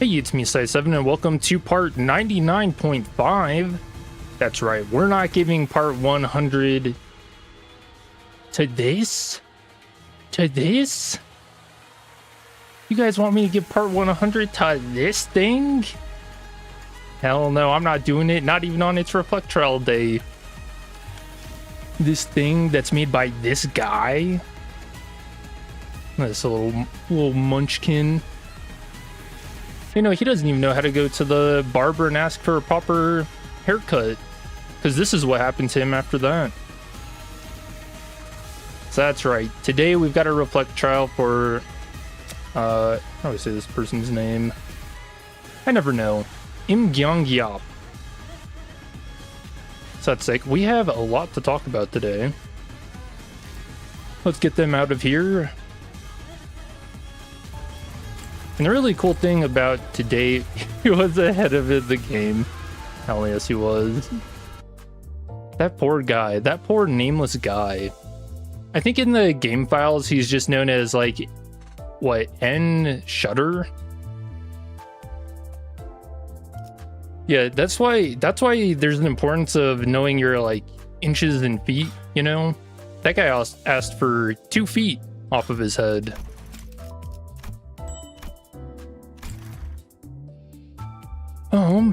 Hey, it's me, Sai7, and welcome to part 99.5. That's right, we're not giving part 100 to this? To this? You guys want me to give part 100 to this thing? Hell no, I'm not doing it, not even on its Reflectrial day. This thing that's made by this guy. This little munchkin. You know, he doesn't even know how to go to the barber and ask for a proper haircut. Because this is what happened to him after that. So that's right. Today we've got a Reflectrial for... how do I say this person's name? I never know. Gyeong-eop. So that's sick. We have a lot to talk about today. Let's get them out of here. And the really cool thing about today, he was ahead of the game. Hell yes, he was. That poor guy, that poor nameless guy. I think in the game files, he's just known as like, what, N Shutter? Yeah, that's why there's an importance of knowing your like inches and feet, you know? That guy asked for 2 feet off of his head.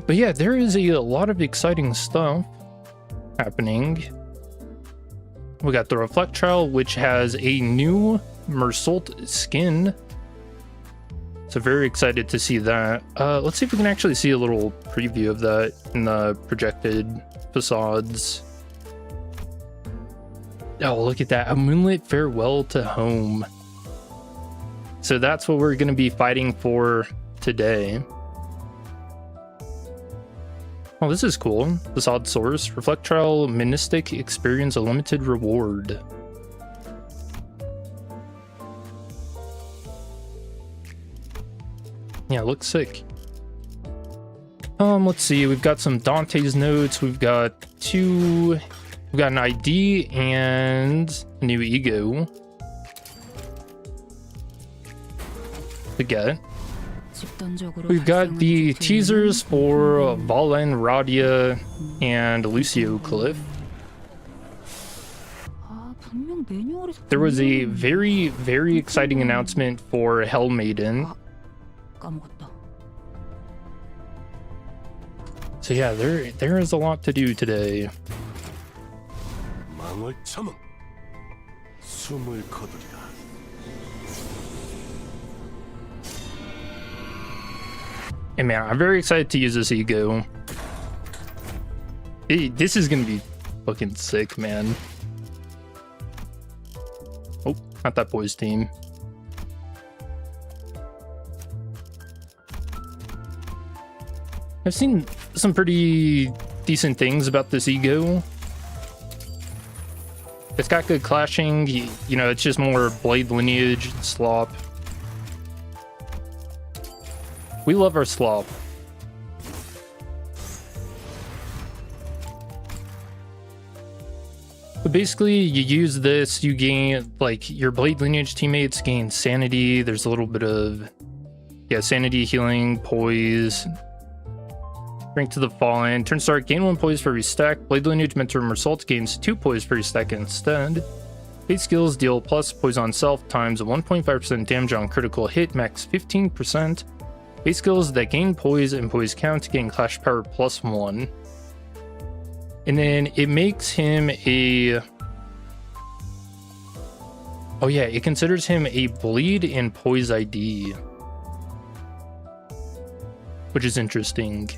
But yeah, there is a lot of exciting stuff happening. We got the Reflectrial, which has a new Meursault skin. So very excited to see that. Let's see if we can actually see a little preview of that in the projected facades. Oh, look at that. A moonlit farewell to home. So that's what we're going to be fighting for today. Oh, this is cool. Facade source. Reflectrial Mystic experience a limited reward. Yeah, looks sick. Let's see. We've got some Dante's notes. We've got an ID and a new ego to get. We've got the teasers for Valen, Radia, and Lucio Cliff. There was a very, very exciting announcement for Hell Maiden. So yeah, there is a lot to do today. And man, I'm very excited to use this ego. This is gonna be fucking sick, man. Oh, not that boys team. I've seen some pretty decent things about this ego. It's got good clashing, you know, it's just more blade lineage and slop. We love our slop. But basically, you use this, you gain, like, your blade lineage teammates gain sanity. There's a little bit of, yeah, sanity, healing, poise. Strength to the Fallen. Turn start, gain 1 poise for every stack. Blade lineage mentor Meursault gains 2 poise per stack instead. 8 skills deal plus poise on self times 1.5% damage on critical hit, max 15%. 8 skills that gain poise and poise count gain clash power +1. And then it makes him a... Oh yeah, it considers him a bleed and poise ID. Which is interesting.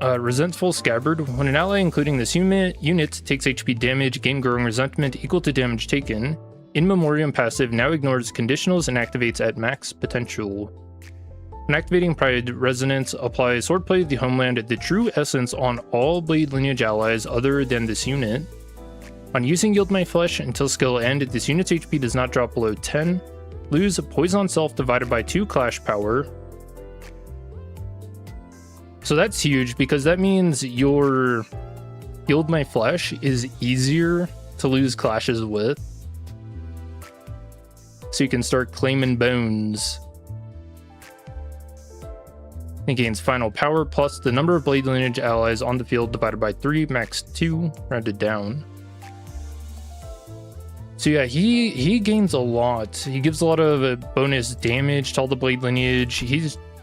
Resentful Scabbard. When an ally including this unit takes HP damage, gain growing resentment equal to damage taken. In Memoriam passive now ignores conditionals and activates at max potential. When activating Pride Resonance, apply Swordplay of the Homeland the True Essence on all Blade Lineage allies other than this unit. On using Yield My Flesh until skill end, this unit's HP does not drop below 10. Lose Poise on Self divided by 2 Clash Power. So that's huge because that means your Yield My Flesh is easier to lose clashes with. so you can start claiming bones. It gains final power plus the number of blade lineage allies on the field divided by 3, max 2, rounded down. So yeah, he gains a lot. He gives a lot of bonus damage to all the blade lineage.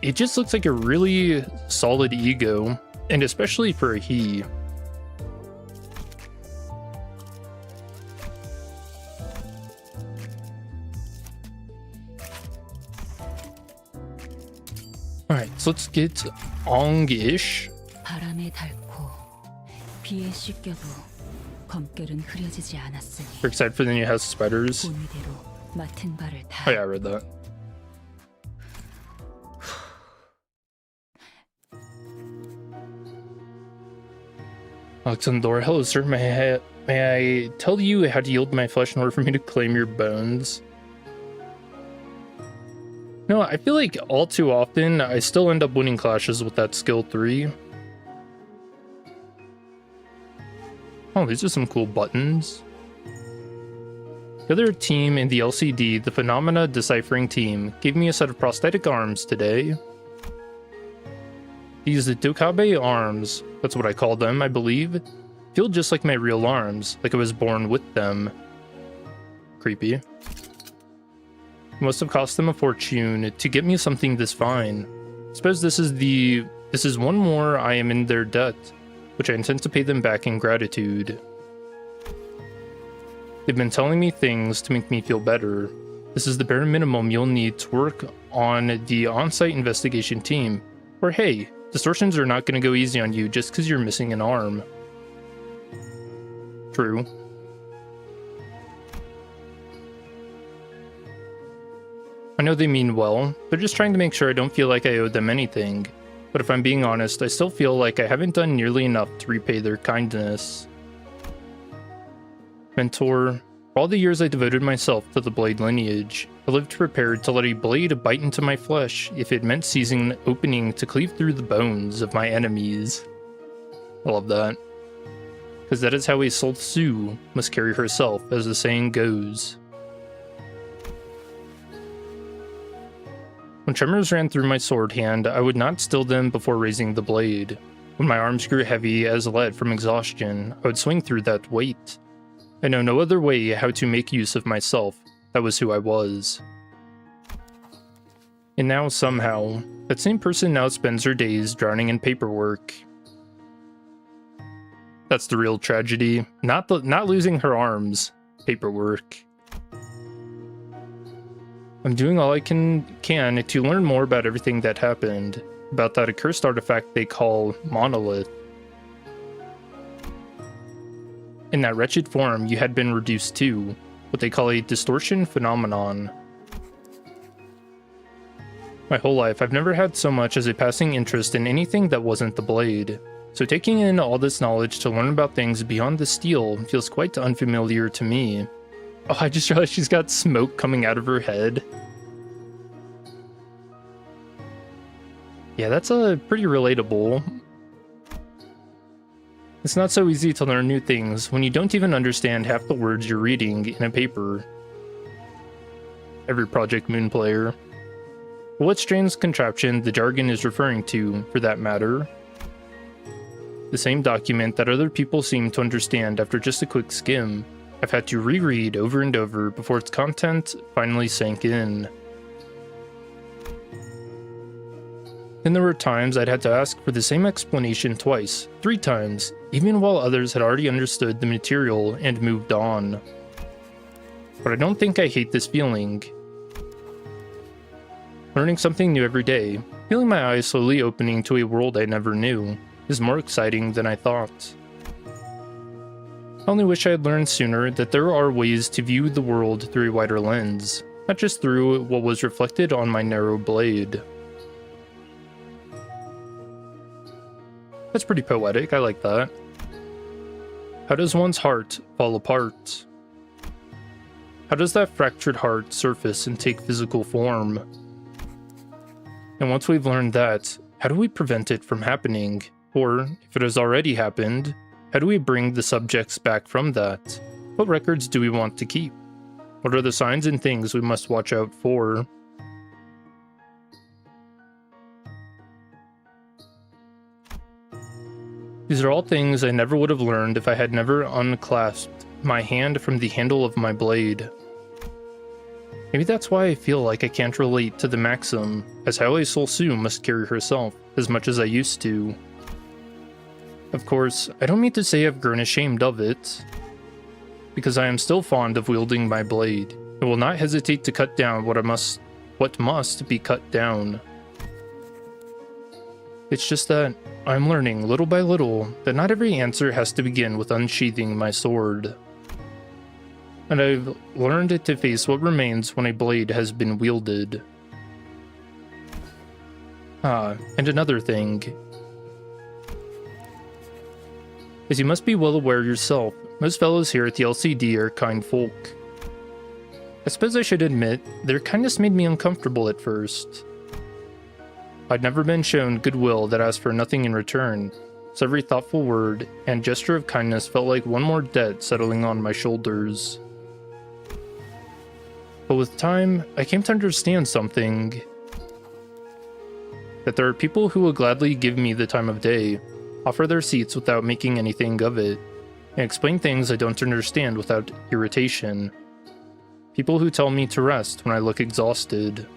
It just looks like a really solid ego, and especially for a he. Alright, so let's get Ong-ish. We're excited for the new House of Spiders. Oh yeah, I read that. Alexander, hello sir, may I tell you how to yield my flesh in order for me to claim your bones? No, I feel like all too often I still end up winning clashes with that skill 3. Oh, these are some cool buttons. The other team in the LCD, the Phenomena Deciphering team, gave me a set of prosthetic arms today. These Dokabe arms, that's what I call them, I believe, feel just like my real arms, like I was born with them. Creepy. It must have cost them a fortune to get me something this fine. I suppose this is one more I am in their debt, which I intend to pay them back in gratitude. They've been telling me things to make me feel better. This is the bare minimum you'll need to work on the on-site investigation team. Or hey, distortions are not going to go easy on you just because you're missing an arm. True. I know they mean well, they're just trying to make sure I don't feel like I owe them anything. But if I'm being honest, I still feel like I haven't done nearly enough to repay their kindness. Mentor, for all the years I devoted myself to the blade lineage, I lived prepared to let a blade bite into my flesh if it meant seizing an opening to cleave through the bones of my enemies. I love that. Because that is how a Soul Tzu must carry herself, as the saying goes. When tremors ran through my sword hand, I would not still them before raising the blade. When my arms grew heavy as lead from exhaustion, I would swing through that weight. I know no other way how to make use of myself. That was who I was. And now, somehow, that same person now spends her days drowning in paperwork. That's the real tragedy. Not losing her arms. Paperwork. I'm doing all I can to learn more about everything that happened, about that accursed artifact they call Monolith. In that wretched form you had been reduced to, what they call a distortion phenomenon. My whole life, I've never had so much as a passing interest in anything that wasn't the blade, so taking in all this knowledge to learn about things beyond the steel feels quite unfamiliar to me. Oh, I just realized she's got smoke coming out of her head. Yeah, that's pretty relatable. It's not so easy to learn new things when you don't even understand half the words you're reading in a paper. Every Project Moon player. What strange contraption the jargon is referring to, for that matter? The same document that other people seem to understand after just a quick skim. I've had to reread over and over before its content finally sank in. Then there were times I'd had to ask for the same explanation twice, 3 times, even while others had already understood the material and moved on. But I don't think I hate this feeling. Learning something new every day, feeling my eyes slowly opening to a world I never knew, is more exciting than I thought. I only wish I had learned sooner that there are ways to view the world through a wider lens, not just through what was reflected on my narrow blade. That's pretty poetic, I like that. How does one's heart fall apart? How does that fractured heart surface and take physical form? And once we've learned that, how do we prevent it from happening? Or, if it has already happened, how do we bring the subjects back from that? What records do we want to keep? What are the signs and things we must watch out for? These are all things I never would have learned if I had never unclasped my hand from the handle of my blade. Maybe that's why I feel like I can't relate to the maxim, as how a Solsu must carry herself, as much as I used to. Of course, I don't mean to say I've grown ashamed of it, because I am still fond of wielding my blade, and will not hesitate to cut down what must be cut down. It's just that I'm learning little by little that not every answer has to begin with unsheathing my sword. And I've learned to face what remains when a blade has been wielded. And another thing. As you must be well aware yourself, most fellows here at the LCD are kind folk. I suppose I should admit, their kindness made me uncomfortable at first. I'd never been shown goodwill that asked for nothing in return, so every thoughtful word and gesture of kindness felt like one more debt settling on my shoulders. But with time, I came to understand something. That there are people who will gladly give me the time of day, offer their seats without making anything of it, and explain things I don't understand without irritation. People who tell me to rest when I look exhausted.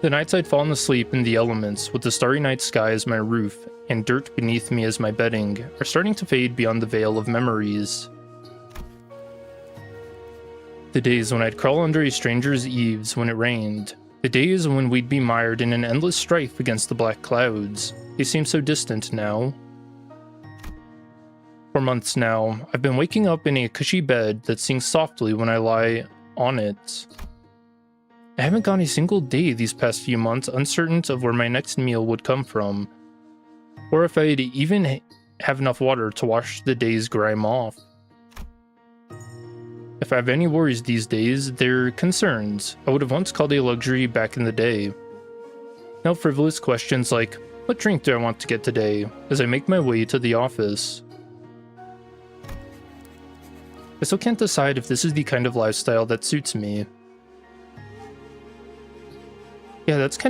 The nights I'd fallen asleep in the elements, with the starry night sky as my roof, and dirt beneath me as my bedding, are starting to fade beyond the veil of memories. The days when I'd crawl under a stranger's eaves when it rained. The days when we'd be mired in an endless strife against the black clouds. They seem so distant now. For months now, I've been waking up in a cushy bed that sings softly when I lie on it. I haven't gone a single day these past few months uncertain of where my next meal would come from, or if I'd even have enough water to wash the day's grime off. If I have any worries these days, they're concerns I would have once called a luxury back in the day. Now frivolous questions like, what drink do I want to get today, as I make my way to the office. I still can't decide if this is the kind of lifestyle that suits me. Yeah, that's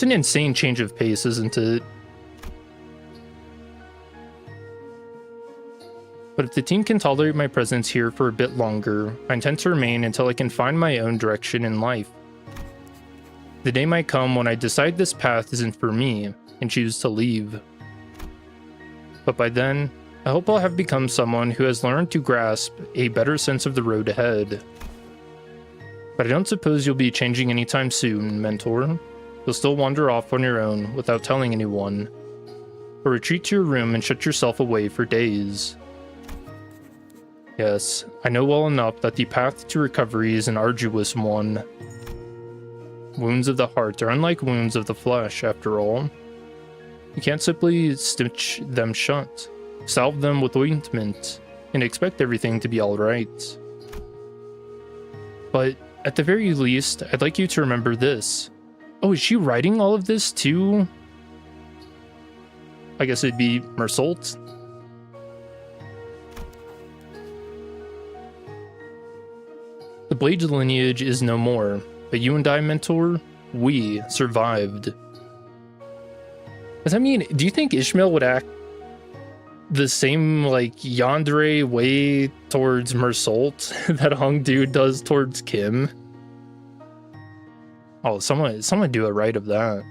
an insane change of pace, isn't it? But if the team can tolerate my presence here for a bit longer, I intend to remain until I can find my own direction in life. The day might come when I decide this path isn't for me, and choose to leave. But by then, I hope I'll have become someone who has learned to grasp a better sense of the road ahead. But I don't suppose you'll be changing anytime soon, mentor. You'll still wander off on your own without telling anyone, or retreat to your room and shut yourself away for days. Yes, I know well enough that the path to recovery is an arduous one. Wounds of the heart are unlike wounds of the flesh, after all. You can't simply stitch them shut, salve them with ointment, and expect everything to be alright. But at the very least, I'd like you to remember this. Oh, is she writing all of this too? I guess it'd be Meursault. The Blade's lineage is no more, but you and I, mentor, we survived. Does that mean, do you think Ishmael would act the same, like, yandere way towards Meursault that Hung Dude does towards Kim? Oh, someone do it right of that.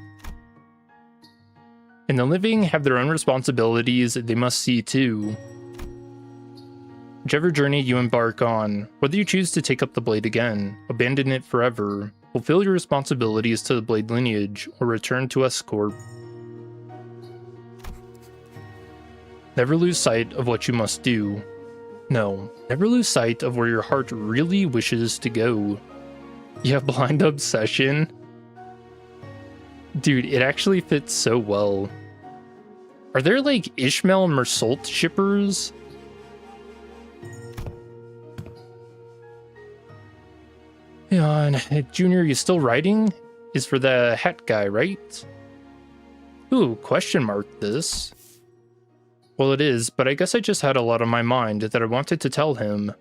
And the living have their own responsibilities they must see too. Whichever journey you embark on, whether you choose to take up the blade again, abandon it forever, fulfill your responsibilities to the blade lineage, or return to S-Corp. Never lose sight of what you must do. No, never lose sight of where your heart really wishes to go. You have blind obsession? Dude, it actually fits so well. Are there like Ishmael and Meursault shippers? Yeah, Junior, you still writing? Is for the hat guy, right? Ooh, question mark this. Well, it is, but I guess I just had a lot on my mind that I wanted to tell him.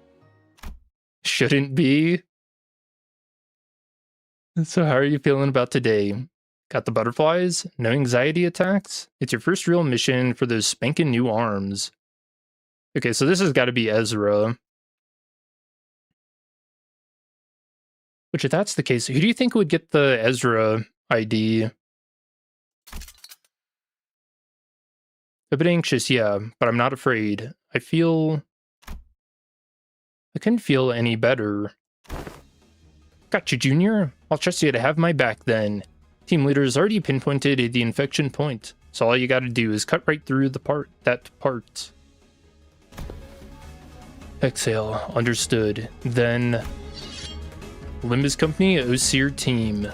Shouldn't be. So how are you feeling about today? Got the butterflies? No anxiety attacks? It's your first real mission for those spanking new arms. Okay, so this has got to be Ezra. Which, if that's the case, who do you think would get the Ezra ID? A bit anxious, yeah, but I'm not afraid. I couldn't feel any better. Gotcha, Junior. I'll trust you to have my back then. Team leader has already pinpointed the infection point, so all you gotta do is cut right through that part. Exhale. Understood. Then... Limbus Company, Osir Team.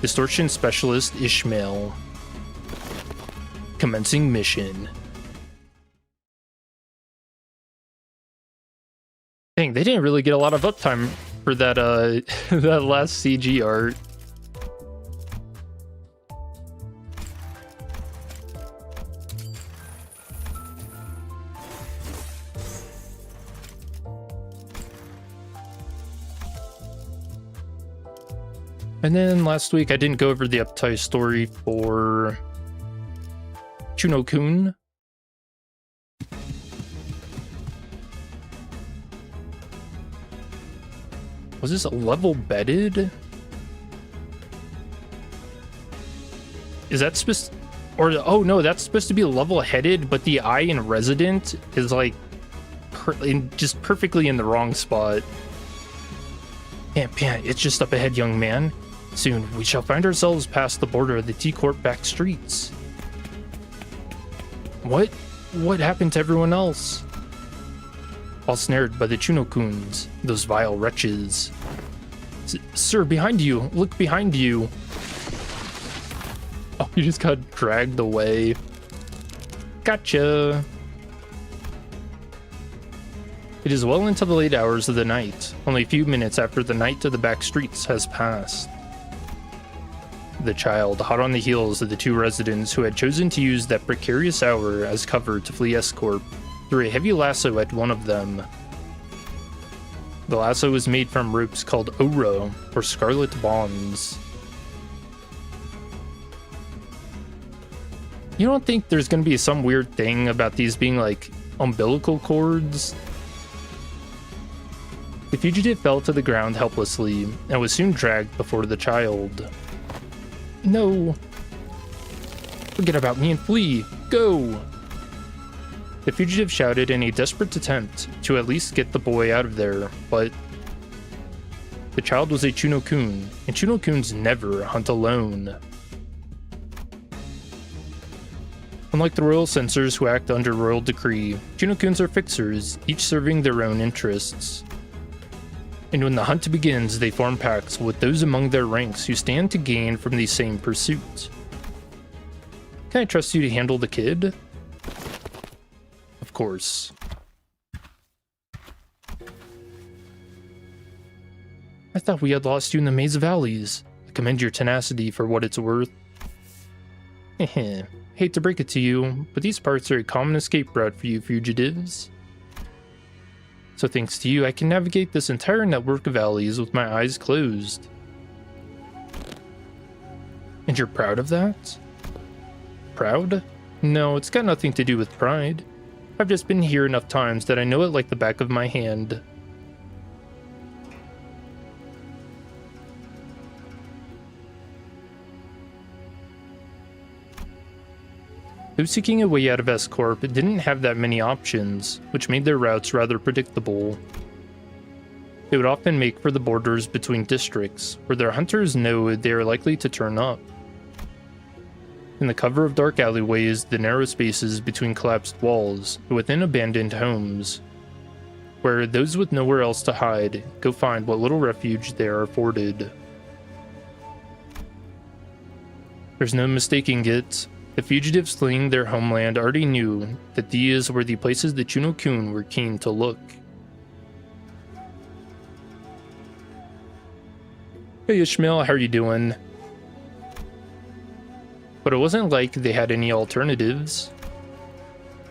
Distortion Specialist Ishmael. Commencing mission. Dang, they didn't really get a lot of uptime for that that last CG art. And then last week I didn't go over the uptime story for Chuno-kun. Was this level bedded? Is that supposed... Or, oh no, that's supposed to be level-headed, but the eye in Resident is like just perfectly in the wrong spot. Pant, it's just up ahead, young man. Soon, we shall find ourselves past the border of the T-Corp back streets. What happened to everyone else? All snared by the Chuno-kuns, those vile wretches. Sir, behind you! Look behind you! Oh, you just got dragged away. Gotcha! It is well into the late hours of the night, only a few minutes after the night of the back streets has passed. The child, hot on the heels of the two residents who had chosen to use that precarious hour as cover to flee S-Corp, threw a heavy lasso at one of them. The lasso was made from ropes called Oro, or scarlet bonds. You don't think there's gonna be some weird thing about these being like umbilical cords? The fugitive fell to the ground helplessly and was soon dragged before the child. No! Forget about me and flee! Go! The fugitive shouted in a desperate attempt to at least get the boy out of there, but the child was a Chuno-kun, and Chuno-kuns never hunt alone. Unlike the royal censors who act under royal decree, Chuno-kuns are fixers, each serving their own interests. And when the hunt begins, they form pacts with those among their ranks who stand to gain from the same pursuit. Can I trust you to handle the kid? Of course. I thought we had lost you in the Maze Valleys. I commend your tenacity for what it's worth. Hate to break it to you, but these parts are a common escape route for you fugitives. So thanks to you, I can navigate this entire network of alleys with my eyes closed. And you're proud of that? Proud? No, it's got nothing to do with pride. I've just been here enough times that I know it like the back of my hand. Those seeking a way out of S-Corp didn't have that many options, which made their routes rather predictable. They would often make for the borders between districts, where their hunters know they are likely to turn up. In the cover of dark alleyways, the narrow spaces between collapsed walls, within abandoned homes, where those with nowhere else to hide go find what little refuge they are afforded. There's no mistaking it. The fugitives fleeing their homeland already knew that these were the places the Chuno-kun were keen to look. Hey Ishmael, how are you doing? But it wasn't like they had any alternatives.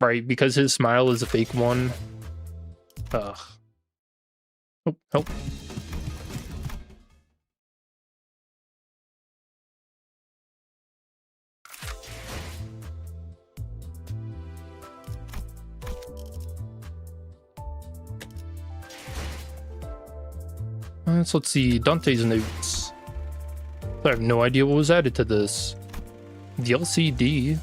Right, because his smile is a fake one. Ugh. Oh, help. So let's see, Dante's notes. I have no idea what was added to this. The LCD.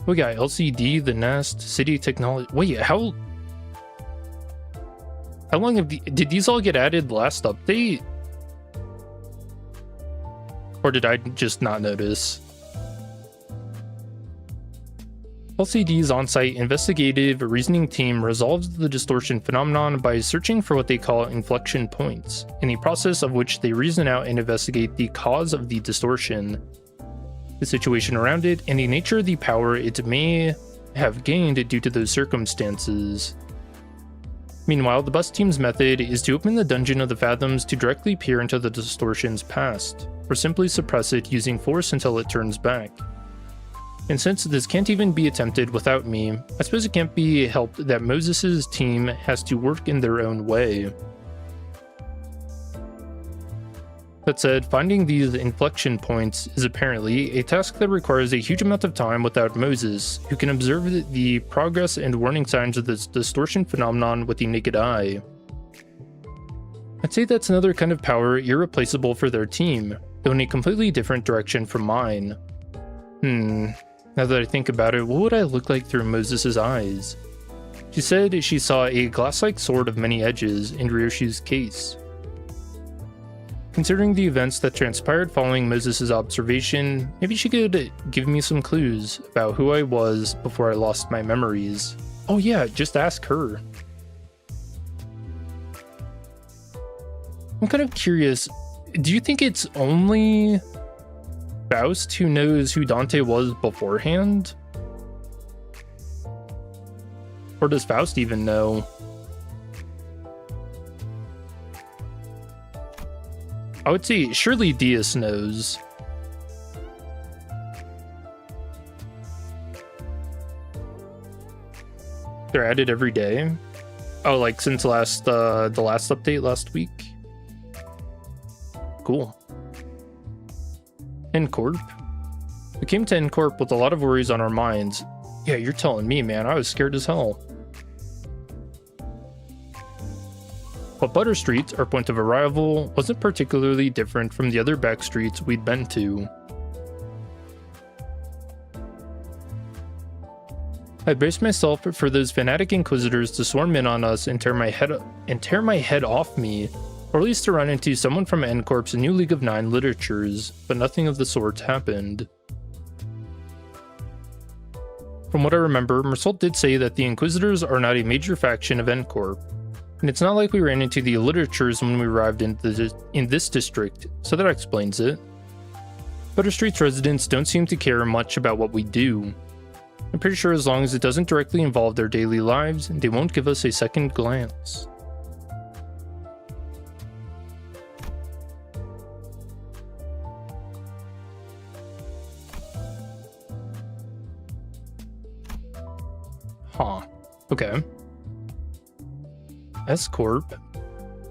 We got LCD, the Nest, City Technology. Wait, how long did these all get added last update? Or did I just not notice? LCD's on-site investigative reasoning team resolves the distortion phenomenon by searching for what they call inflection points, in the process of which they reason out and investigate the cause of the distortion, the situation around it, and the nature of the power it may have gained due to those circumstances. Meanwhile, the bus team's method is to open the dungeon of the Fathoms to directly peer into the distortion's past, or simply suppress it using force until it turns back. And since this can't even be attempted without me, I suppose it can't be helped that Moses' team has to work in their own way. That said, finding these inflection points is apparently a task that requires a huge amount of time without Moses, who can observe the progress and warning signs of this distortion phenomenon with the naked eye. I'd say that's another kind of power irreplaceable for their team, though in a completely different direction from mine. Now that I think about it, what would I look like through Moses' eyes? She said she saw a glass-like sword of many edges in Ryoshi's case. Considering the events that transpired following Moses' observation, maybe she could give me some clues about who I was before I lost my memories. Oh yeah, just ask her. I'm kind of curious, do you think it's only Faust who knows who Dante was beforehand? Or does Faust even know? I would say surely Diaz knows. They're added every day. Oh, like since the last update last week? Cool. N-Corp. We came to N-Corp with a lot of worries on our minds. Yeah, you're telling me, man. I was scared as hell. But Butter Street, our point of arrival, wasn't particularly different from the other back streets we'd been to. I braced myself for those fanatic inquisitors to swarm in on us and tear my head off me, or at least to run into someone from N-Corp's new League of Nine literatures, but nothing of the sort happened. From what I remember, Meursault did say that the Inquisitors are not a major faction of N-Corp, and it's not like we ran into the literatures when we arrived in this district, so that explains it. Butter Street's residents don't seem to care much about what we do. I'm pretty sure as long as it doesn't directly involve their daily lives, they won't give us a second glance. Huh. Okay. S-Corp.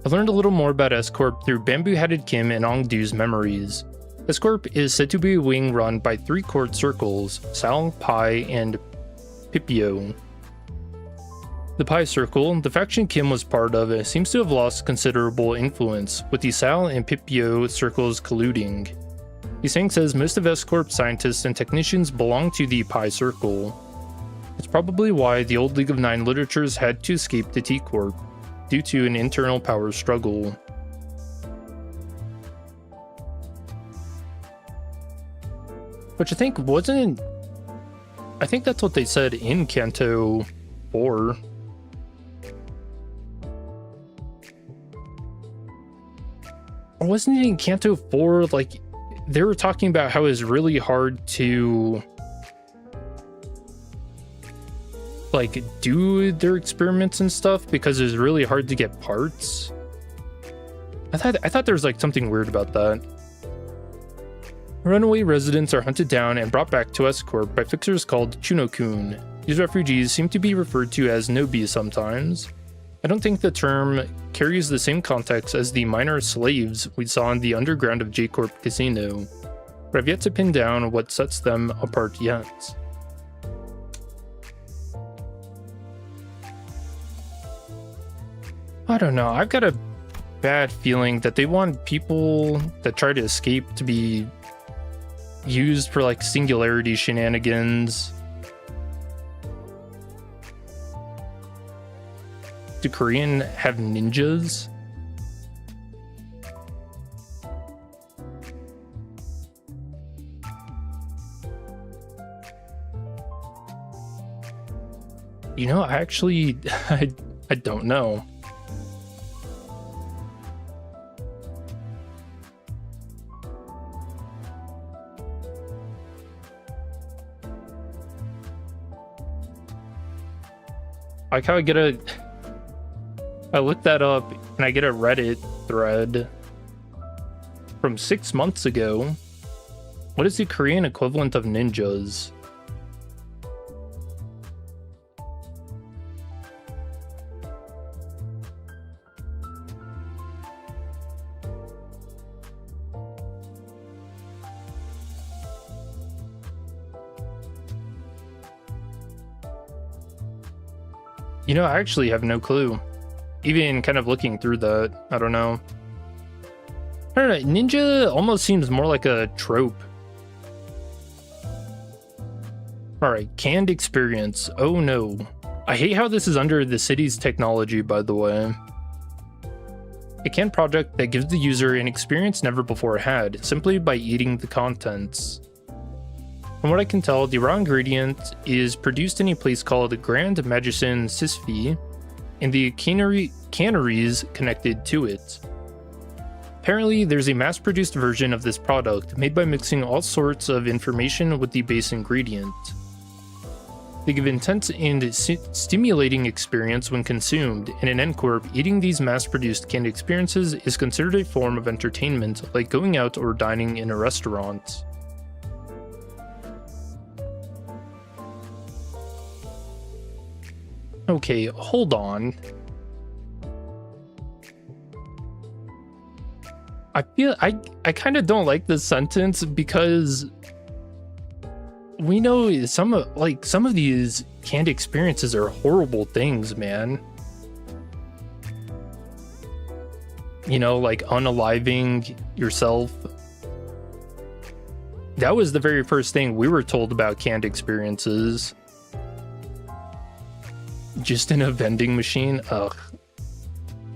I learned a little more about S-Corp through Bamboo-Hatted Kim and Ongdu's memories. S-Corp is said to be a wing run by 3 court circles, Sal, Pi, and Pipio. The Pi Circle, the faction Kim was part of, seems to have lost considerable influence, with the Sal and Pipio circles colluding. The saying says most of S-Corp scientists and technicians belong to the Pi Circle. It's probably why the old League of Nine literatures had to escape the T-Corp, due to an internal power struggle. Which I think wasn't... I think that's what they said in Kanto 4. Or wasn't it in Kanto 4, like, they were talking about how it's really hard to... like do their experiments and stuff because it's really hard to get parts. I thought there was like something weird about that. Runaway residents are hunted down and brought back to S-Corp by fixers called Chuno-kun. These refugees seem to be referred to as Nobi sometimes. I don't think the term carries the same context as the minor slaves we saw in the underground of J-Corp Casino, but I've yet to pin down what sets them apart yet. I don't know, I've got a bad feeling that they want people that try to escape to be used for like singularity shenanigans. Do Korean have ninjas? You know, I actually, I don't know. Like how I looked that up and I get a Reddit thread from 6 months ago. What is the Korean equivalent of ninjas? You know, I actually have no clue. Even kind of looking through that, I don't know. I don't know, ninja almost seems more like a trope. Alright, canned experience. Oh no. I hate how this is under the city's technology, by the way. A canned project that gives the user an experience never before had, simply by eating the contents. From what I can tell, the raw ingredient is produced in a place called Grand Magician Sisfi, and the canneries connected to it. Apparently, there's a mass-produced version of this product made by mixing all sorts of information with the base ingredient. They give intense and stimulating experience when consumed. In an N-Corp, eating these mass-produced canned experiences is considered a form of entertainment, like going out or dining in a restaurant. Okay, hold on. I feel I kind of don't like this sentence because we know some of these canned experiences are horrible things, man. You know, like unaliving yourself. That was the very first thing we were told about canned experiences. Just in a vending machine? Ugh.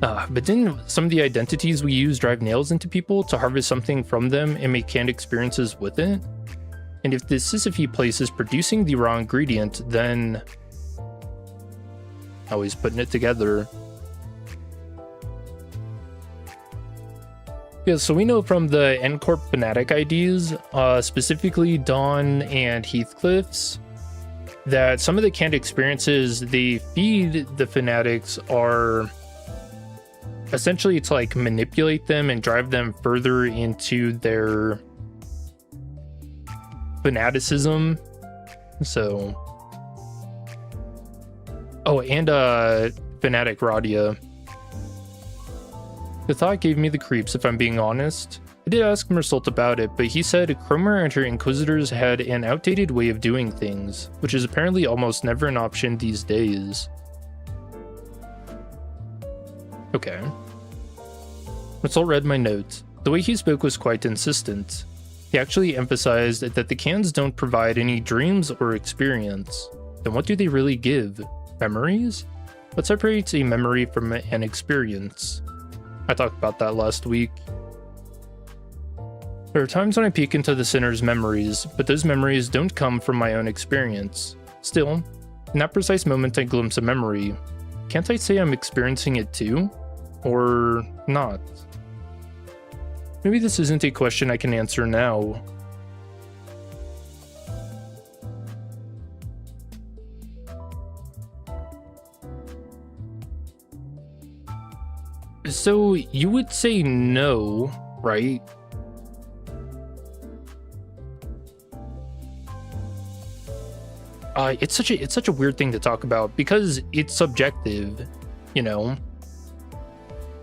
But didn't some of the identities we use drive nails into people to harvest something from them and make canned experiences with it? And if the Sisyphe place is producing the raw ingredient, then how he's putting it together. Yeah, so we know from the N-Corp Fnatic IDs, specifically Dawn and Heathcliff's, that some of the canned experiences they feed the fanatics are essentially to like manipulate them and drive them further into their fanaticism. So, oh, and Fanatic Radia. The thought gave me the creeps, if I'm being honest. I did ask Meursault about it, but he said Cromer and her Inquisitors had an outdated way of doing things, which is apparently almost never an option these days. Okay. Meursault read my notes. The way he spoke was quite insistent. He actually emphasized that the cans don't provide any dreams or experience. Then what do they really give? Memories? What separates a memory from an experience? I talked about that last week. There are times when I peek into the sinner's memories, but those memories don't come from my own experience. Still, in that precise moment I glimpse a memory. Can't I say I'm experiencing it too? Or not? Maybe this isn't a question I can answer now. So you would say no, right? It's such a weird thing to talk about because it's subjective, you know.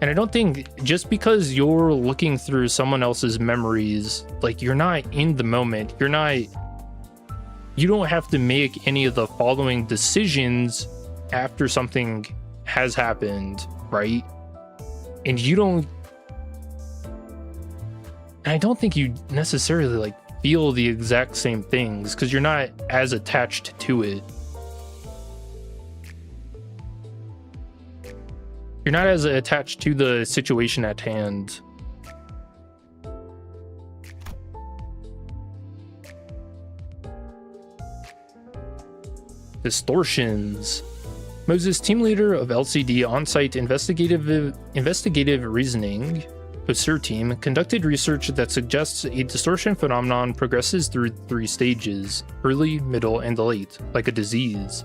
And I don't think just because you're looking through someone else's memories, like you're not in the moment, you don't have to make any of the following decisions after something has happened, right? And I don't think you necessarily like feel the exact same things because you're not as attached to it. You're not as attached to the situation at hand. Distortions. Moses, team leader of LCD on-site investigative reasoning, OSIR team, conducted research that suggests a distortion phenomenon progresses through 3 stages: early, middle, and late, like a disease.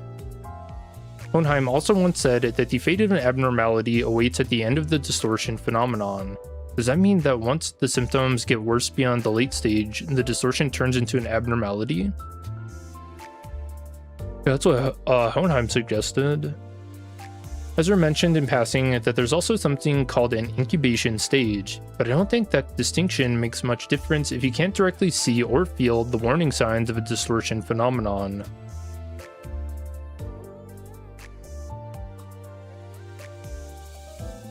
Hohenheim also once said that the fate of an abnormality awaits at the end of the distortion phenomenon. Does that mean that once the symptoms get worse beyond the late stage, the distortion turns into an abnormality? Yeah, that's what Hohenheim suggested. Ezra mentioned in passing that there's also something called an incubation stage, but I don't think that distinction makes much difference if you can't directly see or feel the warning signs of a distortion phenomenon.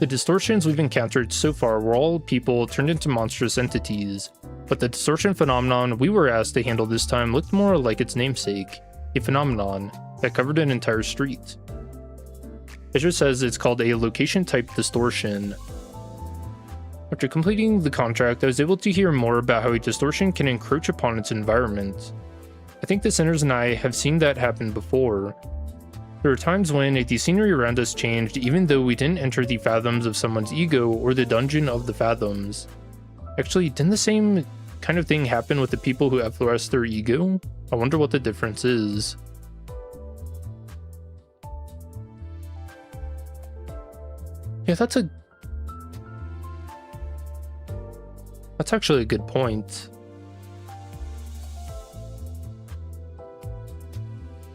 The distortions we've encountered so far were all people turned into monstrous entities, but the distortion phenomenon we were asked to handle this time looked more like its namesake, a phenomenon that covered an entire street. Ezra says it's called a location-type distortion. After completing the contract, I was able to hear more about how a distortion can encroach upon its environment. I think the sinners and I have seen that happen before. There are times when the scenery around us changed even though we didn't enter the fathoms of someone's ego or the dungeon of the fathoms. Actually, didn't the same kind of thing happen with the people who effloresced their ego? I wonder what the difference is. Yeah, that's actually a good point.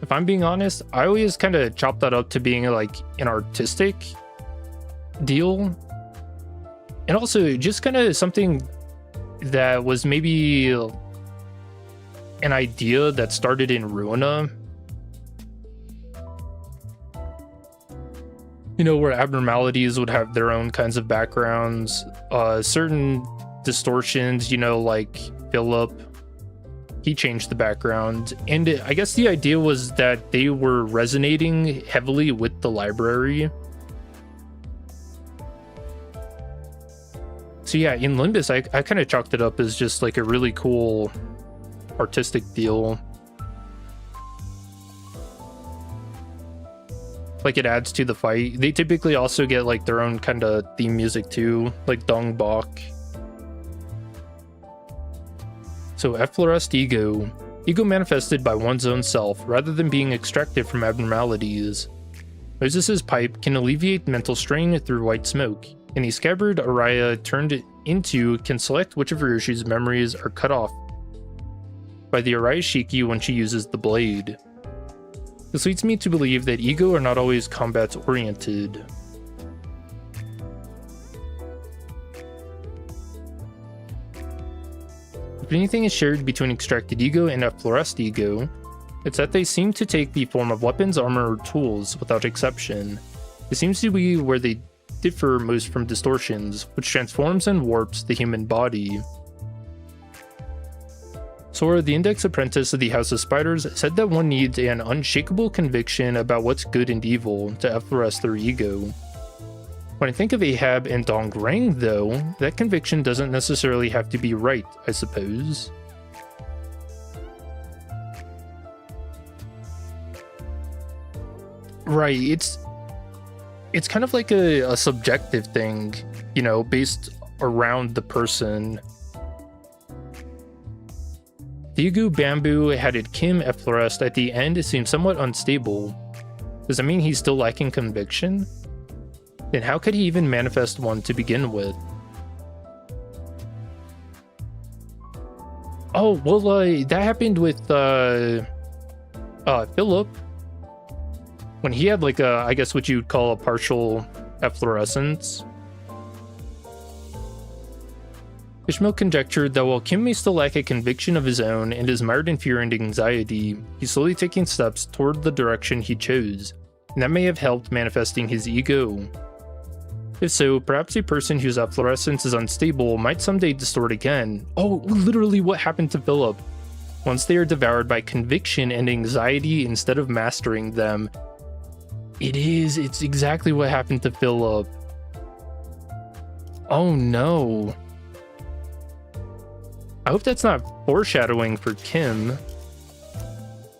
If I'm being honest, I always kind of chop that up to being like an artistic deal. And also just kind of something that was maybe an idea that started in Ruina. You know, where abnormalities would have their own kinds of backgrounds. Certain distortions, you know, like Philip, he changed the background. And I guess the idea was that they were resonating heavily with the library. So yeah, in Limbus, I kind of chalked it up as just like a really cool artistic deal. Like it adds to the fight. They typically also get like their own kind of theme music too, like Dong Bok. So effloresced ego. Ego manifested by one's own self rather than being extracted from abnormalities. Moses' pipe can alleviate mental strain through white smoke, and the scabbard Araya turned into can select which of Ryoshi's memories are cut off by the Araya Shiki when she uses the blade. This leads me to believe that ego are not always combat-oriented. If anything is shared between extracted ego and effloresced ego, it's that they seem to take the form of weapons, armor, or tools without exception. It seems to be where they differ most from distortions, which transforms and warps the human body. Sora, the Index Apprentice of the House of Spiders, said that one needs an unshakable conviction about what's good and evil to effloresce their ego. When I think of Ahab and Dongrang, though, that conviction doesn't necessarily have to be right, I suppose. Right, it's kind of like a subjective thing, you know, based around the person. The Igu Bamboo had Kim effloresced at the end seemed somewhat unstable. Does that mean he's still lacking conviction? Then how could he even manifest one to begin with? Oh, well, that happened with Philip, when he had like a, I guess what you'd call a partial efflorescence, Ishmael conjectured that while Kim may still lack a conviction of his own and is mired in fear and anxiety, he's slowly taking steps toward the direction he chose, and that may have helped manifesting his ego. If so, perhaps a person whose efflorescence is unstable might someday distort again. Oh, literally what happened to Philip. Once they are devoured by conviction and anxiety instead of mastering them. It's exactly what happened to Philip. Oh no. I hope that's not foreshadowing for Kim.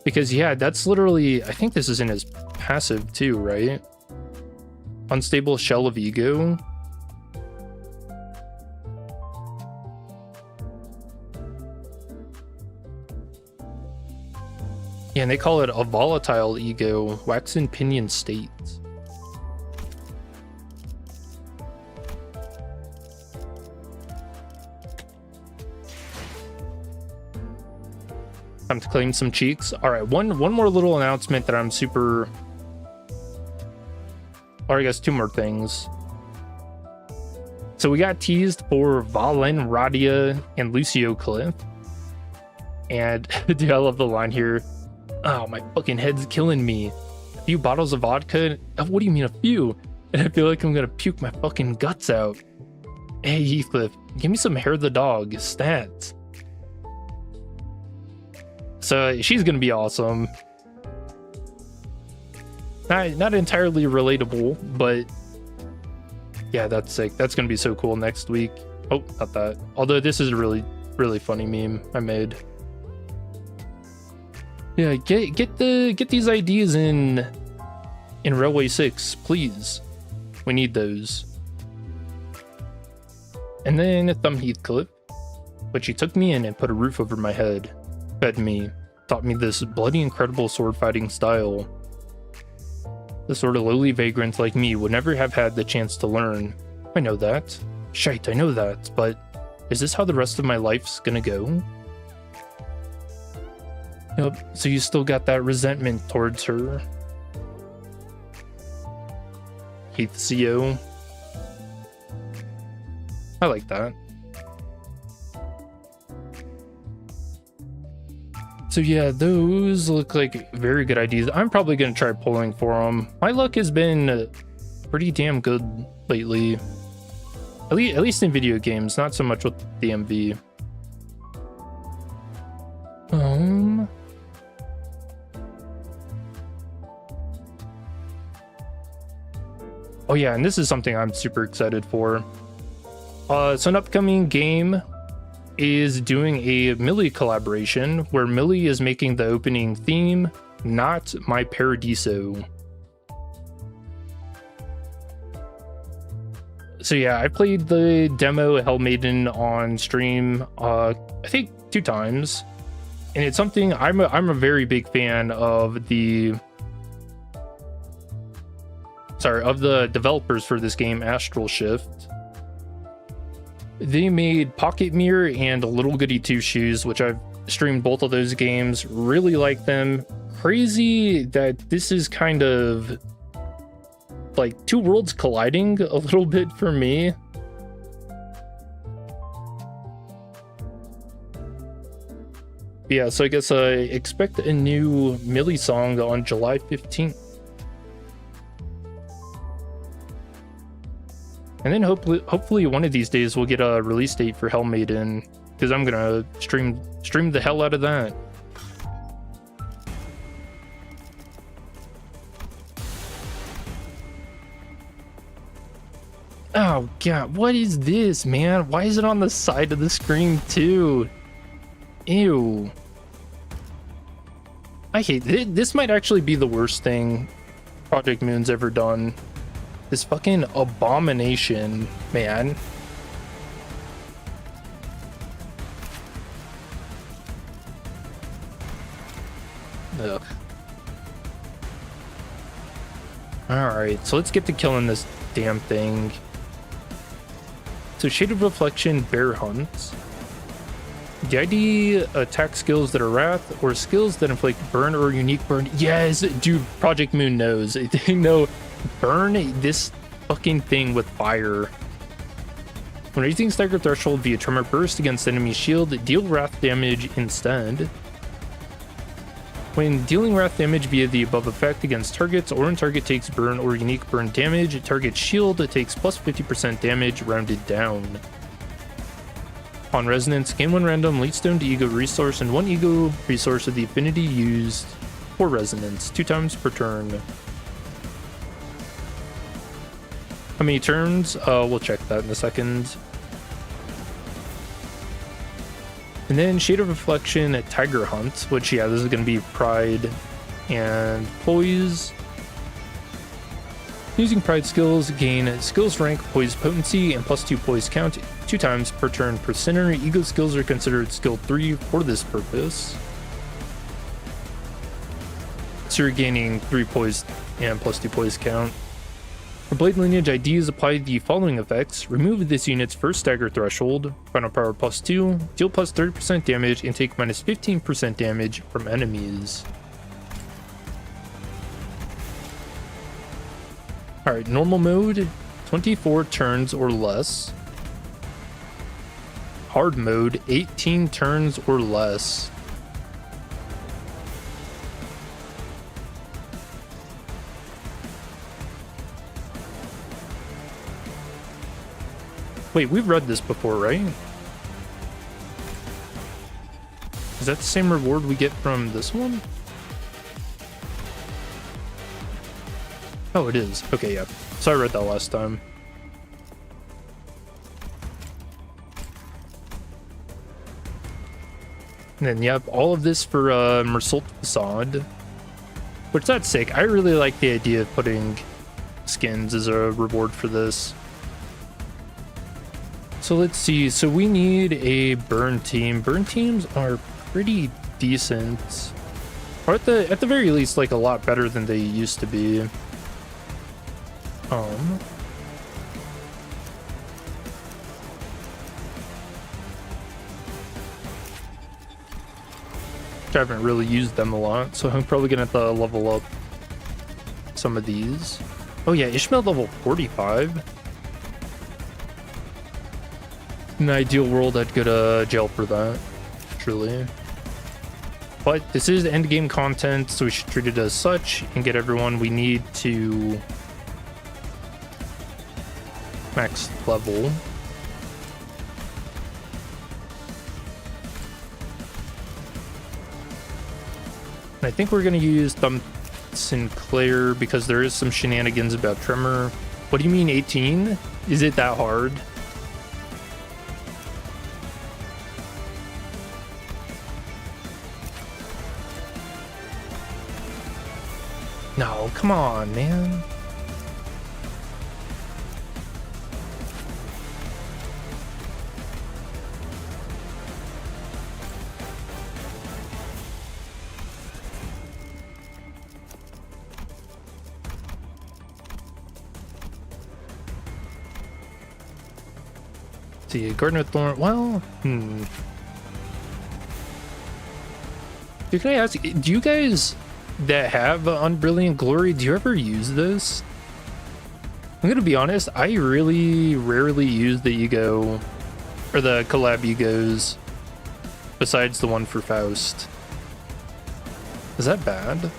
Because yeah, that's literally, I think this is in his passive too, right? Unstable shell of ego. Yeah, and they call it a volatile ego, wax and pinion state. Time to claim some cheeks. All right, one more little announcement that I'm super, or I guess two more things. So we got teased for Valen, Radia, and Lucio Cliff. And dude, I love the line here. Oh, my fucking head's killing me. A few bottles of vodka? What do you mean a few? And I feel like I'm gonna puke my fucking guts out. Hey, Heathcliff, give me some hair the dog stats. So she's gonna be awesome. Not entirely relatable, but yeah, that's sick. That's gonna be so cool next week. Oh, not that. Although this is a really funny meme I made. Yeah, get these ideas in Railway 6, please. We need those. And then Thumb Heathcliff, but she took me in and put a roof over my head, fed me, taught me this bloody incredible sword fighting style. The sort of lowly vagrant like me would never have had the chance to learn. I know that. Shite, I know that, but is this how the rest of my life's gonna go? Yep, so you still got that resentment towards her. Heathcio. I like that. So yeah, those look like very good ideas. I'm probably going to try pulling for them. My luck has been pretty damn good lately. At least in video games, not so much with DMV. Oh yeah, and this is something I'm super excited for. So an upcoming game is doing a Millie collaboration where Millie is making the opening theme, not My Paradiso. So yeah, I played the demo Hell Maiden on stream, I think 2 times, and it's something I'm a very big fan of the developers for this game, Astral Shift. They made Pocket Mirror and Little Goody Two Shoes, which I've streamed both of those games. Really like them. Crazy that this is kind of like two worlds colliding a little bit for me. Yeah, so I guess I expect a new Millie song on July 15th. And then hopefully one of these days we'll get a release date for Hell Maiden, because I'm gonna stream the hell out of that. Oh god, what is this, man? Why is it on the side of the screen too? Ew. I hate it. This might actually be the worst thing Project Moon's ever done. This fucking abomination, man. Ugh. Alright, so let's get to killing this damn thing. So Shade of Reflection, Bear Hunt. The ID attack skills that are wrath or skills that inflict burn or unique burn. Yes, dude, Project Moon knows. They know burn this fucking thing with fire. When raising stagger threshold via tremor burst against enemy shield, deal wrath damage instead. When dealing wrath damage via the above effect against targets, or when target takes burn or unique burn damage, target shield takes plus 50% damage rounded down. On resonance, gain 1 random lead stone to ego resource and 1 ego resource of the affinity used for resonance, 2 times per turn. How many turns? We'll check that in a second. And then Shade of Reflection at Tiger Hunt, which, yeah, this is going to be Pride and Poise. Using Pride skills, gain skills rank, Poise potency, and plus 2 Poise count 2 times per turn per center. Ego skills are considered skill 3 for this purpose. So you're gaining 3 Poise and plus 2 Poise count. For Blade Lineage IDs, apply the following effects. Remove this unit's first stagger threshold, final power plus 2, deal plus 30% damage, and take minus 15% damage from enemies. Alright, normal mode, 24 turns or less. Hard mode, 18 turns or less. Wait, we've read this before, right? Is that the same reward we get from this one? Oh, it is. Okay, yeah. So I read that last time. And then, yep, all of this for Meursault Facade. Which, that's sick. I really like the idea of putting skins as a reward for this. So let's see. So we need a burn team. Burn teams are pretty decent. Or at the very least, like, a lot better than they used to be. I haven't really used them a lot, so I'm probably gonna have to level up some of these. Oh yeah, Ishmael level 45. In the ideal world, I'd go to jail for that, truly. But this is endgame content, so we should treat it as such and get everyone we need to max level. And I think we're going to use Thumb Sinclair because there is some shenanigans about Tremor. What do you mean 18? Is it that hard? No, come on, man. Let's see, Garden of Thorn. Well, Dude, can I ask, do you guys that have Unbrilliant Glory, do you ever use this? I'm gonna be honest, I really rarely use the ego or the collab egos besides the one for Faust. Is that bad?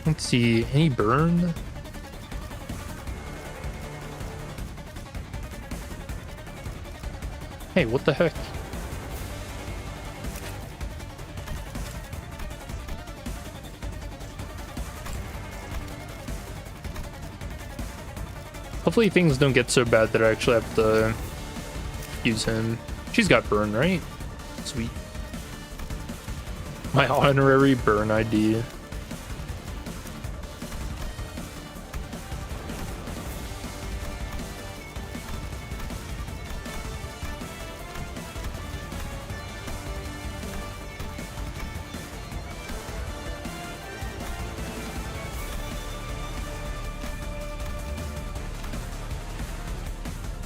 Let's see, any burn? Hey, what the heck? Hopefully things don't get so bad that I actually have to use him. She's got burn, right? Sweet. My honorary burn ID.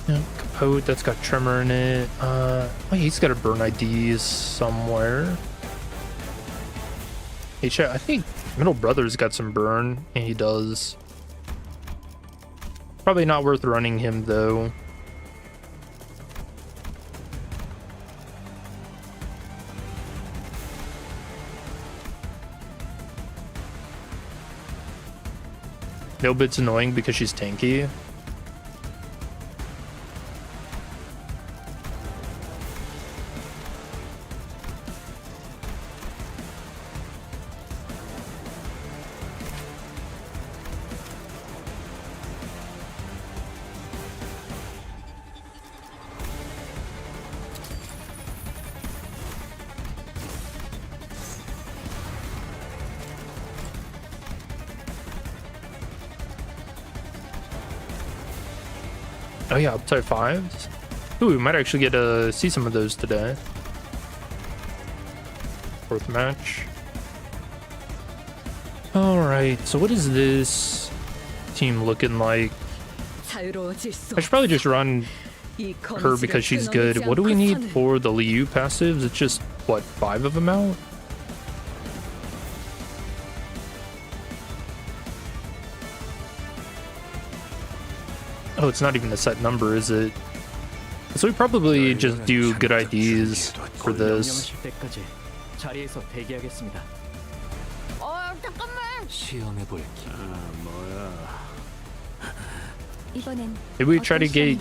Yeah, Capote, that's got Tremor in it. Oh, he's got a burn ID somewhere. Hey, chat, I think Middle Brother's got some burn, and he does. Probably not worth running him, though. No bit's annoying because she's tanky. Oh yeah, upside 5s. Ooh, we might actually get to see some of those today. 4th match. Alright, so what is this team looking like? I should probably just run her because she's good. What do we need for the Liu passives? It's just, what, 5 of them out? Oh, it's not even a set number, is it? So we probably just do good IDs for this. Maybe we try to get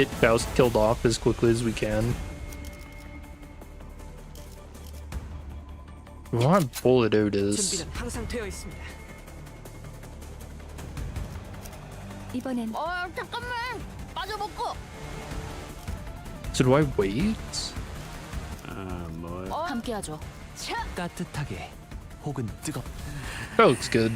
Faust killed off as quickly as we can. We want Bullet Otis. So do I wait? That looks good.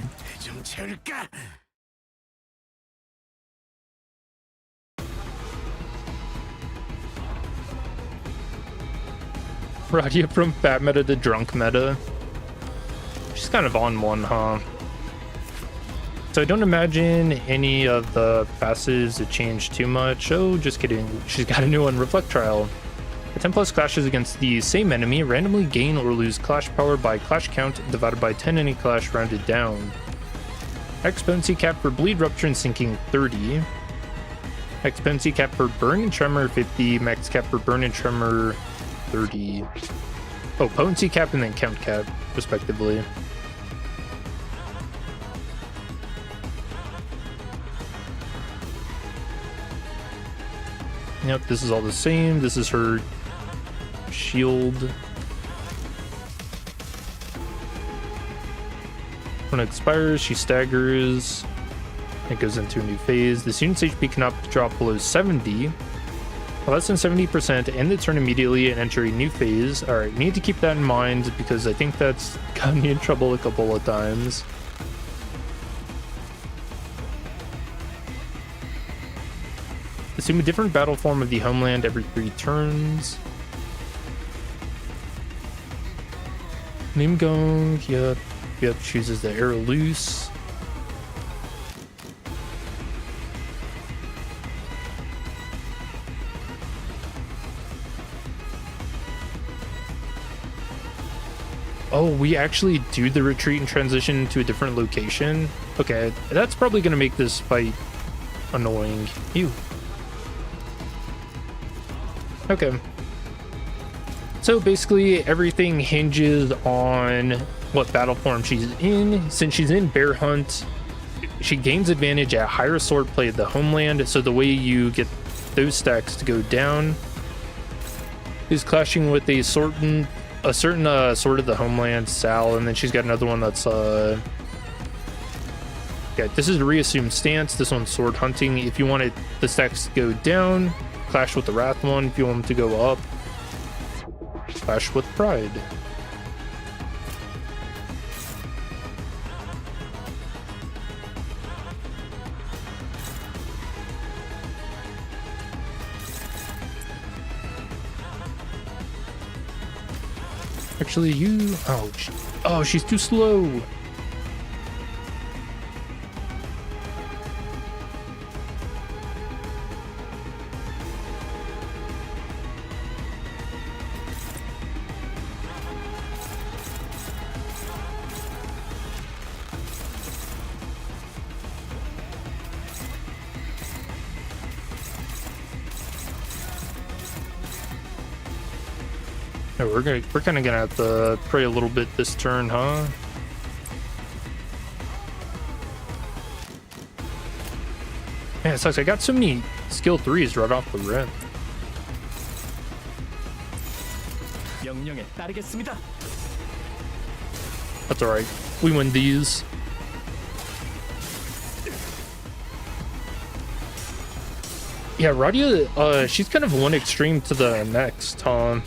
Radia from fat meta to drunk meta. She's kind of on one, huh? So I don't imagine any of the passes to change too much. Oh, just kidding. She's got a new one, Reflectrial. The 10 plus clashes against the same enemy randomly gain or lose clash power by clash count divided by 10 any clash rounded down. Max potency cap for bleed, rupture, and sinking 30. Max potency cap for burn and tremor 50. Max cap for burn and tremor 30. Oh, potency cap and then count cap, respectively. Yep, this is all the same. This is her shield. When it expires, she staggers. It goes into a new phase. The student's HP cannot drop below 70. Less than 70%, end the turn immediately and enter a new phase. Alright, need to keep that in mind because I think that's got me in trouble a couple of times. Assume a different battle form of the homeland every 3 turns. Nimgong, yep, chooses the arrow loose. Oh, we actually do the retreat and transition to a different location? Okay, that's probably going to make this fight annoying. Ew. Okay. So basically everything hinges on what battle form she's in. Since she's in Bear Hunt, she gains advantage at higher sword play of the homeland. So the way you get those stacks to go down is clashing with a certain sword of the homeland, Sal, and then she's got another one that's yeah, this is a reassumed stance. This one's sword hunting. If you want the stacks to go down, clash with the Wrath one. If you want them to go up, clash with Pride. Actually, you... Oh, she's too slow. Oh, we're kind of gonna have to pray a little bit this turn, huh? Man, it sucks. I got so many skill 3s right off the rip. That's alright. We win these. Yeah, Radia, she's kind of one extreme to the next, huh?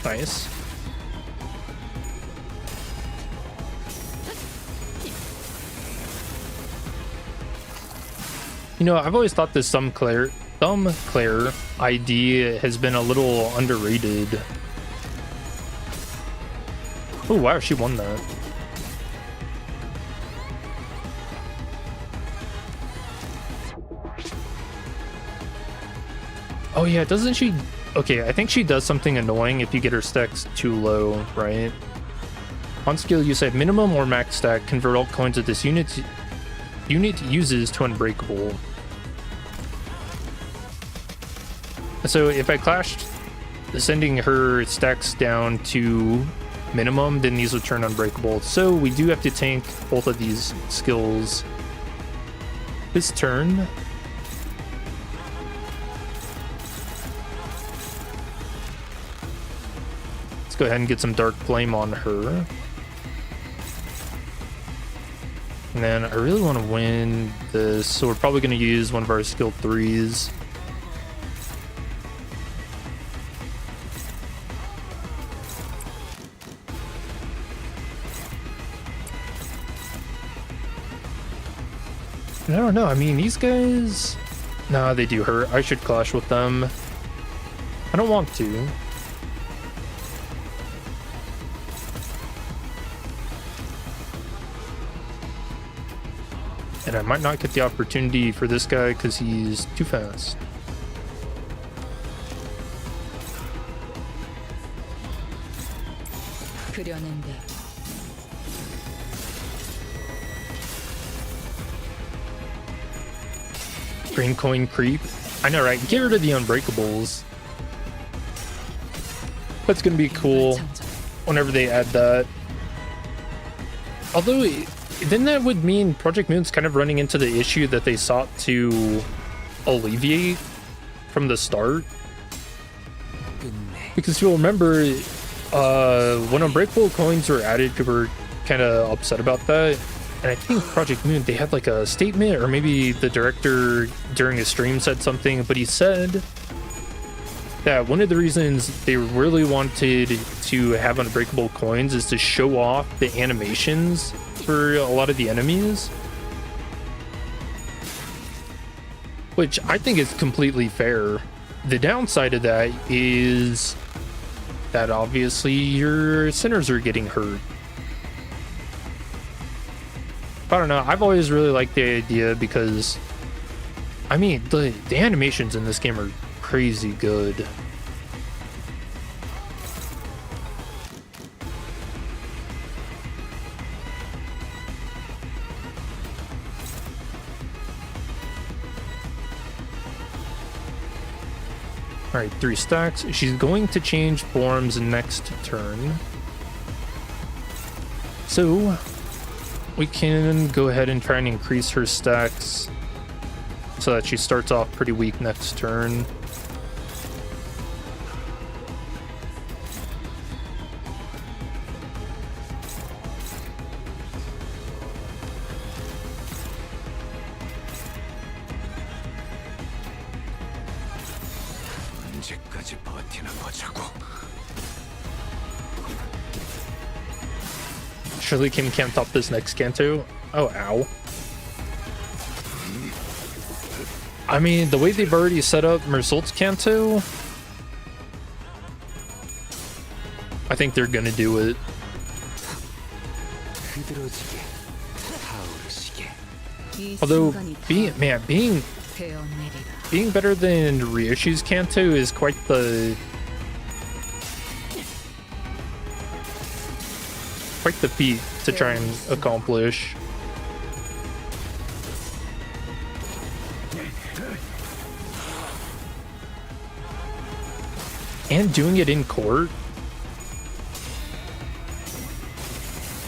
Nice. You know, I've always thought this Thumb Claire ID has been a little underrated. Oh wow, she won that. Oh yeah, doesn't she? Okay, I think she does something annoying if you get her stacks too low, right? On skill, you said minimum or max stack, convert all coins that this unit uses to unbreakable. So if I clashed sending her stacks down to minimum, then these would turn unbreakable. So we do have to tank both of these skills this turn. Let's go ahead and get some Dark Flame on her. And then I really want to win this, so we're probably going to use one of our skill 3s. I don't know. I mean, these guys... Nah, they do hurt. I should clash with them. I don't want to. And I might not get the opportunity for this guy because he's too fast. Green coin creep. I know, right? Get rid of the unbreakables. That's gonna be cool whenever they add that. Although, then that would mean Project Moon's kind of running into the issue that they sought to alleviate from the start. Because you'll remember, when unbreakable coins were added, people were kind of upset about that. And I think Project Moon, they had like a statement, or maybe the director during a stream said something, but he said that one of the reasons they really wanted to have unbreakable coins is to show off the animations for a lot of the enemies. Which I think is completely fair. The downside of that is that obviously your sinners are getting hurt. I don't know. I've always really liked the idea because, I mean, the animations in this game are crazy good. All right, 3 stacks. She's going to change forms next turn. So we can go ahead and try and increase her stacks so that she starts off pretty weak next turn. Surely Kim can't top this next Kanto. Oh, ow. I mean, the way they've already set up Meursault's Kanto, I think they're gonna do it. Although, being better than Ryoshi's Kanto is quite the feat to try and accomplish. And doing it in court.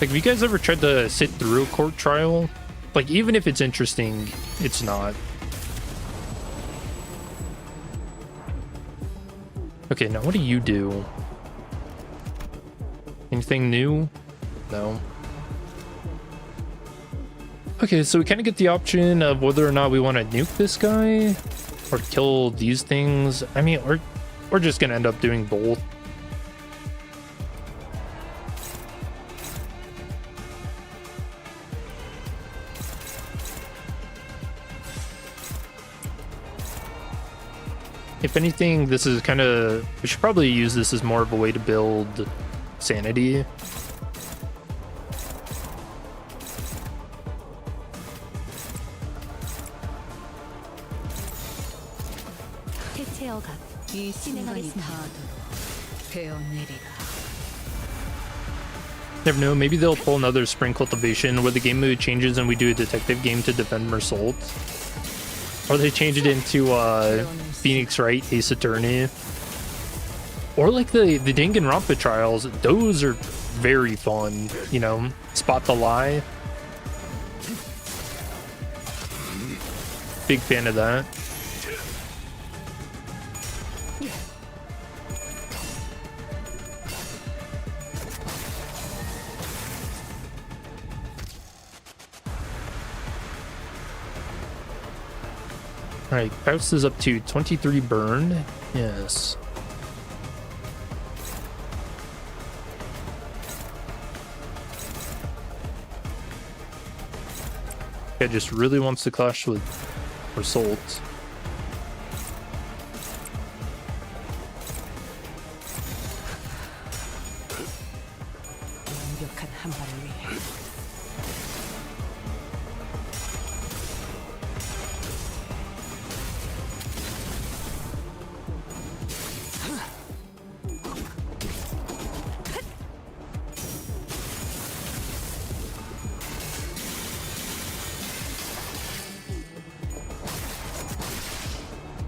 Like, have you guys ever tried to sit through a court trial? Like, even if it's interesting, it's not. Okay, now what do you do? Anything new? No. Okay, so we kind of get the option of whether or not we want to nuke this guy or kill these things. I mean, we're just gonna end up doing both. If anything, this is kind of... we should probably use this as more of a way to build sanity. Never know, maybe they'll pull another spring cultivation where the game mode changes and we do a detective game to defend Meursault. Or they change it into Phoenix Wright, Ace Attorney. Or like the Danganronpa trials, those are very fun, you know, Spot the Lie. Big fan of that. Alright, Faust is up to 23 burn. Yes. Guy just really wants to clash with Meursault.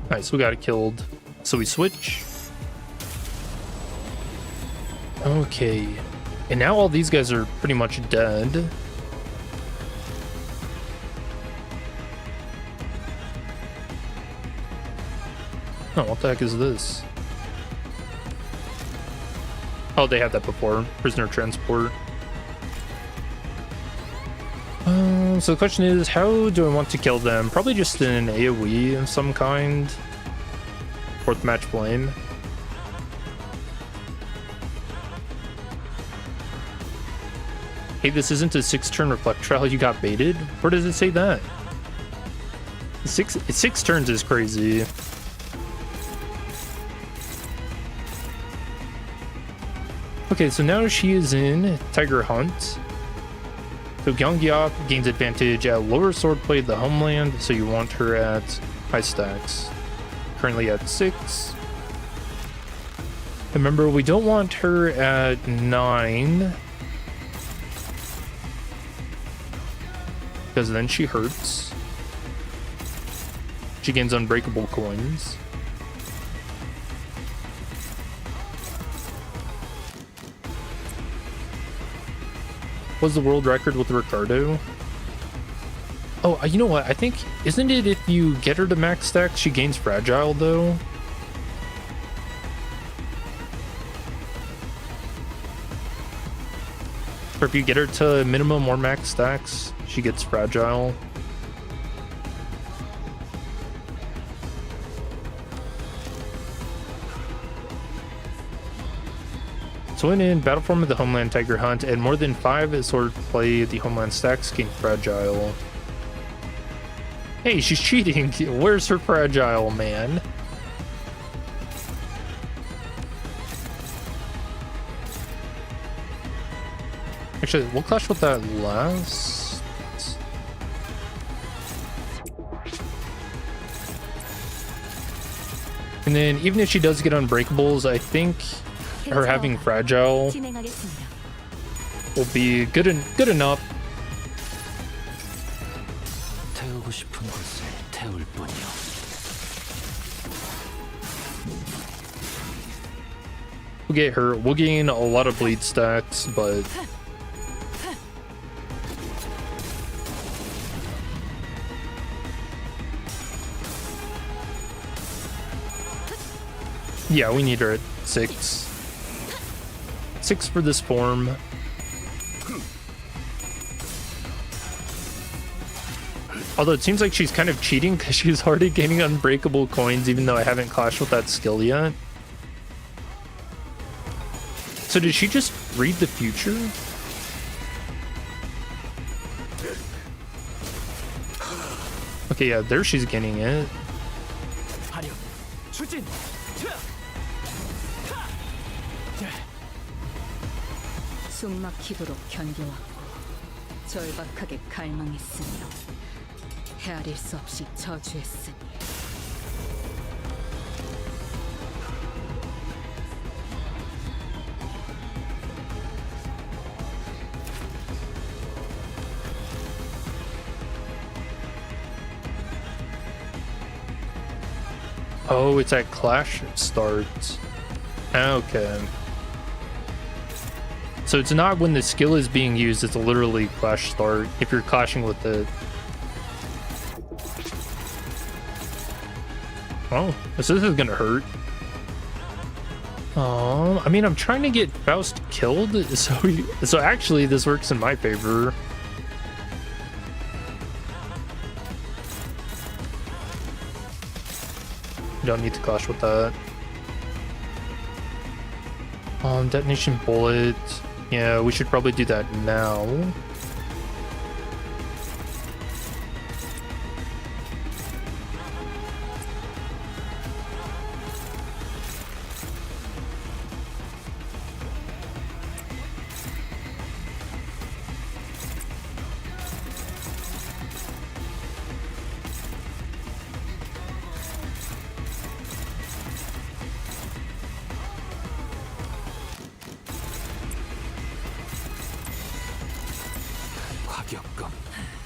Alright, so we got it killed. So we switch. Okay. And now all these guys are pretty much dead. Oh, what the heck is this? Oh, they had that before. Prisoner transport. So the question is, how do I want to kill them? Probably just an AoE of some kind. Fourth match flame. Hey, this isn't a 6-turn Reflectrial, you got baited? Where does it say that? Six turns is crazy. Okay, so now she is in Tiger Hunt. So Gyeong-eop gains advantage at lower swordplay of the homeland, so you want her at high stacks. Currently at 6. Remember, we don't want her at 9. Because then she hurts. She gains unbreakable coins. Was the world record with Ricardo? Oh, you know what? I think, isn't it if you get her to max stacks, she gains fragile though? Or if you get her to minimum or max stacks, she gets fragile. So in Battleform of the Homeland Tiger Hunt, and more than 5 sword play the Homeland stacks gain fragile. Hey, she's cheating. Where's her fragile, man? Actually, we'll clash with that last. And then even if she does get unbreakables, I think her having fragile will be good enough. 태우고 싶은 곳에 태울 뿐이요. We'll get hurt. We'll gain a lot of bleed stacks, but yeah, we need her at 6. 6 for this form. Although it seems like she's kind of cheating because she's already gaining unbreakable coins, even though I haven't clashed with that skill yet. So did she just read the future? Okay, yeah, there she's getting it. 숨막히도록 견뎌왔고 절박하게 갈망했으며 헤아릴 수 없이 저주했으니 Oh, it's at Clash starts. Okay. So it's not when the skill is being used, it's literally Clash start if you're clashing with it. Oh, this is gonna hurt. I mean, I'm trying to get Faust killed, so actually this works in my favor. Don't need to clash with that. Detonation bullet. Yeah, we should probably do that now.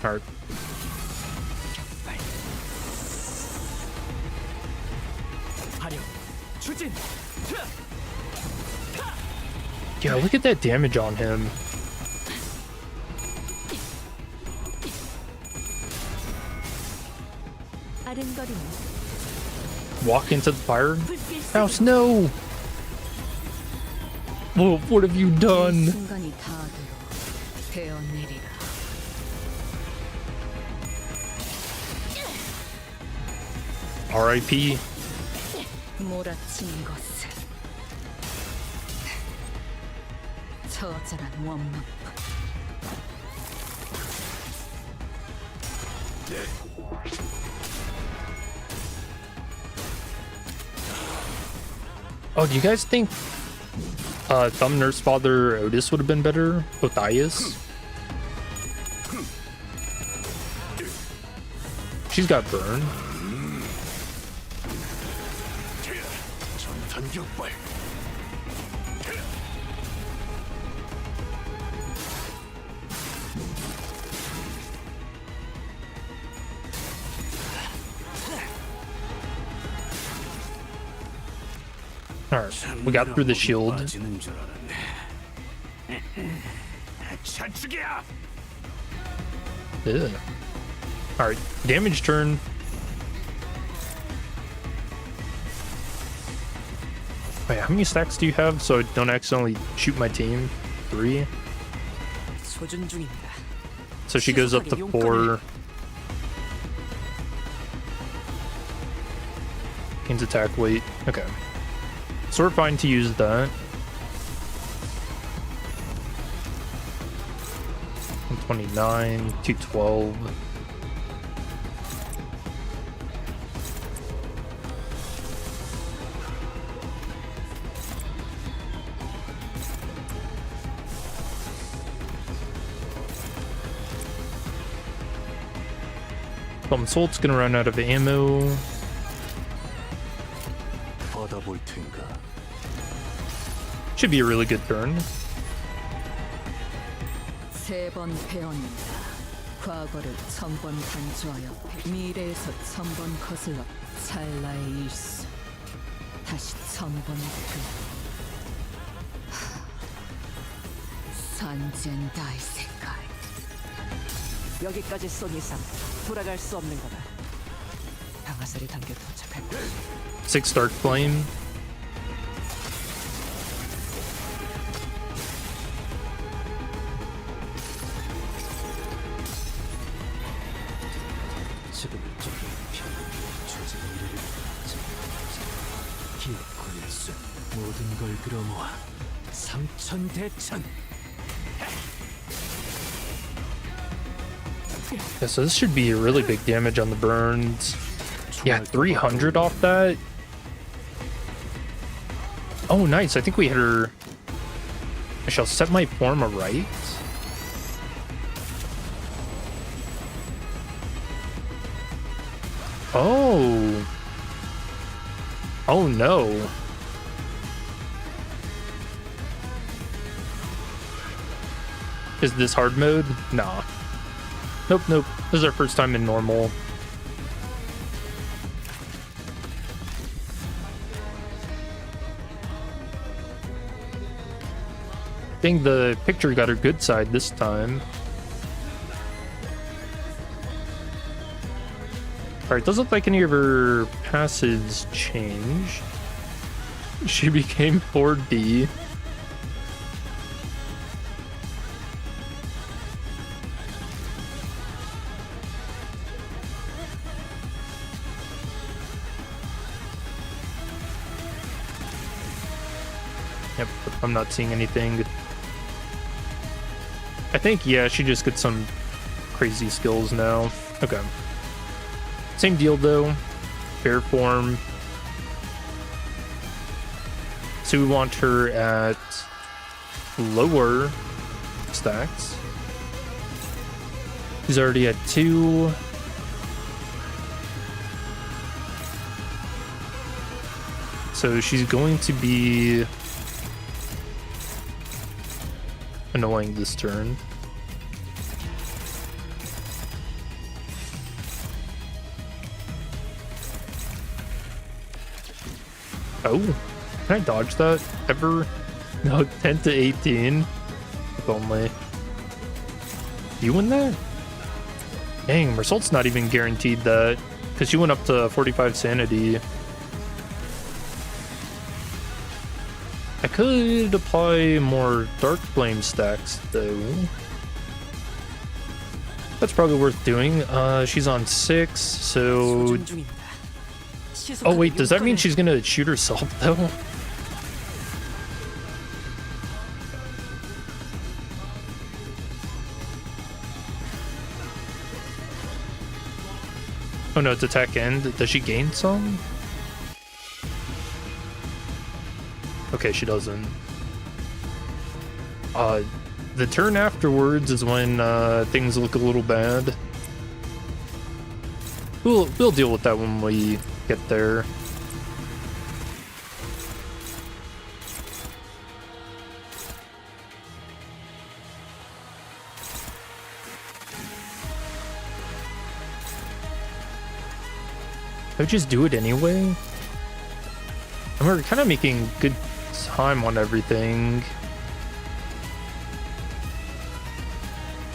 Alright. Yeah, look at that damage on him. Walk into the fire? House, no! Whoa, what have you done? R.I.P. 몰아치는 것은 처절한 원망. Oh, do you guys think Thumb Nurse Father Otis would have been better? Othais? She's got burn. Alright, we got through the shield. Ugh. Alright, damage turn. Wait, how many stacks do you have so I don't accidentally shoot my team? 3? So she goes up to 4. Gains attack weight. Okay. So we're fine to use that. 129, 212. Meursault's gonna run out of ammo. Should be a really good turn. 과거를 천번 간주하여 미래에서 천번 거슬러 찰나의 일수 다시 천번 그 선젠다이 색깔 여기까지 쏜 이상 돌아갈 수 없는 거다. 방아쇠를 당겨 도착할 거야. 6 Dark Flame. 지금을 쫓는 편한 조직의 미래를 기획군일수 모든 걸 끌어모아 삼천대천. Yeah, so this should be really big damage on the burns. Yeah, 300 off that. Oh, nice. I think we hit her. I shall set my form aright. Oh. Oh, no. Is this hard mode? Nah. Nope, nope. This is our first time in normal. I think the picture got her good side this time. Alright, doesn't look like any of her passives changed. She became 4D. Yep, I'm not seeing anything. I think, yeah, she just gets some crazy skills now. Okay. Same deal, though. Fair form. So we want her at lower stacks. She's already at 2. So she's going to be annoying this turn. Oh, can I dodge that ever? No, 10 to 18. If only. You win that? Dang, Meursault's not even guaranteed that because she went up to 45 sanity. I could apply more Dark Flame stacks, though. That's probably worth doing. She's on 6, so... Oh, wait, does that mean she's gonna shoot herself, though? Oh no, it's attack end. Does she gain some? Okay, she doesn't. The turn afterwards is when things look a little bad. We'll deal with that when we get there. I would just do it anyway. And we're kind of making good time on everything.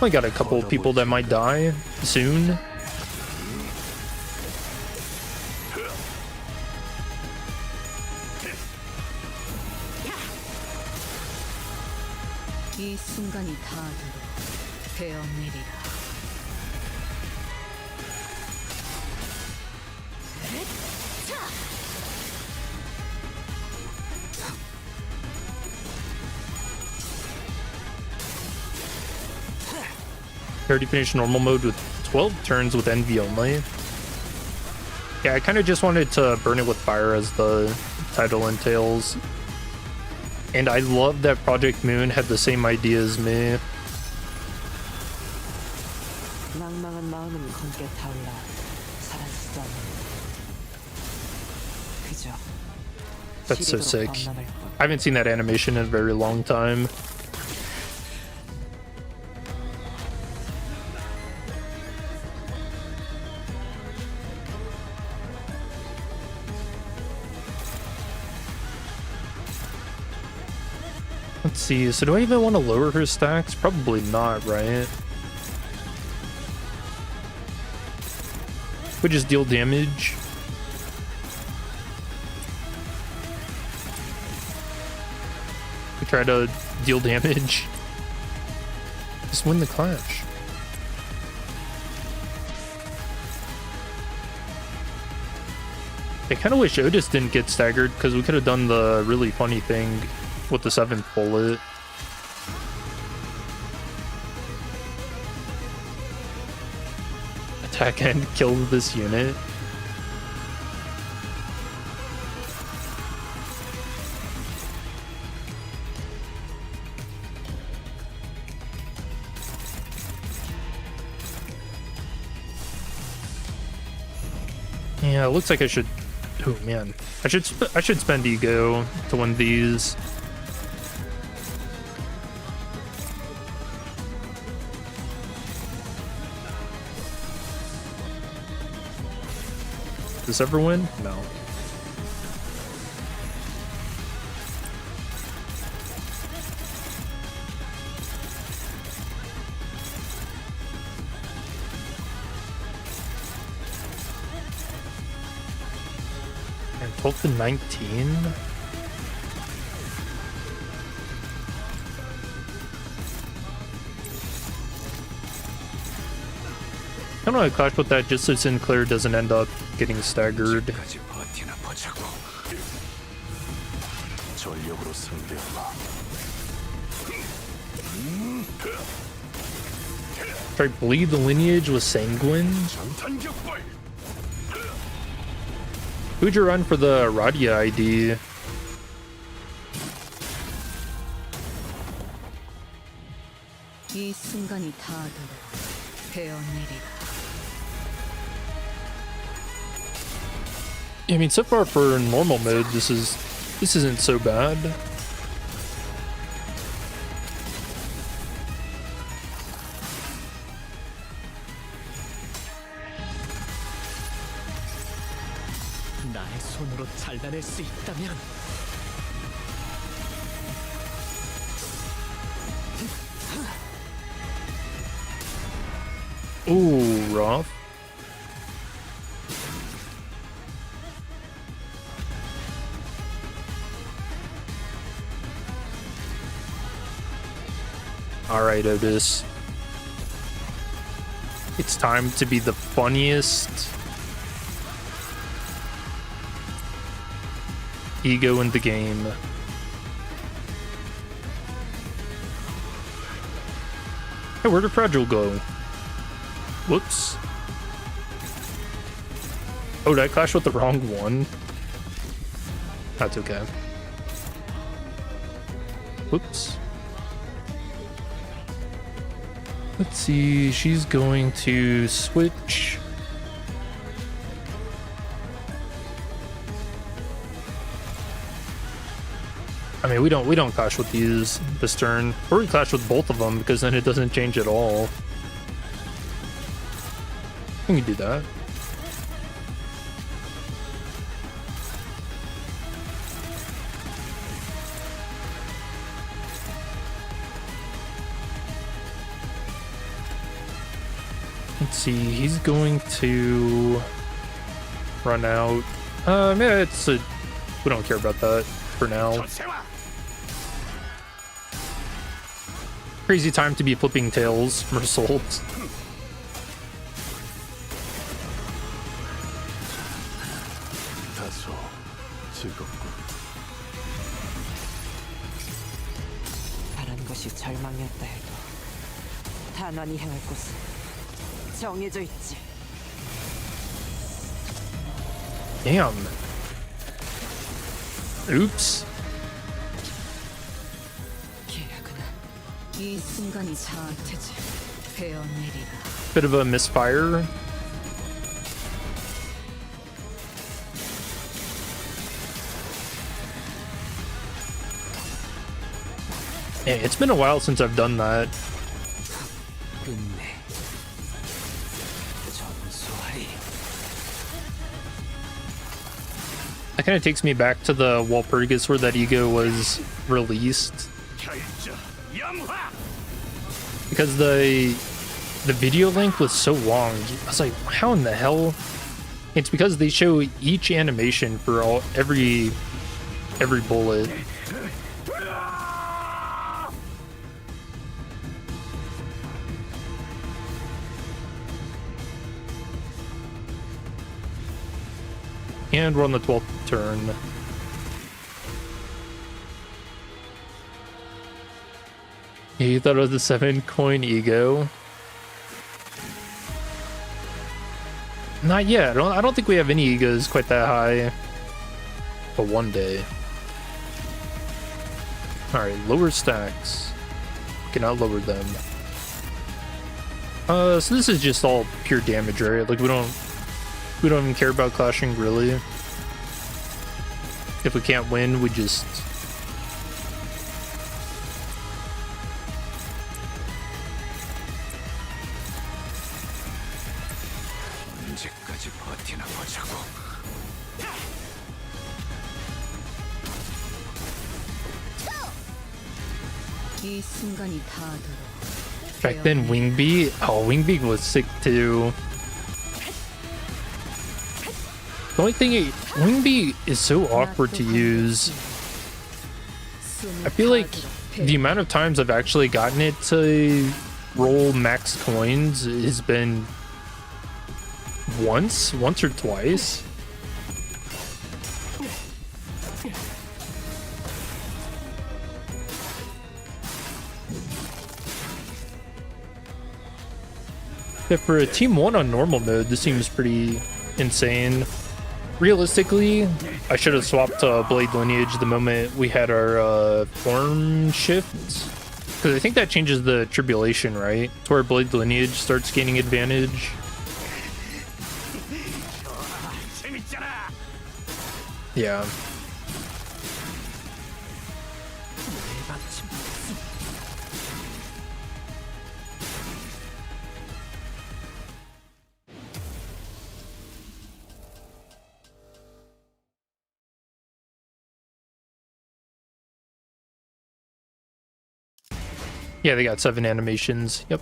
Only got a couple of people that might die soon. 이 순간이 다하도록 되어내리라. Already finished normal mode with 12 turns with envy only. Yeah, I kind of just wanted to burn it with fire as the title entails. And I love that Project Moon had the same idea as me. 낭망한 마음은 검게 타올라 사라지지도 않는 그저 That's so 시리도록 sick. 범람할 뿐. I haven't seen that animation in a very long time. Let's see, so do I even want to lower her stacks? Probably not, right? We just deal damage. We try to deal damage. Just win the clash. I kind of wish Otis didn't get staggered because we could have done the really funny thing with the 7th bullet. Attack and kill this unit. Yeah, it looks like I should. Oh man, I should spend ego to win these. Does this ever win? No. And 12 to 19. I don't know, I clash with that just so Sinclair doesn't end up getting staggered. 까지 버티나 보자고. 전력으로 상대하마. Try bleed the lineage with Sanguine. 전탄격발. Who'd you run for the Radia ID? 이 순간이 닿아도록 되어내리라. I mean, so far for normal mode, this isn't so bad. 나의 손으로 잘라낼 수 있다면 Ooh, rough. Alright, Otis. It's time to be the funniest ego in the game. Hey, where did Fragile go? Whoops. Oh, did I clash with the wrong one? That's okay. Whoops. Let's see, she's going to switch. I mean, we don't clash with these this turn. Or we clash with both of them because then it doesn't change at all. We can do that. Let's see, he's going to run out. Yeah, it's a, we don't care about that for now. Crazy time to be flipping tails, Meursault. 다소 즐겁고 바란 것이 절망이었다 해도 단원이 향할 곳은 정해져 있지. Damn. Oops. 계약은 이 순간이 닿아테지 되어내리라. Bit of a misfire. Yeah, it's been a while since I've done that. 끝내 전소하리. That kind of takes me back to the Walpurgis where that ego was released. because the video link was so long. I was like, how in the hell? It's because they show each animation for every bullet. And we're on the 12th turn. Yeah, you thought it was a 7-coin ego? Not yet. I don't think we have any egos quite that high. But one day. Alright, lower stacks. Cannot lower them. So this is just all pure damage, right? Like we don't even care about clashing really. If we can't win, we just 언제까지 버티나 보자고. 이 순간이 닿도록. back then Wingbeat. Oh, Wingbeat was sick too. The only thing, Wingbeat is so awkward to use. I feel like the amount of times I've actually gotten it to roll max coins has been once or twice. But for a team 1 on normal mode, this seems pretty insane. Realistically, I should have swapped to Blade Lineage the moment we had our form shift. Because I think that changes the Tribulation, right? It's where Blade Lineage starts gaining advantage. Yeah. Yeah, they got 7 animations. Yep.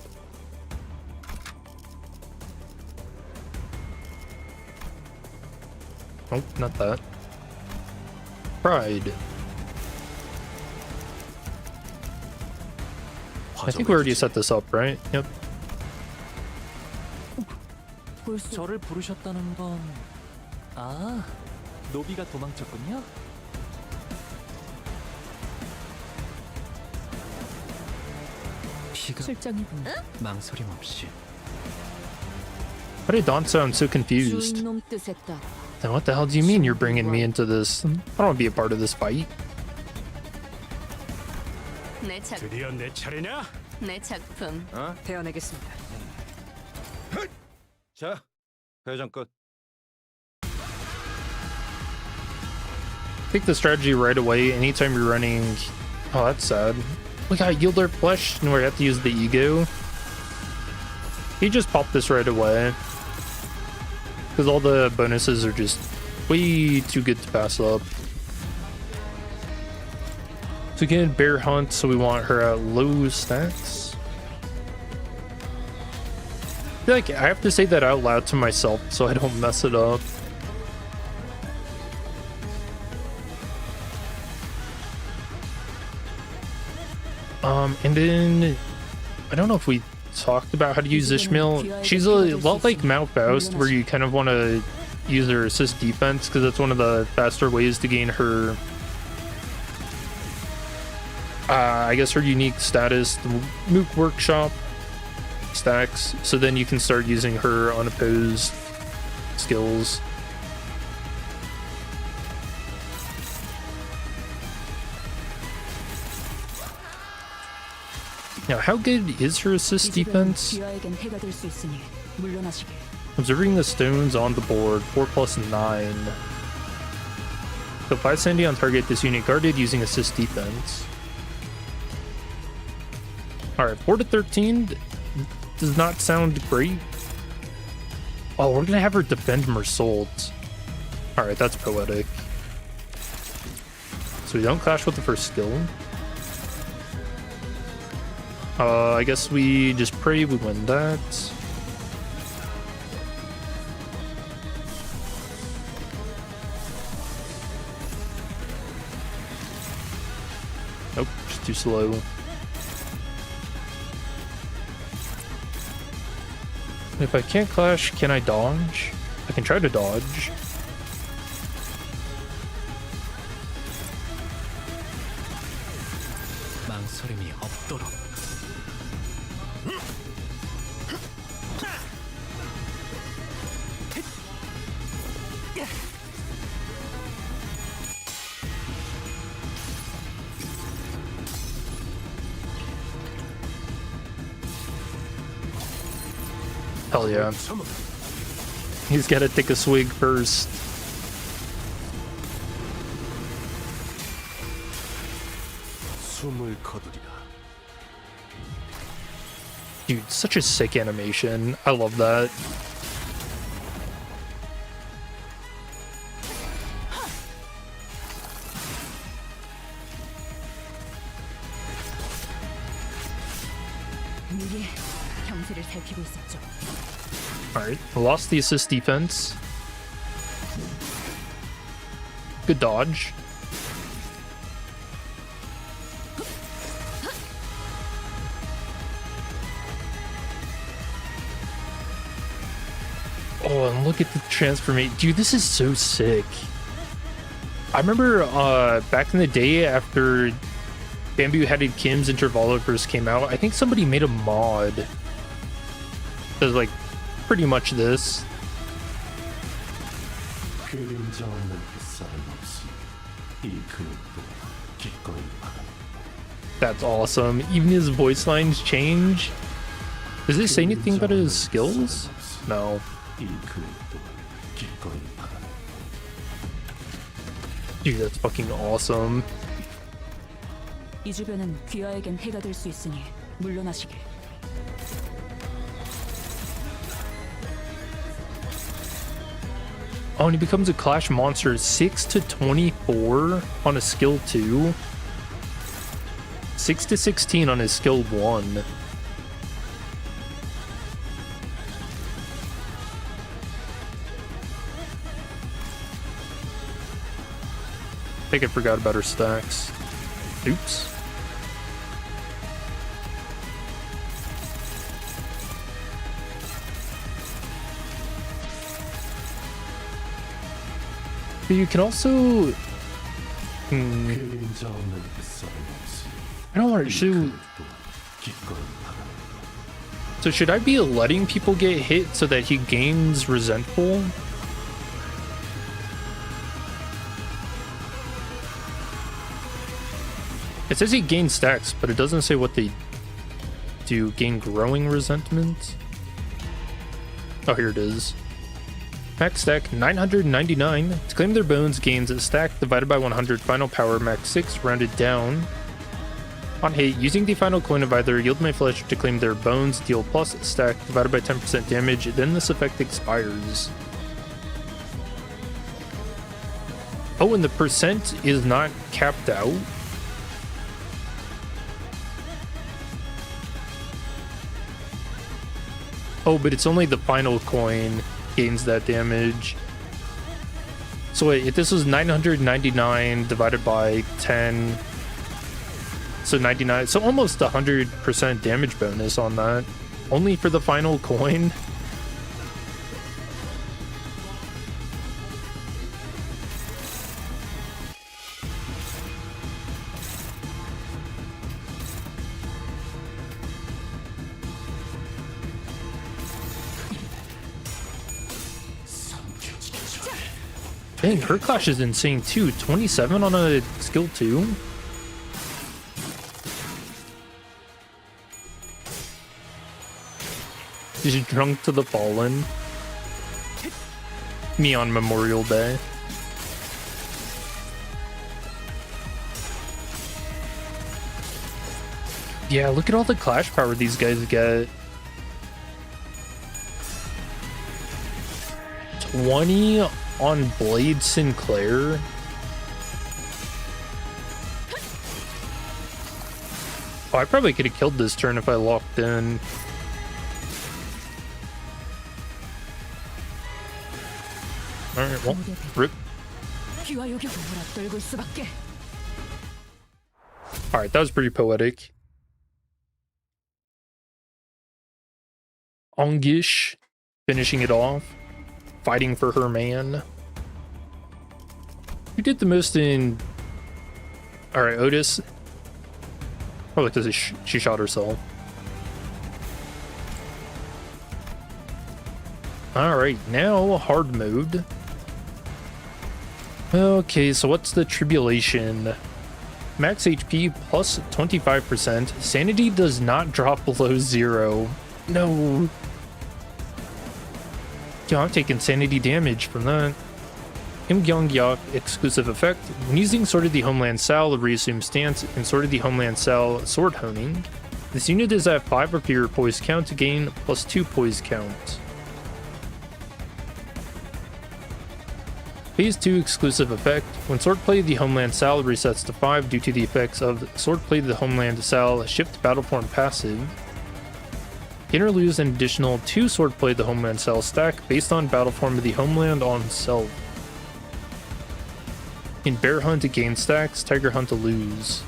Oh, not that. Pride. I think we already set this up, right? Yep. 저를 부르셨다는 건 아, 노비가 도망쳤군요. 출장이군. 망설임 없이. Why did Dawn sound so confused? 주인놈 뜻에 따라 Then what the hell do you mean you're bringing me into this? I don't want to be a part of this fight. 드디어 내 차례냐? 내 작품. 대어내겠습니다. 자, 회전 끝. Take the strategy right away anytime you're running. Oh, that's sad. We got yield our flesh and we have to use the ego. He just popped this right away. Because all the bonuses are just way too good to pass up. So again, Bear Hunt, so we want her at low stats. I feel like I have to say that out loud to myself so I don't mess it up. And then I don't know if we talked about how to use Ishmael. She's a lot like Mount Faust, where you kind of want to use her assist defense because that's one of the faster ways to gain her I guess her unique status, the Mook Workshop stacks, so then you can start using her unopposed skills. Now, how good is her assist defense? 귀하에겐 해가 될 수 있으니 물러나시게. Observing the stones on the board, 4+9. So 5 Sandy on target, this unit guarded using assist defense. Alright, 4 to 13 does not sound great. Oh, we're gonna have her defend Meursault. Alright, that's poetic. So we don't clash with the first skill. I guess we just pray we win that. Nope, just too slow. If I can't clash, can I dodge? I can try to dodge. 망설임이 없도록. Hell yeah. He's gotta take a swig first. 숨을 거두리라. Dude, such a sick animation. I love that. 미리 형세를 살피고 있었죠. Alright, lost the assist defense. Good dodge. Oh, and look at the transformation. Dude, this is so sick. I remember back in the day after Bamboo-headed Kim's Intervalo first came out, I think somebody made a mod that was like pretty much this. 그림자 없는 햇살은 없이 이 근육도 기꺼이 박아. That's awesome. Even his voice lines change. Does it say anything about his skills? No. 이 근육도 기꺼이 박아. Dude, that's fucking awesome. 이 주변은 귀하에겐 해가 될 수 있으니 물러나시길. Oh, and he becomes a Clash monster 6 to 24 on a skill 2. 6 to 16 on his skill 1. I think I forgot about her stacks. Oops. But you can also... 그림자 없는 햇살은 없이 I don't want to shoot. 또 기꺼이 박아. So should I be letting people get hit so that he gains resentful? It says he gains stacks, but it doesn't say what they do. Gain growing resentment? Oh, here it is. Max stack 999. To claim their bones, gains a stack divided by 100. Final power max 6 rounded down. On hit, using the final coin of either yield my flesh to claim their bones, deal plus stack divided by 10% damage. Then this effect expires. Oh, and the percent is not capped out. Oh, but it's only the final coin gains that damage. So wait, if this was 999 divided by 10, so 99, so almost 100% damage bonus on that. Only for the final coin? Dang, her clash is insane too. 27 on a skill 2. She's drunk to the fallen. Me on Memorial Day. Yeah, look at all the clash power these guys get. 20 on Blade Sinclair. Oh, I probably could have killed this turn if I locked in. Alright, well, rip. 귀와 욕이 몰아떨굴 수밖에. Alright, that was pretty poetic. Ongish finishing it off. Fighting for her man. Who did the most in... Alright, Otis. Probably because she shot herself. Alright, now hard mode. Okay, so what's the tribulation? Max HP plus 25%. Sanity does not drop below 0. No. Yo, I'm taking sanity damage from that. Gyeong-eop exclusive effect. When using Sword of the Homeland Sal, reassume stance, and Sword of the Homeland Sal sword honing. This unit is at 5 or fewer poise count to gain plus 2 poise count. Phase 2 exclusive effect. When Swordplay of the Homeland Sal resets to 5 due to the effects of Swordplay of the Homeland Sal shift battle form passive. Gain or lose an additional 2 Swordplay of the Homeland Sal stack based on battle form of the Homeland on self. In Bear Hunt to gain stacks, Tiger Hunt to lose.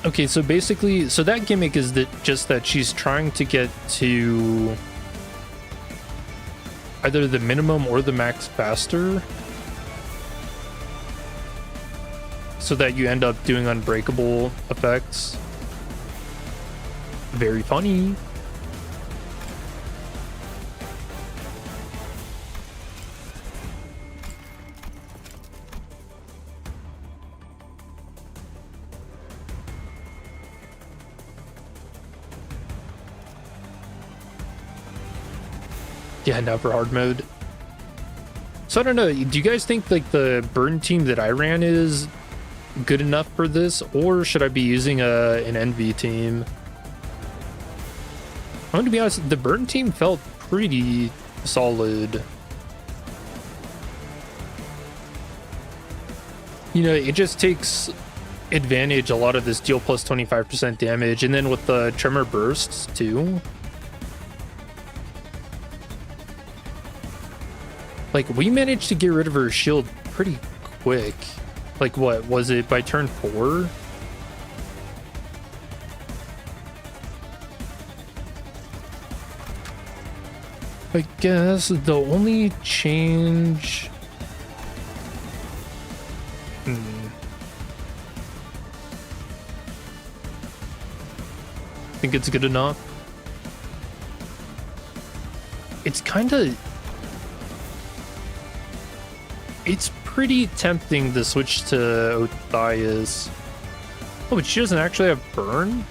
Okay, so basically, so that gimmick is that just that she's trying to get to either the minimum or the max faster, so that you end up doing unbreakable effects. Very funny. Yeah, now for hard mode. So I don't know, do you guys think like the burn team that I ran is good enough for this, or should I be using an NV team? I'm going to be honest, the burn team felt pretty solid. You know, it just takes advantage a lot of this deal plus 25% damage, and then with the tremor bursts too. Like, we managed to get rid of her shield pretty quick. Like, what was it, by turn 4? I guess the only change... Think it's good enough? It's kind of... It's pretty tempting to switch to Othayus. Oh, but she doesn't actually have burn?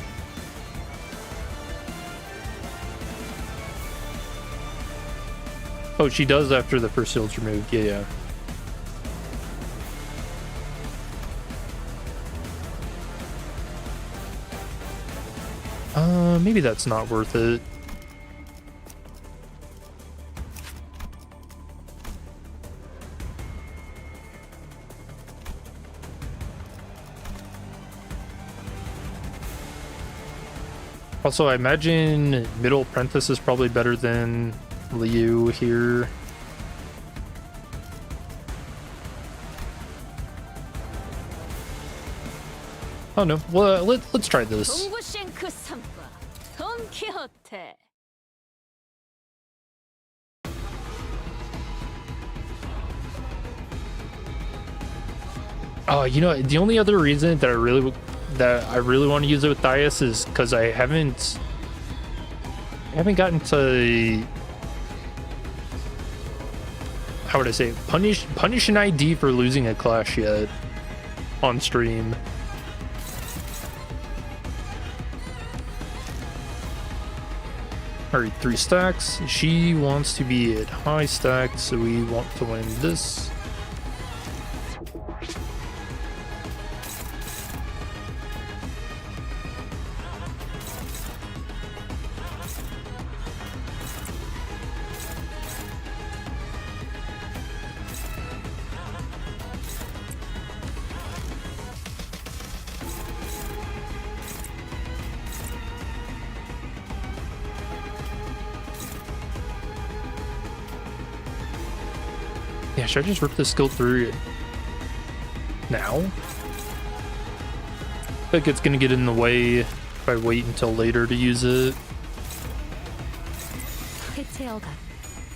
Oh, she does after the first shield's removed. Yeah, yeah. Maybe that's not worth it. Also, I imagine middle apprentice is probably better than Liu here. Oh no, well, let's try this. Oh, you know, the only other reason that I really want to use it with Dias is because I haven't gotten to, how would I say, punish an ID for losing a clash yet on stream. Alright, 3 stacks. She wants to be at high stacks, so we want to win this. Yeah, should I just rip this skill through now? I think it's gonna get in the way if I wait until later to use it. 해체어가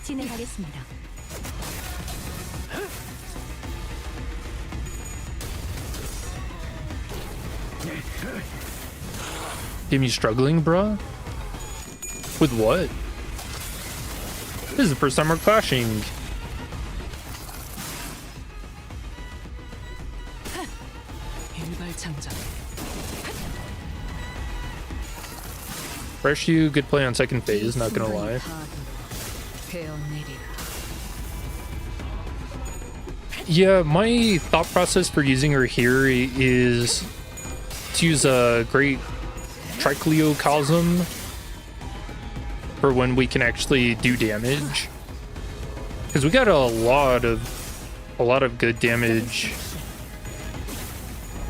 진행하겠습니다. Get me struggling, bruh? With what? This is the first time we're clashing. 일발장전. Fresh you, good play on second phase, not gonna lie. 베어내리라. Yeah, my thought process for using her here is to use a great Tricleocosm for when we can actually do damage. Because we got a lot of good damage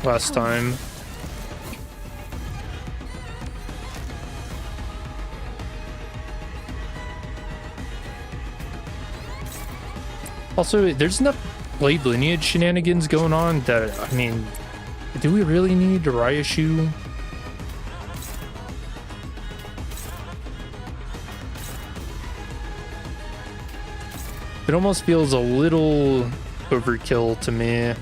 last time. Also, there's enough Blade Lineage shenanigans going on that, I mean, do we really need Ryushu? It almost feels a little overkill to me.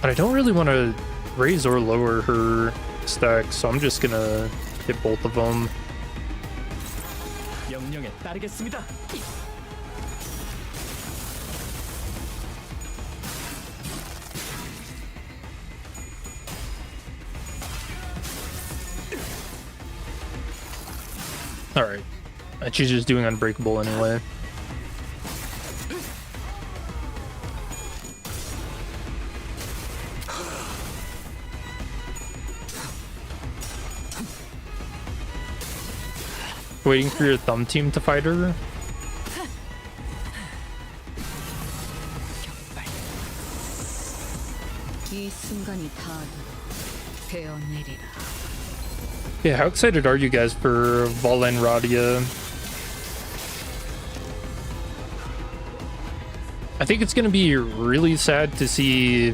But I don't really want to raise or lower her stack, so I'm just gonna hit both of them. 명령에 따르겠습니다. Alright. She's just doing Unbreakable anyway. Waiting for your thumb team to fight her. 이 순간이 다 베어내리라. Yeah, how excited are you guys for Valenradia? I think it's gonna be really sad to see.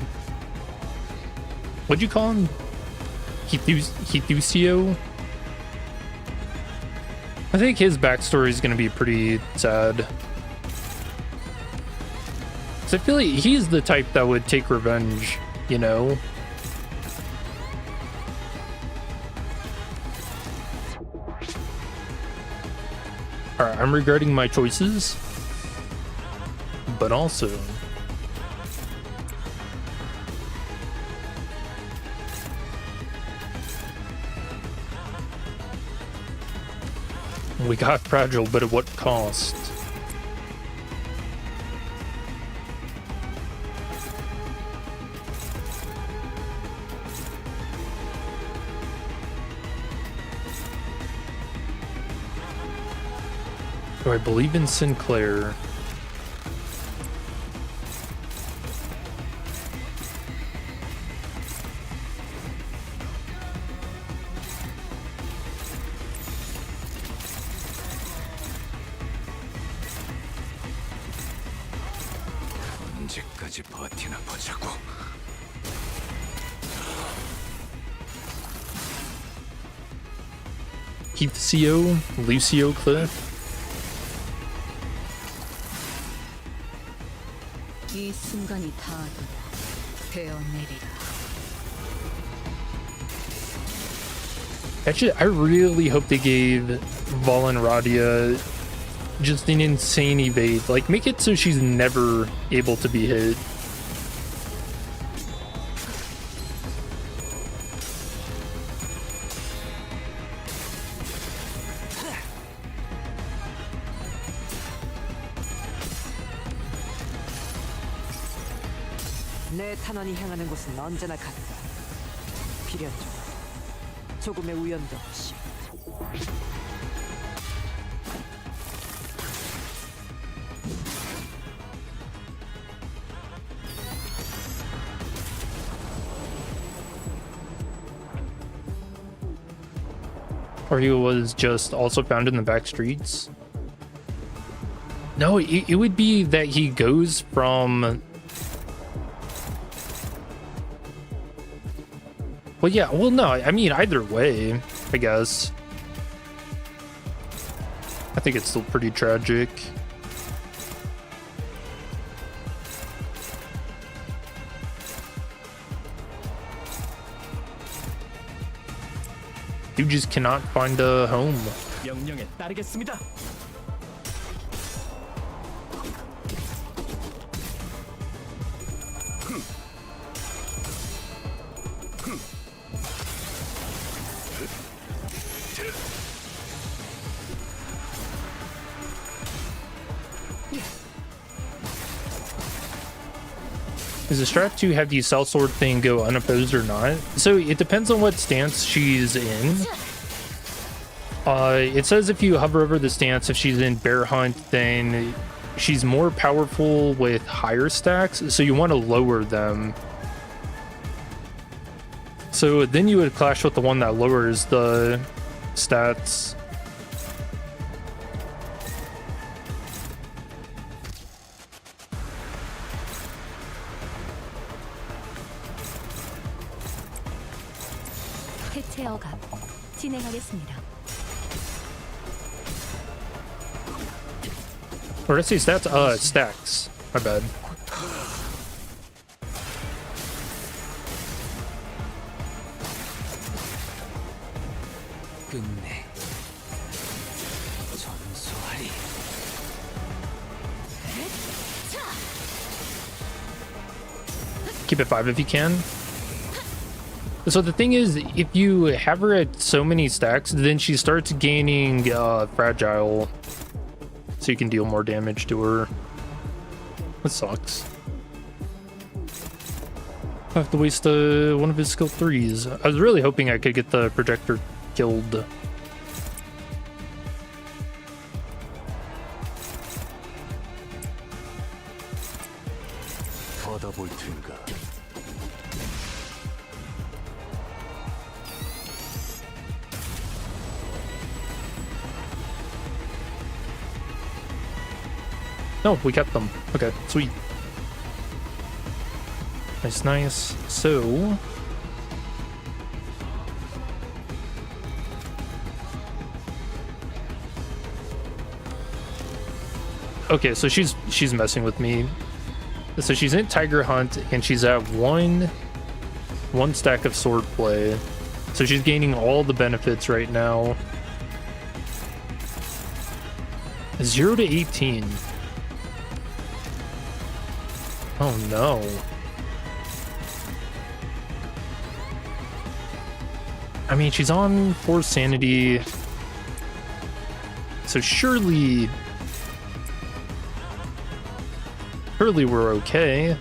What'd you call him? Hithucio? I think his backstory is gonna be pretty sad. 'Cause I feel like he's the type that would take revenge, you know? Alright, I'm regretting my choices. But also... we got Fragile, but at what cost? Do I believe in Sinclair? 언제까지 버티나 보자고. Heathcio, Lucio Cliff. 이 순간이 다 베어내리라. Actually, I really hope they gave Valenradia just an insane evade. Like, make it so she's never able to be hit. 내 탄원이 향하는 곳은 언제나 같다. 필연 중 조금의 우연도 없이. Or he was just also found in the back streets? No, it would be that he goes from... Well, yeah, well, no, I mean, either way, I guess. I think it's still pretty tragic. You just cannot find a home. 명령에 따르겠습니다. Is the strat to have the cell sword thing go unopposed or not? So it depends on what stance she's in. It says if you hover over the stance, if she's in bear hunt, then she's more powerful with higher stacks, so you want to lower them. So then you would clash with the one that lowers the stats. 해체 어감 진행하겠습니다. Or let's see stats. Stacks. My bad. 끝내 전소하리. Keep it 5 if you can. So the thing is, if you have her at so many stacks, then she starts gaining fragile, so you can deal more damage to her. That sucks. I have to waste one of his skill 3s. I was really hoping I could get the projector killed. 받아볼 텐가. No, we kept them. Okay, sweet. Nice, nice. So... Okay, so she's messing with me. So she's in Tiger Hunt, and she's at one stack of sword play. So she's gaining all the benefits right now. 0 to 18. Oh no. I mean, she's on 4 sanity. So surely we're okay,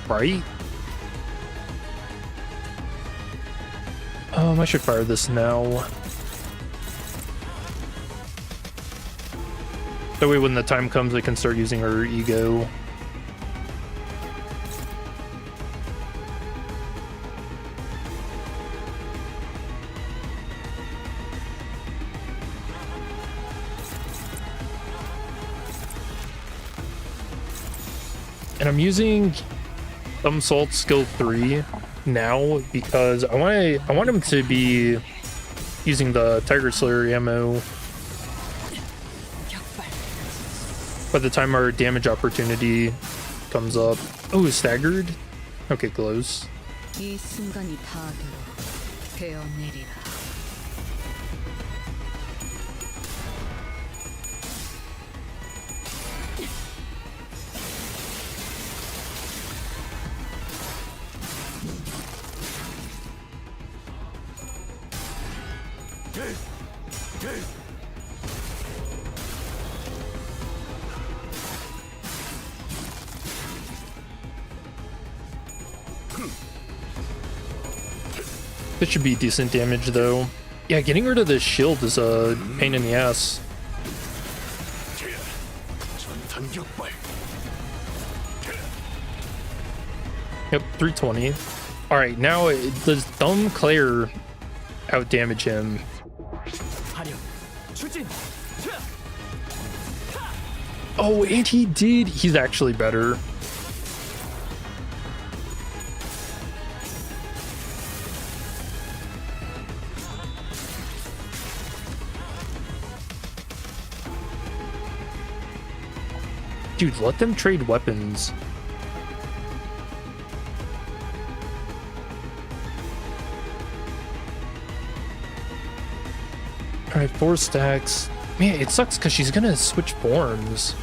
right? I should fire this now. That way when the time comes, I can start using her ego. And I'm using Meursault skill 3 now because I want him to be using the Tiger Slayer ammo by the time our damage opportunity comes up. Oh, staggered? Okay, close. 이 순간이 다 되어 내리라. This should be decent damage though. Yeah, getting rid of this shield is a pain in the ass. Yep, 320. Alright, now does Dumb Claire out damage him? Oh, and he did. He's actually better. Dude, let them trade weapons. Alright, 4 stacks. Man, it sucks because she's gonna switch forms.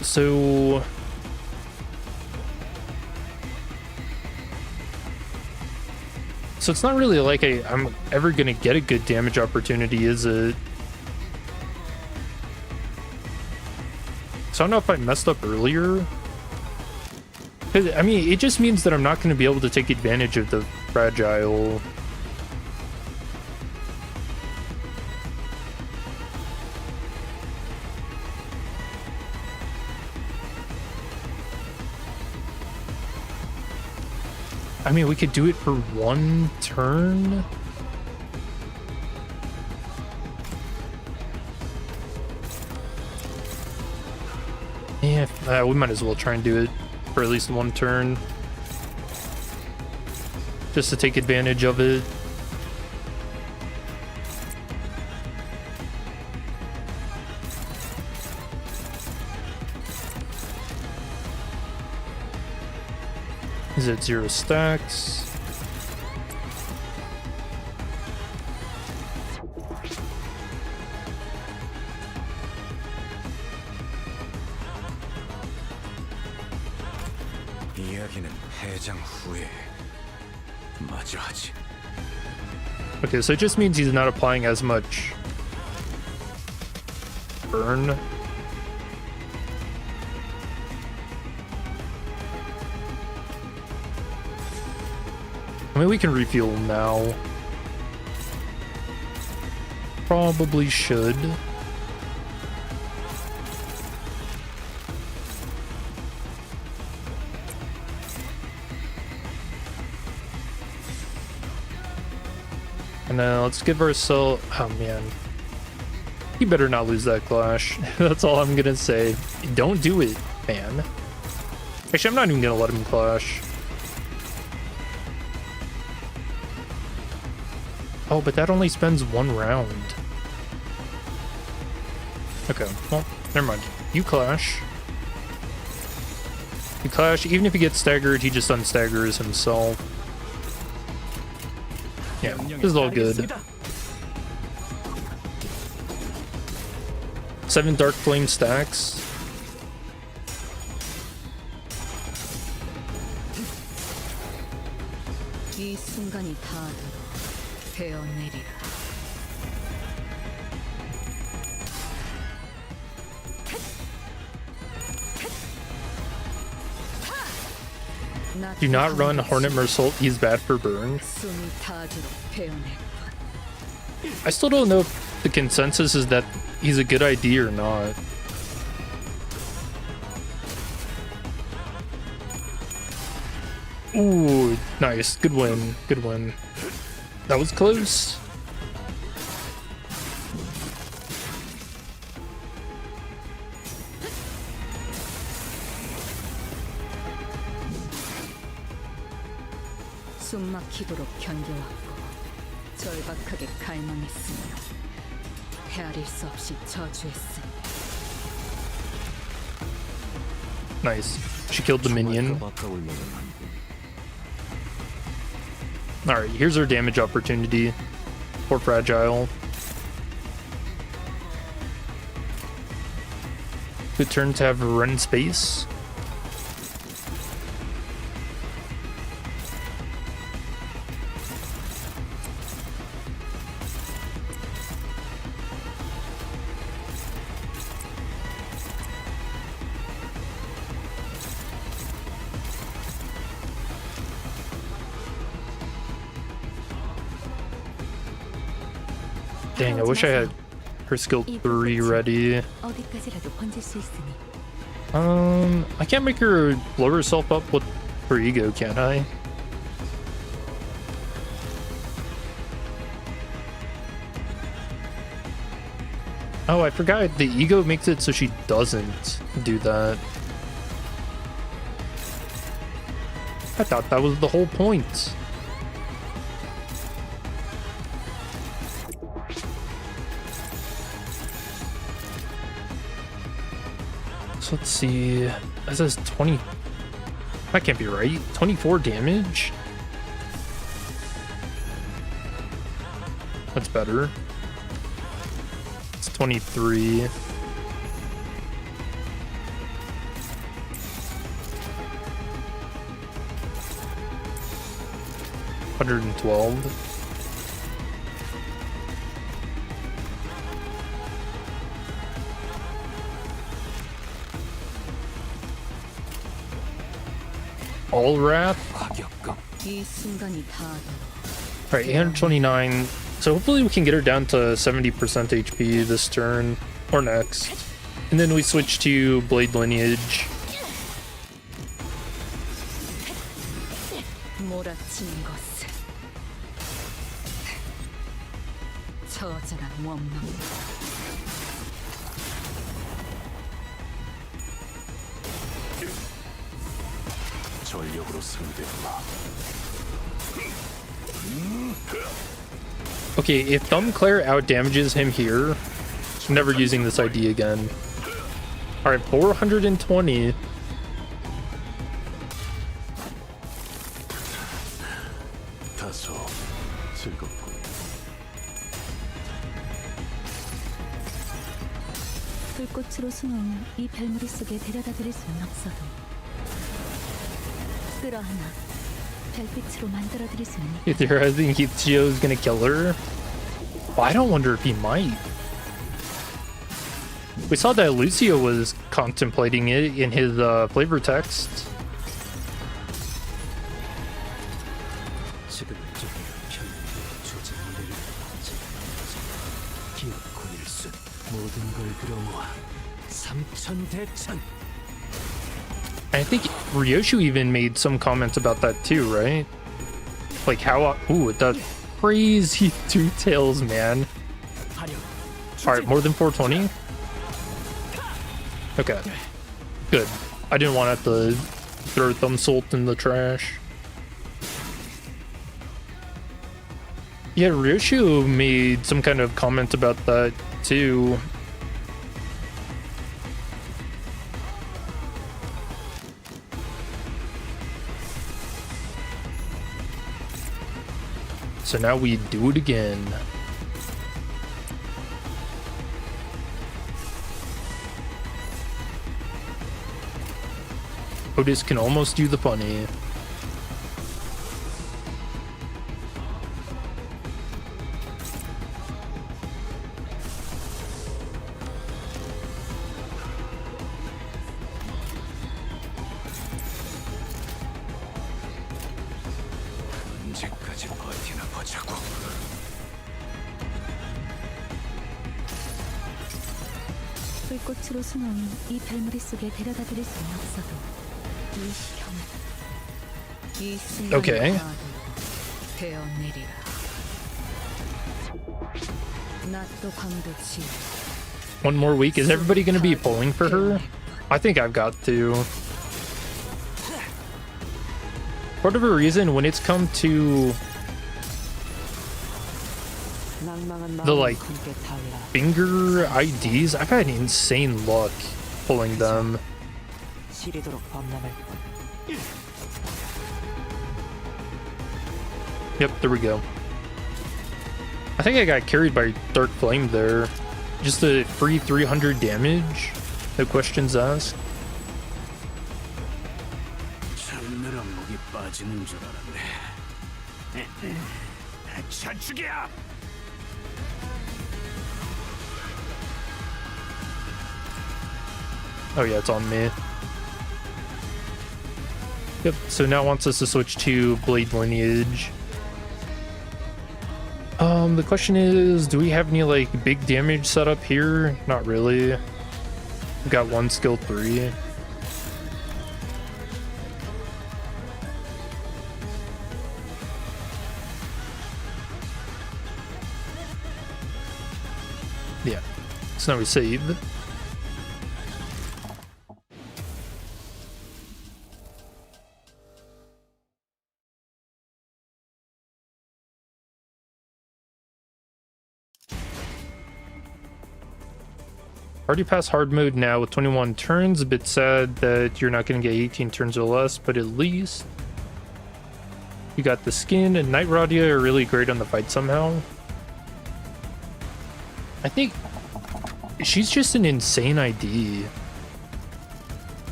So... So it's not really like I'm ever gonna get a good damage opportunity, is it? So I don't know if I messed up earlier. 'Cause, I mean, it just means that I'm not gonna be able to take advantage of the fragile. I mean, we could do it for 1 turn. Yeah, we might as well try and do it for at least 1 turn. Just to take advantage of it. Is it 0 stacks? 이야기는 해장 후에 마저 하지. Okay, so it just means he's not applying as much burn. I mean, we can refuel now. Probably should. And then let's give ourselves... Oh, man. He better not lose that clash. That's all I'm gonna say. Don't do it, man. Actually, I'm not even gonna let him clash. Oh, but that only spends 1 round. Okay, well, never mind. You clash. You clash. Even if he gets staggered, he just unstaggers himself. Yeah, this is all good. 7 Dark Flame stacks. 이 순간이 닿아도 베어내리라. Do not run Hornet Meursault, he's bad for burn. 숨이 닿도록 베어낼뿐. I still don't know if the consensus is that he's a good idea or not. Ooh, nice. Good win. Good win. That was close. 숨막히도록 견뎌왔고 절박하게 갈망했으며 헤아릴 수 없이 저주했으니. Nice. She killed the minion. Alright, here's our damage opportunity. For fragile. Good turn to have run space. Dang, I wish I had her skill 3 ready. 어디까지라도 번질 수 있으니. I can't make her blow herself up with her ego, can I? Oh, I forgot. The ego makes it so she doesn't do that. I thought that was the whole point. So let's see. That says 20. That can't be right. 24 damage? That's better. It's 23. $112. All wrath. 이 순간이 다 All right, 829. So hopefully we can get her down to 70% HP this turn or next, and then we switch to Blade Lineage. 몰아치는 것을 처절한 원망. 전력으로 상대하마. Okay, if Thumbclair out damages him here, I'm never using this ID again. All right, 420. 다소 즐겁군. 불꽃으로 숨어온 이 별무리 속에 데려다 드릴 수는 없어도 끌어안아 별빛으로 만들어 드릴 수는 If you're husband Hichio's gonna kill her, well, I don't wonder if he might. We saw that Lucio was contemplating it in his flavor text. 지금 저기가 편리히 조직 미래를 기억고 일순 모든 걸 끌어모아 삼천대천. I think Ryoshu even made some comments about that too, right? Like how, ooh, the crazy two tails, man. All right, more than 420? Okay, good. I didn't want to have to throw Thumbsult in the trash. Yeah, Ryoshu made some kind of comment about that too. So now we do it again. Otis can almost do the funny. 언제까지 버티나 보자고. 불꽃으로 숨어온 이 별무리 속에 데려다 드릴 수는 없어도 이 형은 이 순간이 Okay. 다 되어내리라. 낫도 광도치. One more week. Is everybody going to be pulling for her? I think I've got to. For whatever reason, when it's come to 낭망한 the 마음은 like 함께 달라. finger IDs, I've had insane luck pulling them. 시리도록 범람할 뿐. Yep, there we go. I think I got carried by Dark Flame there. Just a free 300 damage. No questions asked. 장렬한 목이 빠지는 줄 알았네. 자축이야. Oh yeah, it's on me. Yep, so now it wants us to switch to Blade Lineage. The question is, do we have any like big damage set up here? Not really. We've got one skill 3. Yeah. So now we save. Already passed hard mode now with 21 turns. A bit sad that you're not going to get 18 turns or less, but at least you got the skin, and Night Radia are really great on the fight somehow. I think she's just an insane ID.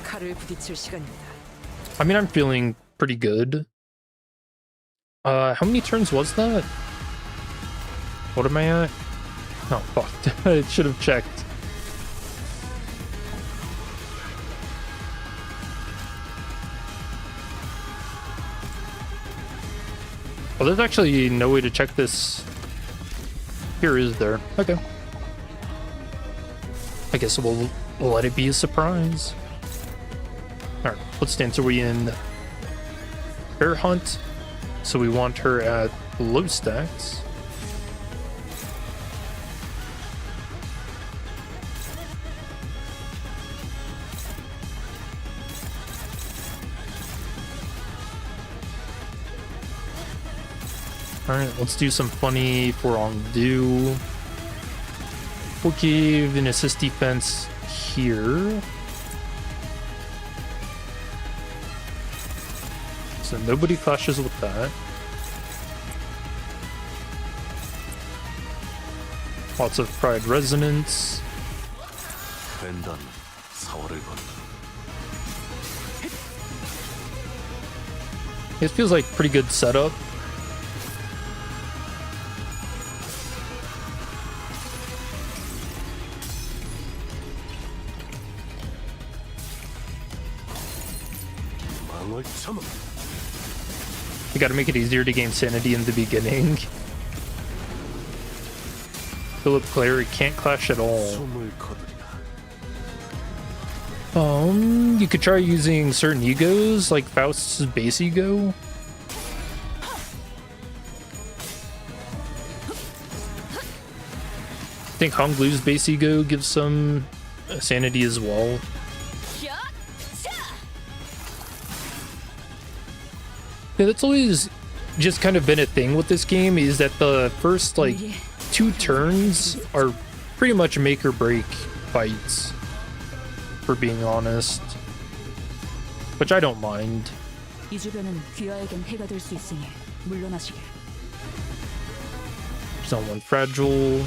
칼을 부딪힐 시간입니다. I mean, I'm feeling pretty good. How many turns was that? What am I at? Oh, fuck. I should have checked. Well, there's actually no way to check this. Here, is there? Okay. I guess we'll let it be a surprise. Alright, what stance are we in? Bear Hunt. So we want her at low stacks. Alright, let's do some funny for on do. We'll give an assist defense here. So nobody clashes with that. Lots of Pride Resonance. 벤단 사월을 건너 It feels like pretty good setup. 망을 참아. You gotta make it easier to gain sanity in the beginning. Philip Clary can't clash at all. 숨을 거두리라. You could try using certain egos, like Faust's base ego. I think Honglu's base ego gives some sanity as well. Yeah, that's always just kind of been a thing with this game, is that the first, like, 2 turns are pretty much make or break fights, for being honest. Which I don't mind. 이 주변은 귀하에겐 해가 될 수 있으니 물러나시게. She's on 1 fragile.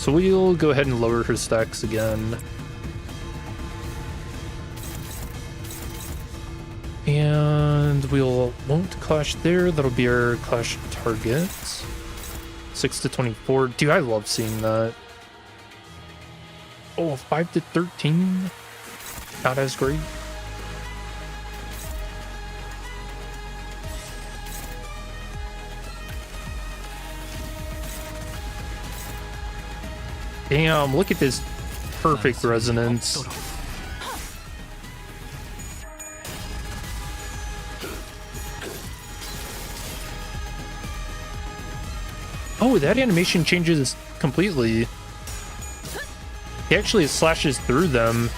So we'll go ahead and lower her stacks again. And won't clash there. That'll be our clash target. 6 to 24. Dude, I love seeing that. Oh, 5 to 13. Not as great. Damn, look at this perfect resonance. Oh, that animation changes completely. He actually slashes through them.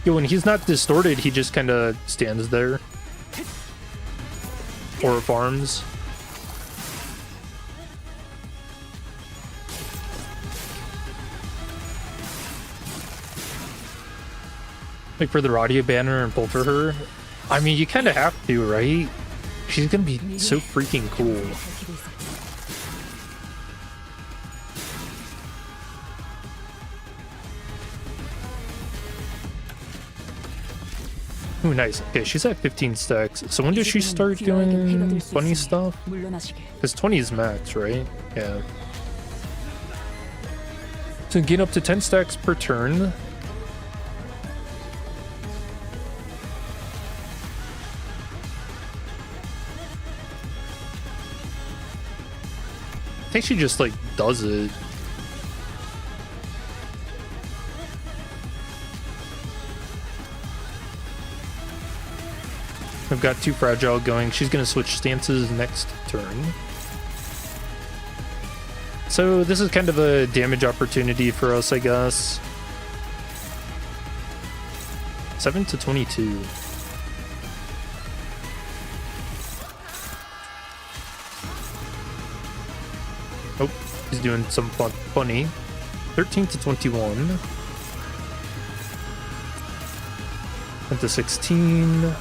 Yo, when he's not distorted, he just kind of stands there. Or farms. Like for the audio banner and pull for her. I mean, you kind of have to, right? She's gonna be so freaking cool. Ooh, nice. Okay, she's at 15 stacks. So when does she start doing funny stuff? Because 20 is max, right? Yeah. So gain up to 10 stacks per turn. I think she just like does it. I've got 2 fragile going. She's gonna switch stances next turn. So this is kind of a damage opportunity for us, I guess. 7 to 22. Oh, he's doing some funny. 13 to 21. Into 16.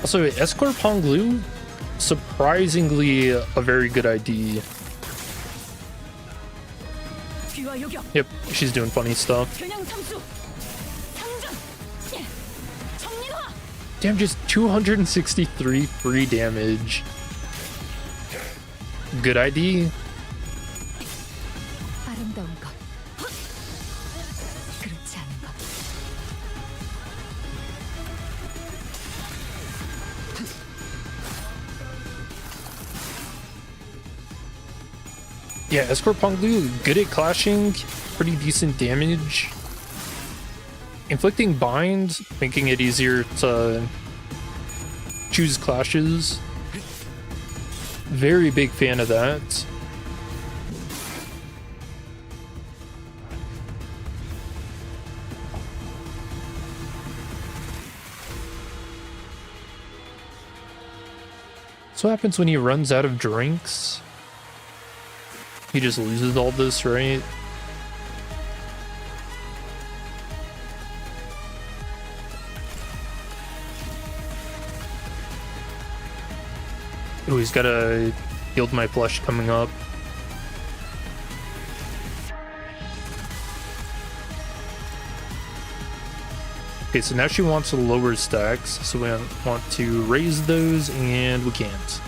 Also, Escort Ponglu, surprisingly a very good ID. Yep, she's doing funny stuff. Damn, just 263 free damage. Good ID. 아름다운 것, 그렇지 않은 것. Yeah, Escort Ponglu, good at clashing, pretty decent damage. Inflicting bind, making it easier to choose clashes. Very big fan of that. So what happens when he runs out of drinks? He just loses all this, right? Ooh, he's got a Yield My Flesh coming up. Okay, so now she wants to lower stacks, so we want to raise those, and we can't.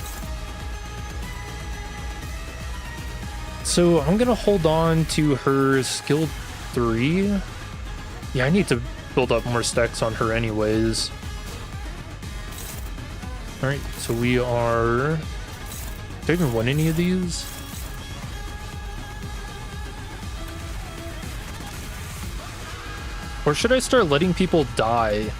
So I'm gonna hold on to her skill 3. Yeah, I need to build up more stacks on her anyways. Alright, so we are... Do I even win any of these? Or should I start letting people die?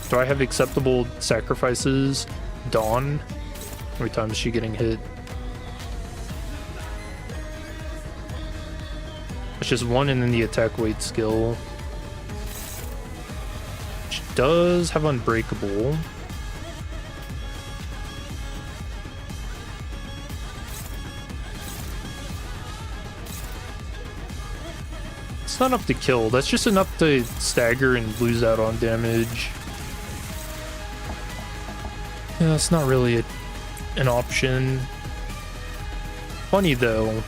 Do I have acceptable sacrifices? Dawn? How many times is she getting hit? It's just 1 and then the attack weight skill. She does have Unbreakable. It's not enough to kill, that's just enough to stagger and lose out on damage. Yeah, it's not really an option. Funny though.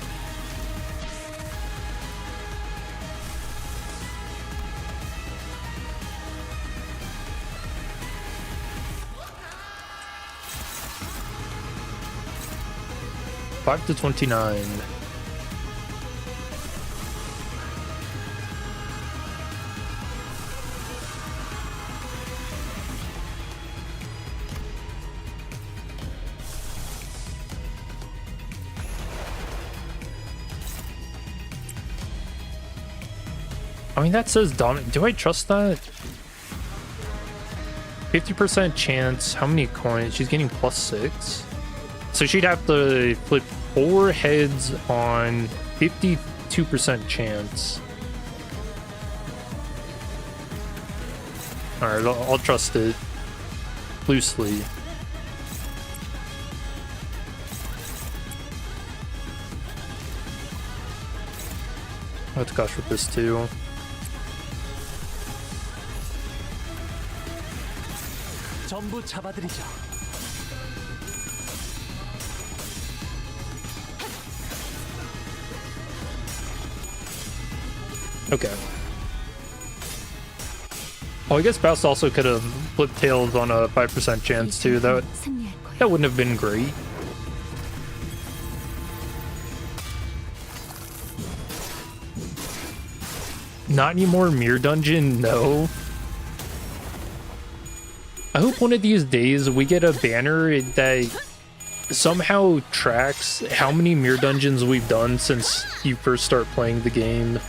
$5 to 29. I mean, that says dominant. Do I trust that? 50% chance. How many coins? She's getting +6. So she'd have to flip 4 heads on 52% chance. Alright, I'll trust it loosely. I have to cost for this too. 전부 잡아들이죠. Okay. Oh, I guess Baust also could have flipped tails on a 5% chance too. 승리할 거야. That wouldn't have been great. Not anymore Mirror Dungeon, no. I hope one of these days we get a banner that somehow tracks how many Mirror Dungeons we've done since you first start playing the game.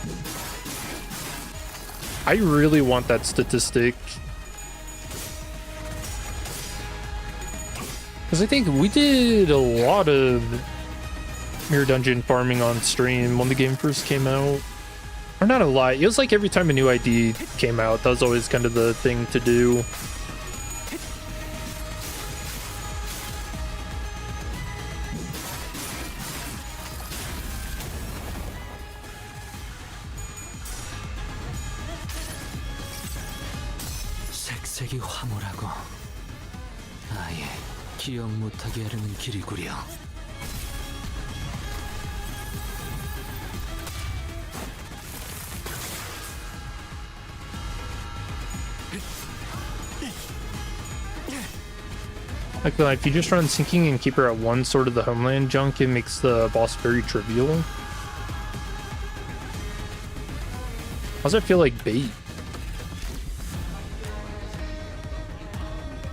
I really want that statistic. Because I think we did a lot of Mirror Dungeon farming on stream when the game first came out. Or not a lot. It was like every time a new ID came out, that was always kind of the thing to do. 색색이 화물하고 아예 기억 못하게 하려는 길이구려. I feel like if you just run sinking and keep her at one sort of the homeland junk, it makes the boss very trivial. How does that feel like bait?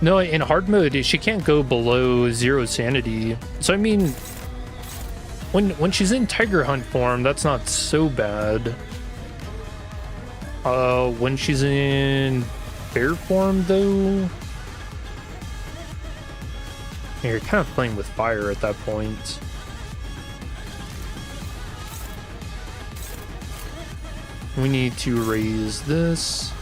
No, in hard mode, she can't go below 0 sanity. So I mean, when she's in Tiger Hunt form, that's not so bad. When she's in bear form, though, you're kind of playing with fire at that point. We need to raise this.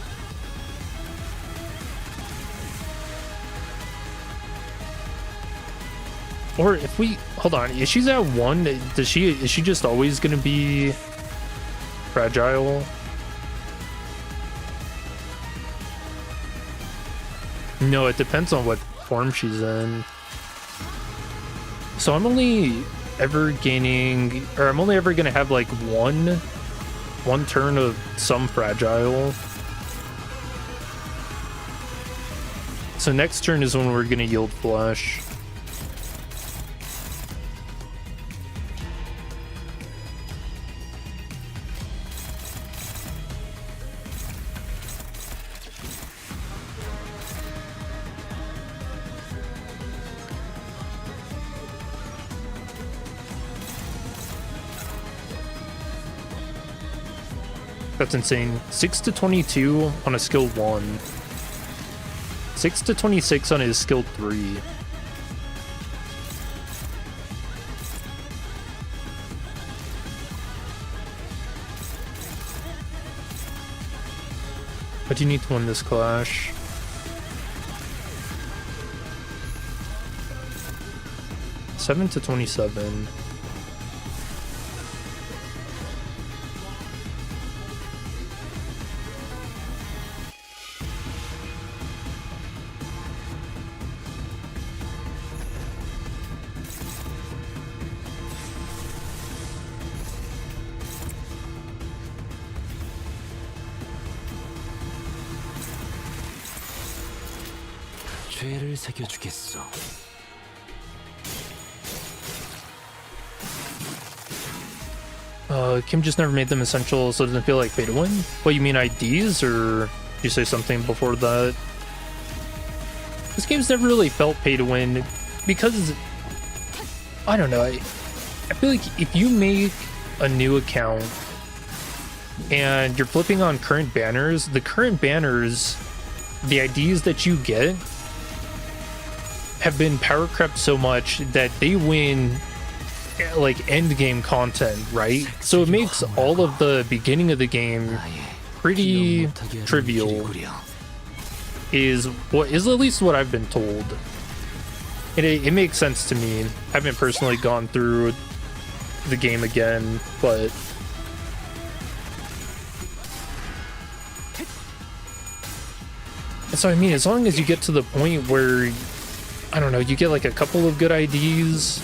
Or if we hold on, if she's at 1, is she just always gonna be fragile? No, it depends on what form she's in. So I'm only ever gaining, or I'm only ever gonna have like one turn of some fragile. So next turn is when we're gonna yield flesh. That's insane. 6 to 22 on a skill 1. 6 to 26 on his skill 3. But you need to win this clash. Seven to 27. 죄를 새겨주겠어. Kim just never made them essential, so it doesn't feel like pay to win. What, you mean IDs, or did you say something before that? This game's never really felt pay to win because, I don't know, I feel like if you make a new account and you're flipping on current banners, the current banners, the IDs that you get have been power crept so much that they win like end game content, right? So it makes all of the beginning of the game pretty trivial, is at least what I've been told. It makes sense to me. I haven't personally gone through the game again, but so I mean, as long as you get to the point where, I don't know, you get like a couple of good IDs,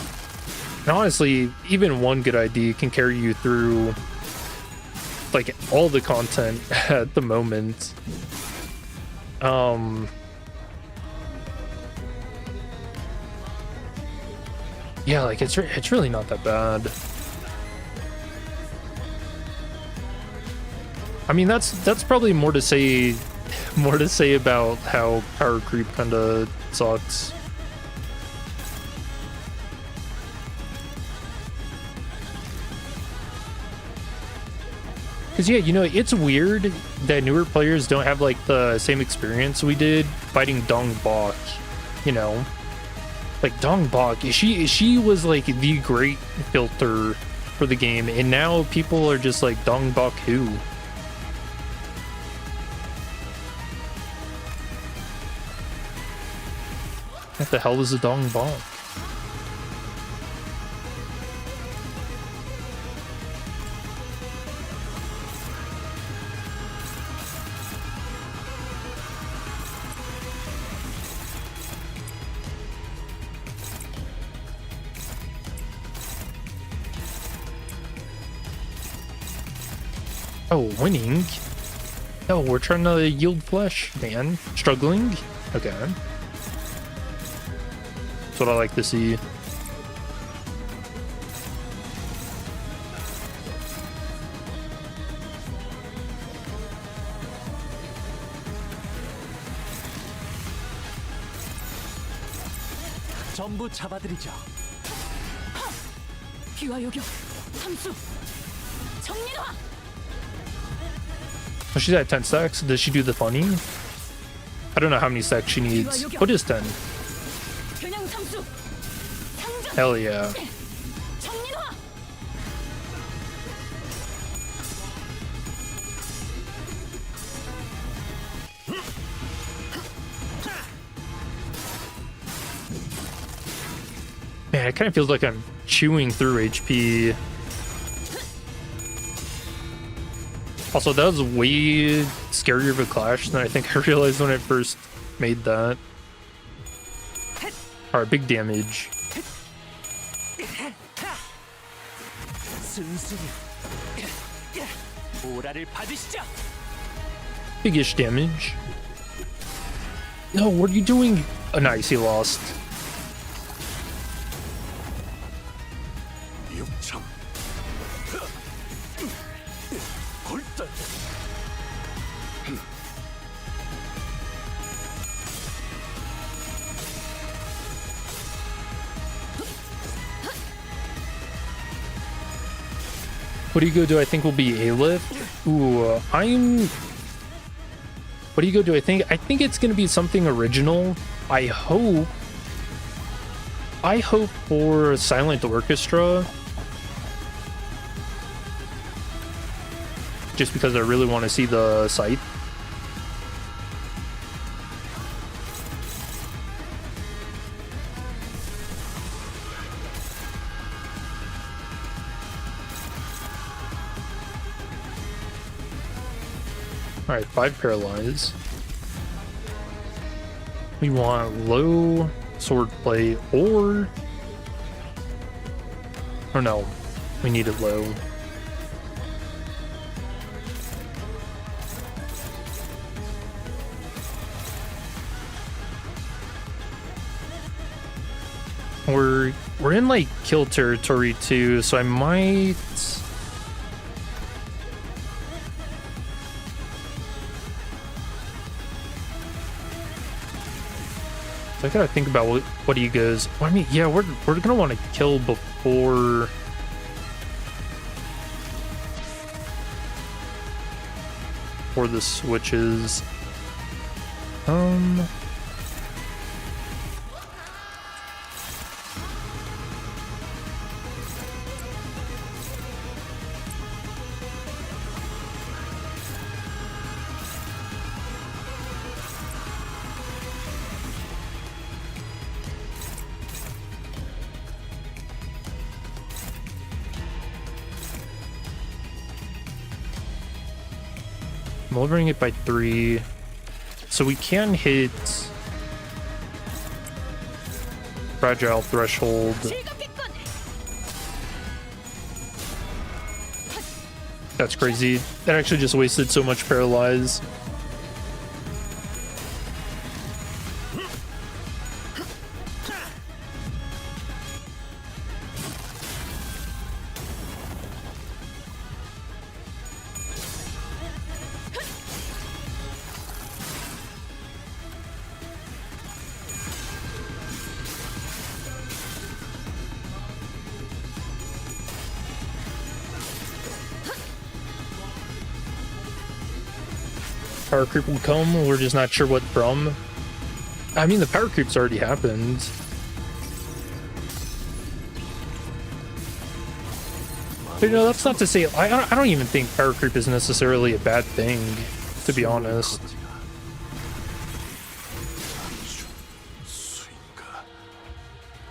and honestly, even one good ID can carry you through like all the content at the moment. Yeah, like it's really not that bad. I mean, that's probably more to say about how power creep kind of sucks. Because yeah, you know, it's weird that newer players don't have like the same experience we did fighting Dong Bok, you know? Like Dong Bok, she was like the great filter for the game, and now people are just like, Dong Bok who? What the hell is a Dong Bok? Oh, winning? Oh, we're trying to yield flesh, man. Struggling? Okay. That's what I like to see. 전부 잡아드리죠. 귀와 요격, 삼수, 정리화. Oh, she's at 10 stacks. Does she do the funny? I don't know how many stacks she needs. What is 10? 그냥 삼수, 상전, Hell yeah. 정리화. Man, it kind of feels like I'm chewing through HP. Also, that was way scarier of a clash than I think I realized when I first made that. Alright, big damage. 순순히 오라를 받으시죠. Big-ish damage. No, what are you doing? Oh, nice, he lost. 육참 골단 What do you go do I think will be a lift? Ooh, what do you go do I think? I think it's gonna be something original. I hope for Silent Orchestra. Just because I really want to see the site. Alright, 5 paralyze. We want low swordplay or no, we need it low. We're in like kill territory too, so I might. So I gotta think about what he goes. Well, I mean, yeah, we're gonna want to kill before. Before the switches. I'm lowering it by 3, so we can hit fragile threshold. That's crazy. That actually just wasted so much paralyze. Power creep will come, we're just not sure what from. I mean, the power creep's already happened. But, you know, that's not to say... I don't even think power creep is necessarily a bad thing, to be honest.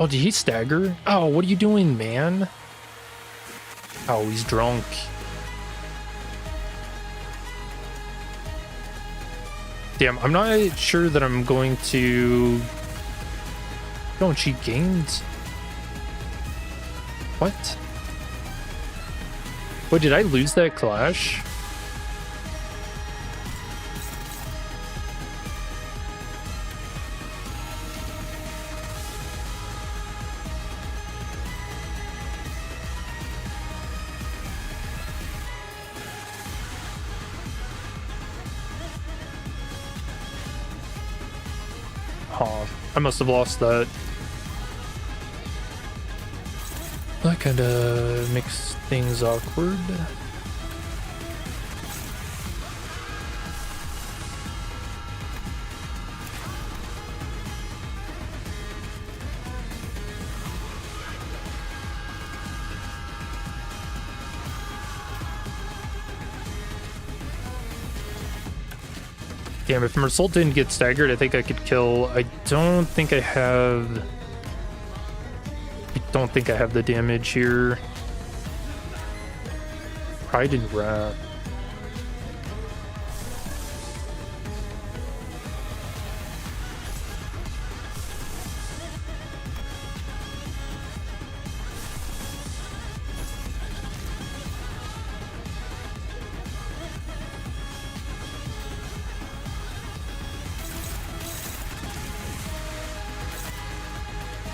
Oh, did he stagger? Oh, what are you doing, man? Oh, he's drunk. Damn, I'm not sure that I'm going to... Oh, and she gained... What? Wait, did I lose that clash? Oh, I must have lost that. That kind of makes things awkward. Damn, if Meursault didn't get staggered, I think I could kill. I don't think I have the damage here. Pride and Wrath.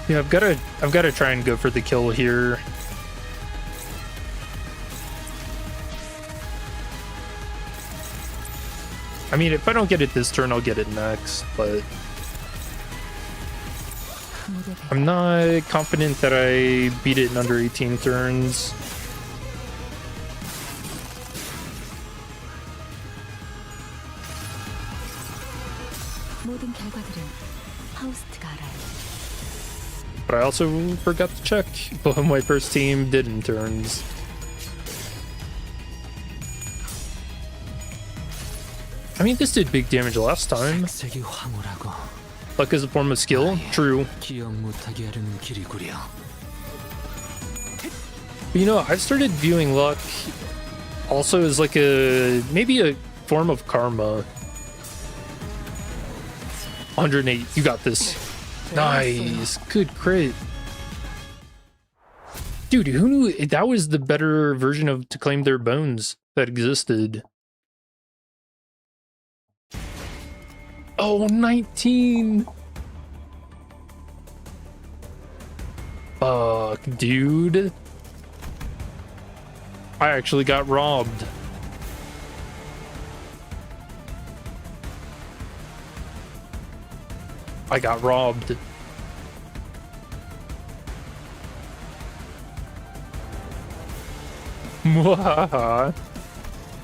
Yeah, I've got to try and go for the kill here. I mean, if I don't get it this turn, I'll get it next, but I'm not confident that I beat it in under 18 turns. 모든 결과들은 하우스트가 알아요. But I also forgot to check what my first team did in turns. I mean, this did big damage last time. 색색이 황홀하고 Luck is a form of skill. True. 기억 못하게 하려는 길이구려. But you know, I've started viewing luck also as like maybe a form of karma. 108. You got this. Nice. Good crit. Dude, who knew that was the better version of To Claim Their Bones that existed? Oh, 19. Fuck, dude. I actually got robbed. I got robbed.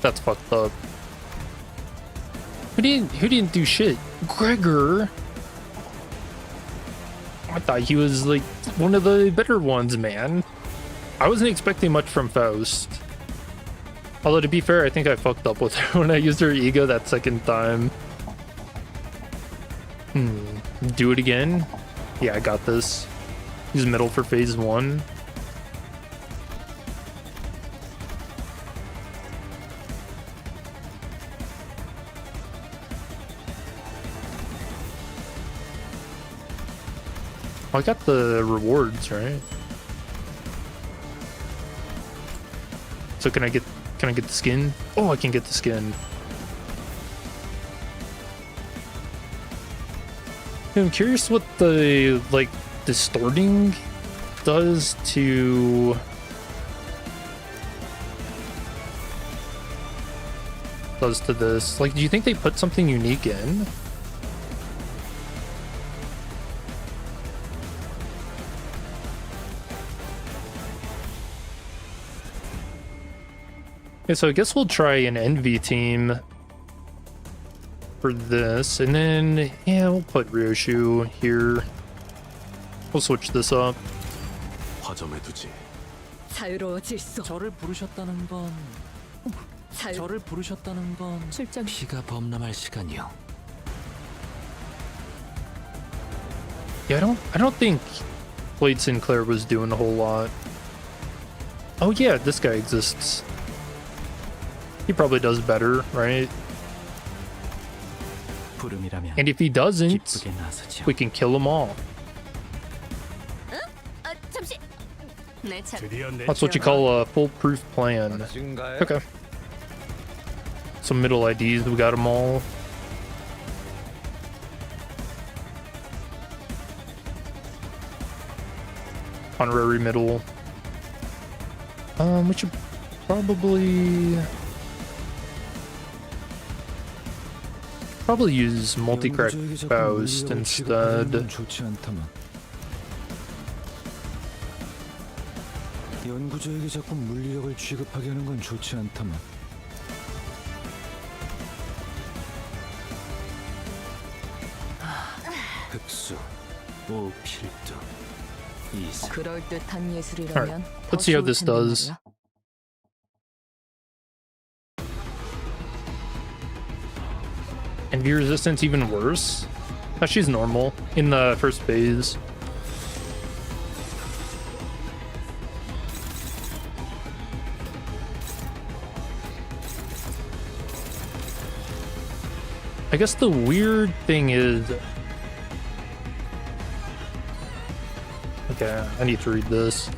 That's fucked up. Who didn't do shit? Gregor. I thought he was like one of the better ones, man. I wasn't expecting much from Faust. Although to be fair, I think I fucked up with her when I used her ego that second time. Do it again? Yeah, I got this. Use middle for phase 1. I got the rewards, right? So can I get the skin? Oh, I can get the skin. I'm curious what the like distorting does to this. Like, do you think they put something unique in? Okay, so I guess we'll try an Envy team. for this. And then, yeah, we'll put Ryoshu here. We'll switch this up. 화점에 두지. 자유로워질 수. 저를 부르셨다는 건 저를 부르셨다는 건 출장 피가 범람할 시간이요. Yeah, I don't think Blade Sinclair was doing a whole lot. Oh yeah, this guy exists. He probably does better, right? 부름이라면 And if he doesn't, 기쁘게 나서지요. we can kill them all. 잠시. 내 차. 드디어 내 That's what you call a foolproof plan. Okay. Some middle IDs, we got them all. Honorary middle. We should probably use multi-crack Faust instead. 좋지 않다만. 연구자에게 자꾸 물리력을 취급하게 하는 건 좋지 않다만. 흑수, 오필두, 이사. 그럴 듯한 예술이라면. Let's see how this does. And view resistance even worse? Oh, she's normal in the first phase. I guess the weird thing is... Okay, I need to read this.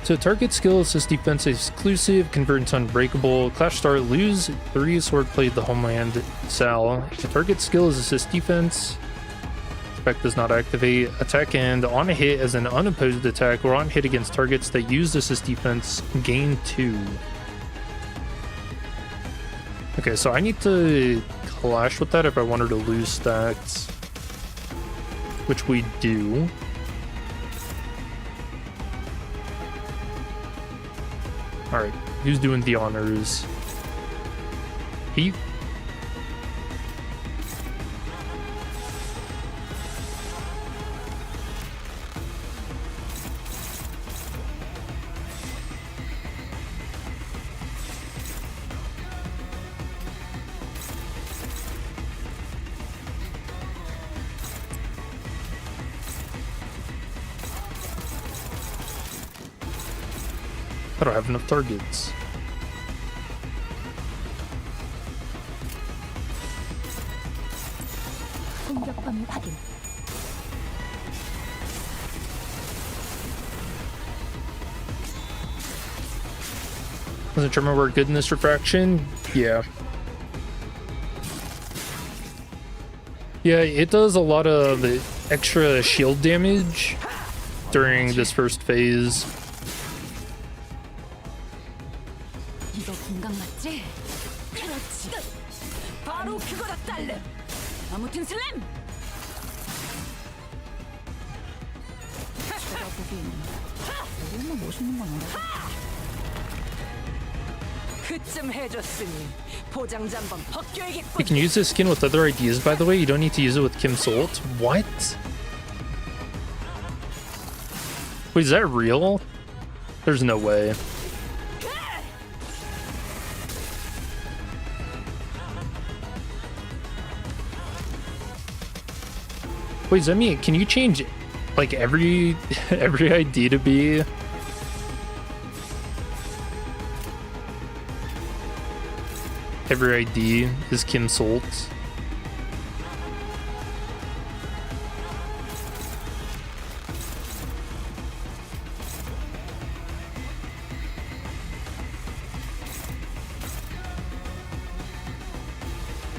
So target skill assist defense exclusive, converts unbreakable, clash start, lose 3 swordplay the homeland Sal. The target skill is assist defense. Effect does not activate. Attack and on a hit as an unopposed attack or on hit against targets that use assist defense, gain 2. Okay, so I need to clash with that if I want her to lose stacks. Which we do. Alright, who's doing the honors? Heath? I don't have enough targets. 공격 범위 확인. Wasn't sure we're good in this refraction? Yeah. Yeah, it does a lot of extra shield damage during this first phase. 이거 공각 맞지? 그렇지. 바로 그거다 딸래. 아무튼 슬램. 제가 보기에는 너무 멋있는 건 아니야. 그쯤 해줬으니 포장지 한번 벗겨야겠군. You can use this skin with other ideas, by the way. You don't need to use it with Kim Salt. What? Wait, is that real? There's no way. Wait, does that mean, can you change like every ID to be? Every ID is Kim Salt.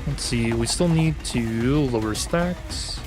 Let's see, we still need to lower stacks.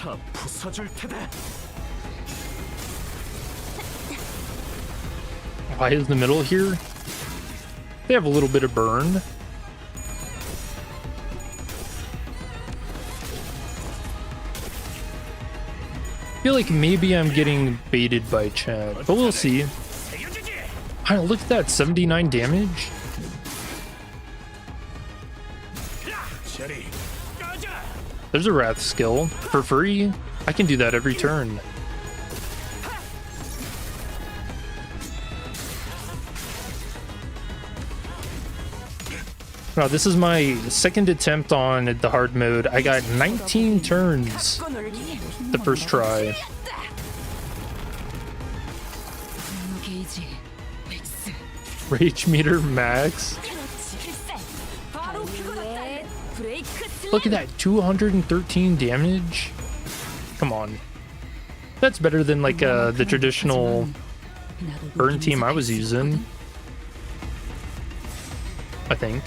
다 부숴줄 테다. Why is the middle here? They have a little bit of burn. I feel like maybe I'm getting baited by chat, but we'll see. I look at that, 79 damage. There's a Wrath skill for free. I can do that every turn. Wow, this is my second attempt on the hard mode. I got 19 turns the first try. Rage meter max. Look at that, 213 damage. Come on. That's better than like the traditional burn team I was using, I think.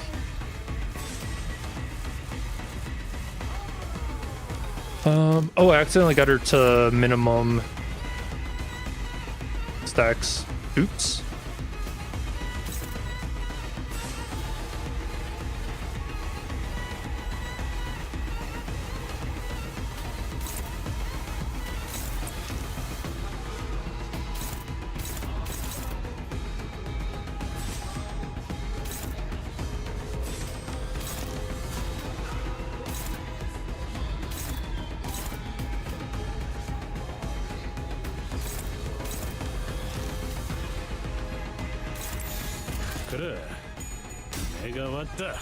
Oh, I accidentally got her to minimum stacks. Oops. 그래, 내가 왔다.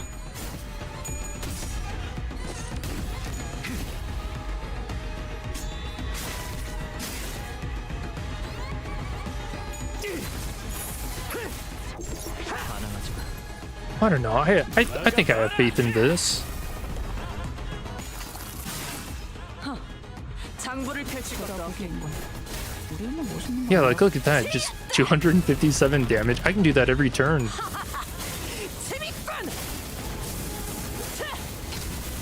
I don't know. I think I have faith in this. Yeah, like look at that, just 257 damage. I can do that every turn.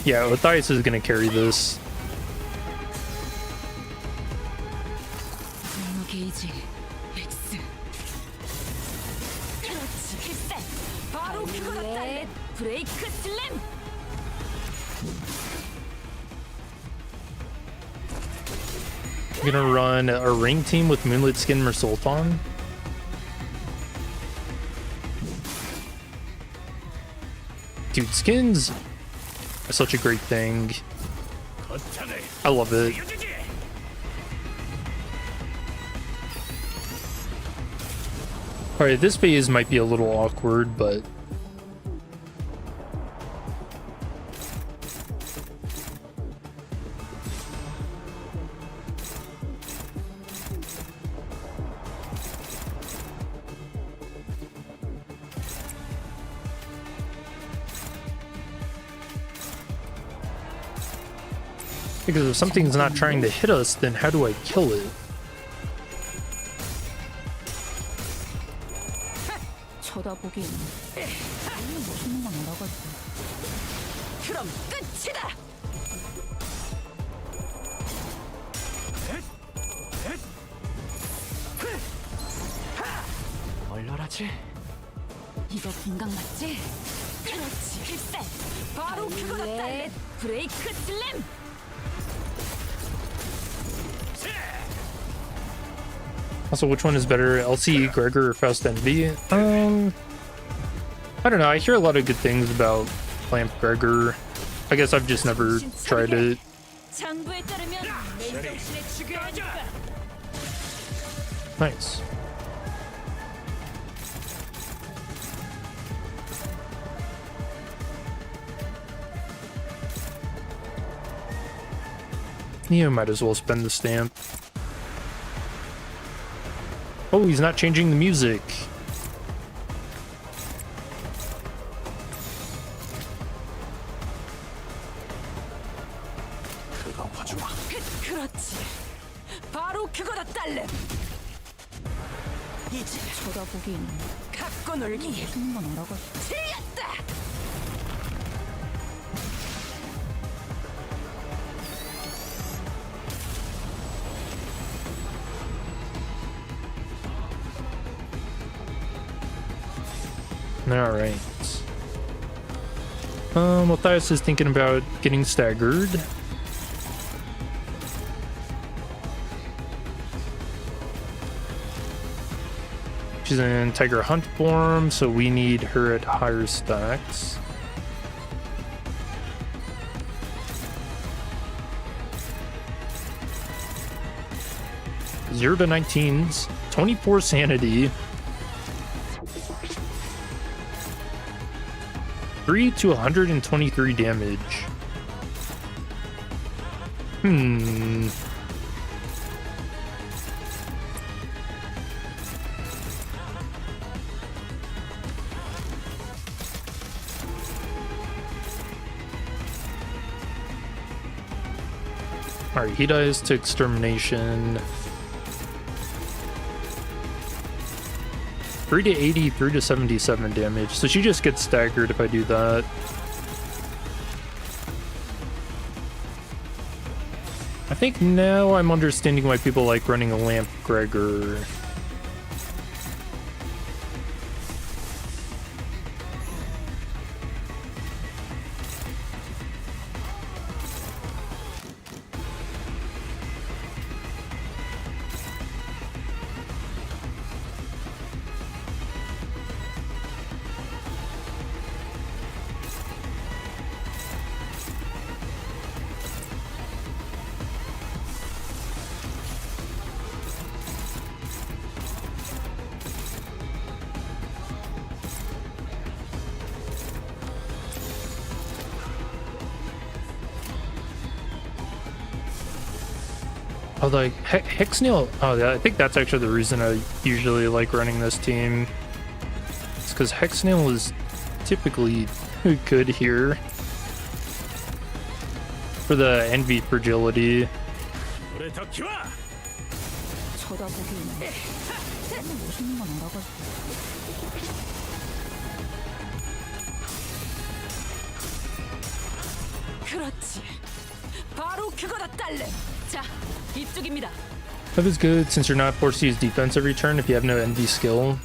Yeah, Matthias is gonna carry this. I'm gonna run a ring team with Moonlit Skin Meursault on. Dude, skins are such a great thing. I love it. Alright, this phase might be a little awkward, but because if something's not trying to hit us, then how do I kill it? 쳐다보기엔 멋있는 건 알아가지고. 그럼 끝이다. 얼얼하지? 이거 공각 맞지? 그렇지. 필살. 바로 그거다. 브레이크 슬램. Also, which one is better, LCE, Gregor, or Faust Envy? I don't know. I hear a lot of good things about Lamp Gregor. I guess I've just never tried it. Nice. You might as well spend the stamp. Oh, he's not changing the music. 그거 봐주마. 그렇지. 바로 그거다 딸내. 이제 쳐다보기엔 갖고 놀기. 멋있는 건 알아가지고. 틀렸다. Alright. Matthias is thinking about getting staggered. She's in Tiger Hunt form, so we need her at higher stacks. Zero to 19s, 24 sanity. 3 to 123 damage. Alright, he dies to extermination. 3 to 80, 3 to 77 damage. So she just gets staggered if I do that. I think now I'm understanding why people like running a Lamp Gregor. Oh, like Hexnail. Oh, yeah, I think that's actually the reason I usually like running this team. It's because Hexnail is typically good here for the envy fragility. 쳐다보기에는 너무 멋있는 건 알아가지고. 그렇지. 바로 그거다 딸래. 자, 이쪽입니다. That is good since you're not forced to use defense every turn if you have no envy skill.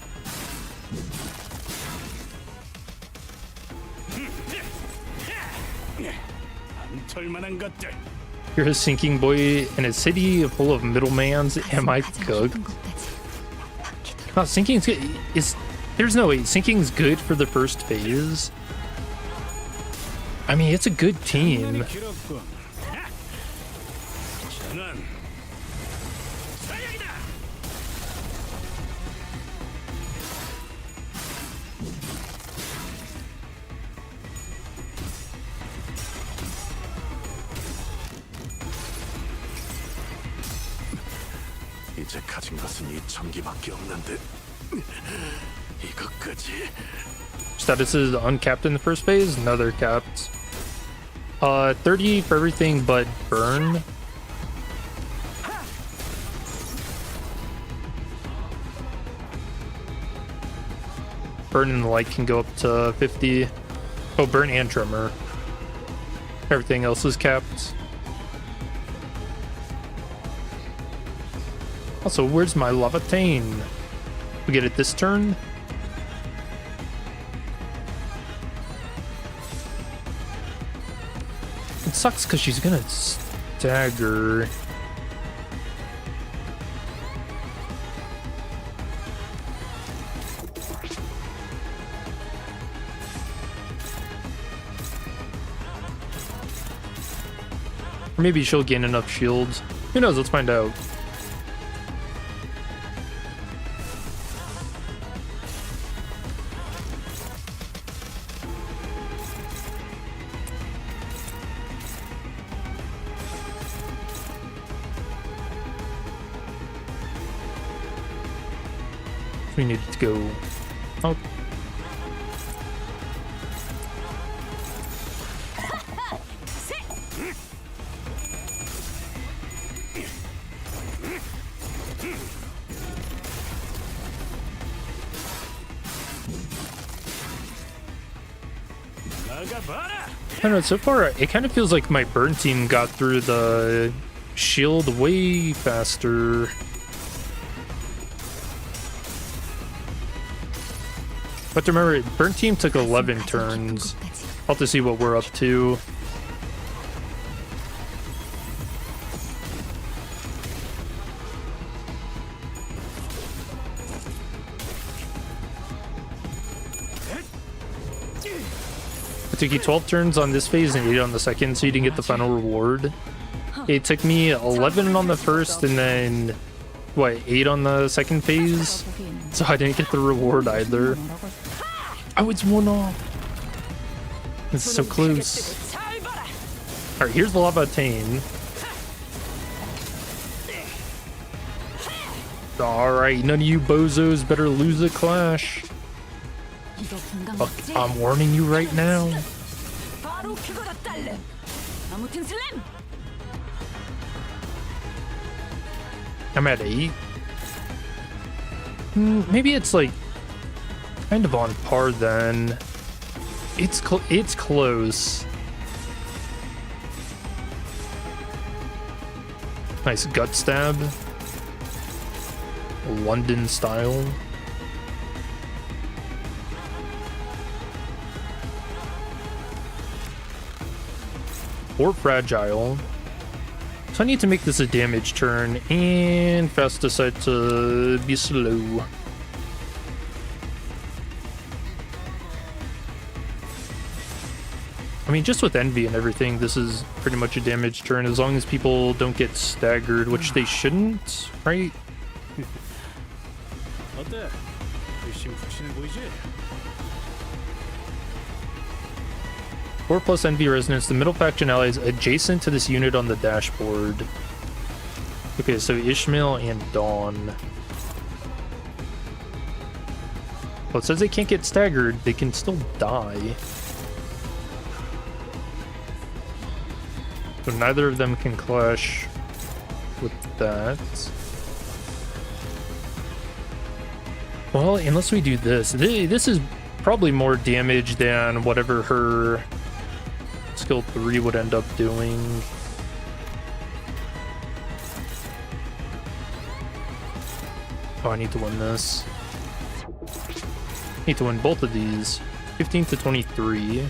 털만한 것들. You're a sinking boy in a city full of middlemans. Am I cooked? Oh, sinking's good. There's no way. Sinking's good for the first phase. I mean, it's a good team. 이제 가진 것은 이 전기밖에 없는데 이것까지. Status is uncapped in the first phase. No, they're capped. 30 for everything but burn. Burn and the light can go up to 50. Oh, burn and tremor. Everything else is capped. Also, where's my Levitain? We get it this turn? It sucks because she's gonna stagger. Or maybe she'll gain enough shields. Who knows? Let's find out. We need to go out. I don't know, so far it kind of feels like my burn team got through the shield way faster. But remember, Burnt Team took 11 turns. I'll have to see what we're up to. It took you 12 turns on this phase and 8 on the second, so you didn't get the final reward. It took me 11 on the first and then, what, 8 on the second phase? So I didn't get the reward either. Oh, it's 1 off. It's so close. Alright, here's the Lava Tane. Alright, none of you bozos better lose a clash. Fuck, I'm warning you right now. I'm at 8. Maybe it's like kind of on par then. It's close. Nice gut stab. London style. Or fragile. So I need to make this a damage turn, and Fast decide to be slow. I mean, just with Envy and everything, this is pretty much a damage turn, as long as people don't get staggered, which they shouldn't, right? 어때? 열심히 푸시는 보이지? 4 plus Envy Resonance. The middle faction ally is adjacent to this unit on the dashboard. Okay, so Ishmael and Dawn. Well, it says they can't get staggered. They can still die. So neither of them can clash with that. Well, unless we do this. This is probably more damage than whatever her skill 3 would end up doing. Oh, I need to win this. Need to win both of these. 15 to 23.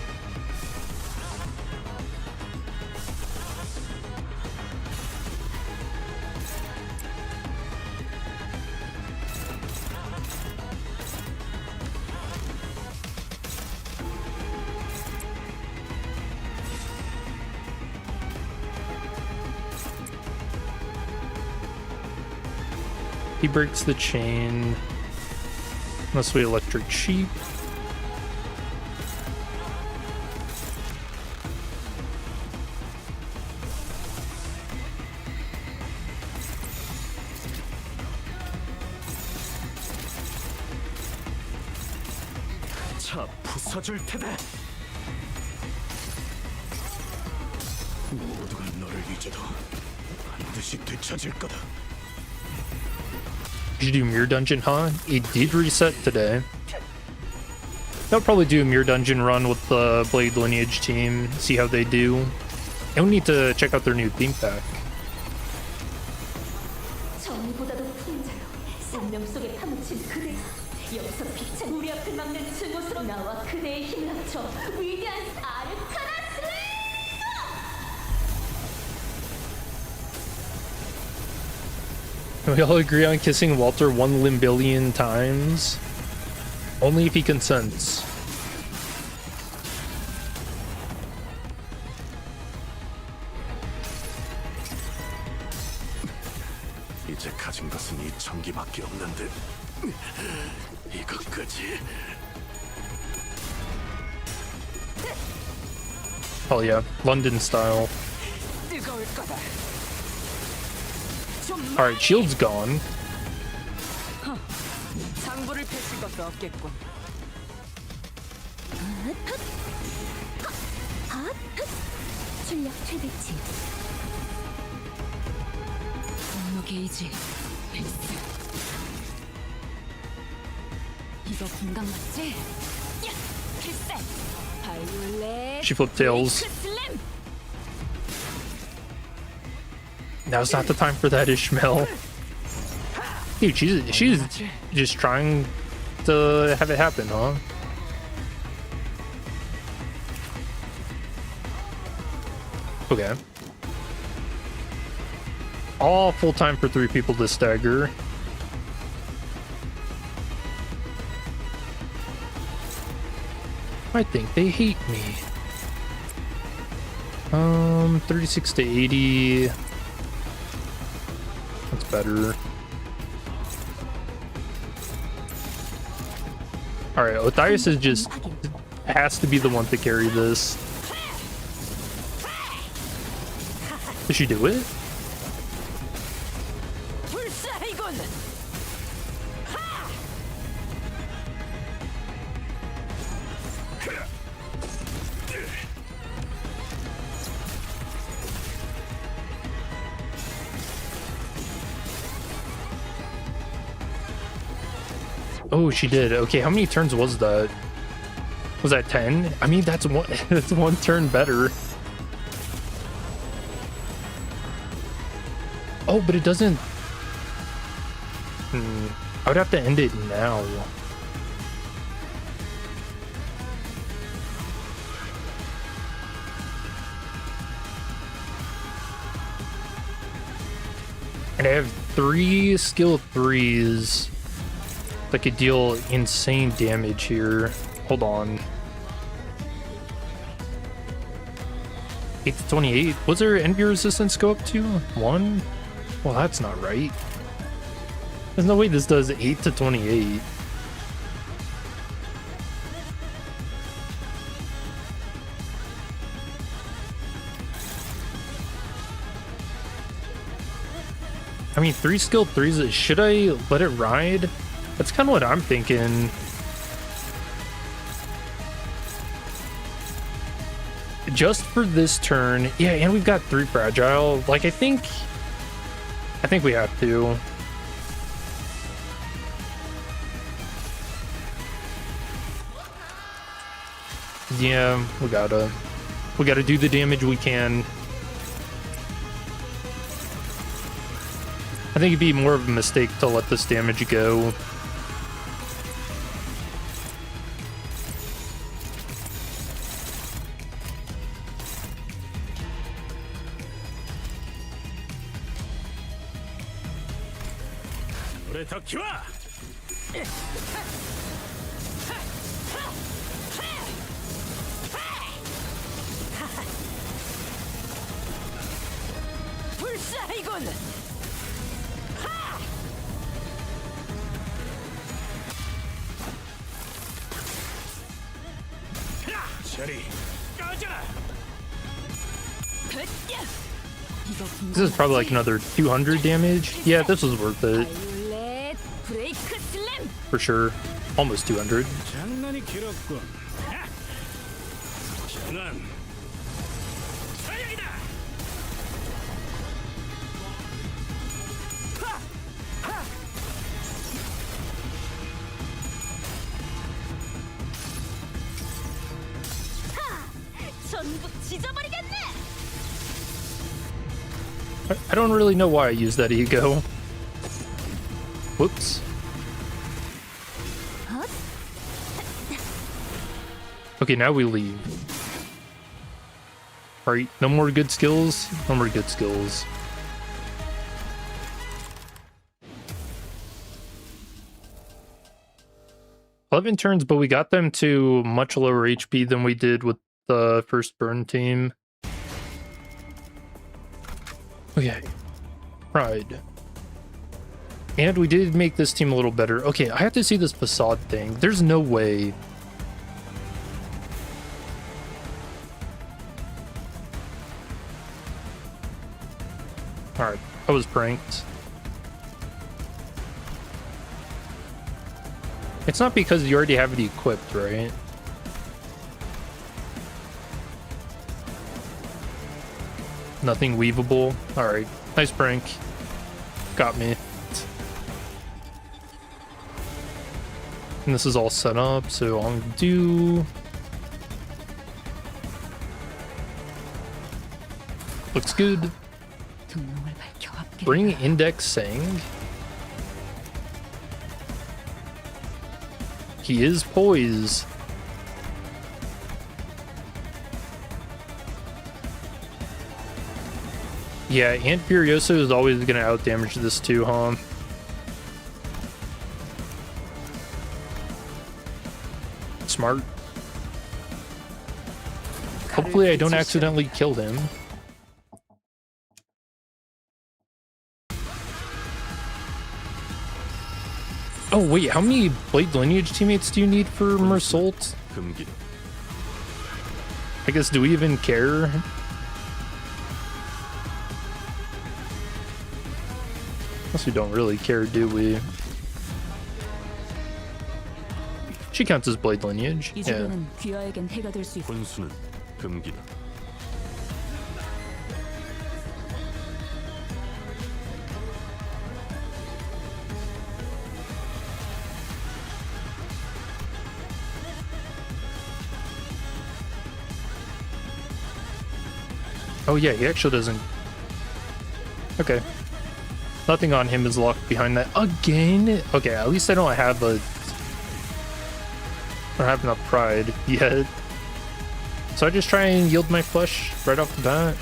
He breaks the chain. Unless we electric sheep. 차 부숴줄 테다. 모두가 너를 잊어도 반드시 되찾을 거다. Did you do Mirror Dungeon, huh? It did reset today. I'll probably do a Mirror Dungeon run with the Blade Lineage team, see how they do. And we need to check out their new theme pack. 정의보다도 풍자로 생명 속에 파묻힌 그대, 여기서 빛은 우리 앞을 막는 증오스러운 나와 그대의 힘을 합쳐 위대한 아르카나 슬레이어! We all agree on kissing Walter 1 limbillion times. Only if he consents. 이제 가진 것은 이 전기밖에 없는데 이것까지. Hell yeah, London style. 뜨거울 거다. Alright, shield's gone. 상부를 펼칠 것도 없겠군. 출력 최대치. 분노 게이지 필수. 이거 공감 맞지? 야, 필살. 바이올렛. She flipped tails. 슬램. Now's not the time for that, Ishmael. Dude, she's just trying have it happen, huh? Okay. All full time for 3 people to stagger. I think they hate me. 36 to 80. That's better. Alright, Othaius is just has to be the one to carry this. Did she do it? Oh, she did. Okay, how many turns was that? Was that 10? I mean, that's one. That's one turn better. Oh, but it doesn't. I would have to end it now. And I have 3 skill 3s that could deal insane damage here. Hold on. 8 to 28. Was there envy resistance go up to 1? Well, that's not right. There's no way this does 8 to 28. I mean, 3 skill 3s, should I let it ride? That's kind of what I'm thinking. Just for this turn. Yeah, and we've got 3 fragile. Like, I think we have to. Yeah, we gotta do the damage we can. I think it'd be more of a mistake to let this damage go. This is probably like another 200 damage. Yeah, this was worth it. For sure. Almost 200. I don't really know why I used that ego. Whoops. Okay, now we leave. Alright, no more good skills. No more good skills. $11 turns, but we got them to much lower HP than we did with the first burn team. Okay. Pride. And we did make this team a little better. Okay, I have to see this facade thing. There's no way. Alright, I was pranked. It's not because you already have it equipped, right? Nothing weavable. Alright, nice prank. Got me. And this is all set up, so I'll do... Looks good. Bring Index Sang. He is poised. Yeah, and Furioso is always gonna outdamage this too, huh? Smart. Hopefully I don't accidentally kill him. Oh wait, how many Blade Lineage teammates do you need for Meursault? 금기다. I guess, do we even care? Guess we don't really care, do we? She counts as Blade Lineage. 이 Yeah. 조련은 귀하에겐 해가 될 수 있어. 혼수는 금기다. Oh yeah, he actually doesn't. Okay. Nothing on him is locked behind that again. Okay, at least I don't have a. I don't have enough pride yet. So I just try and yield my flesh right off the bat.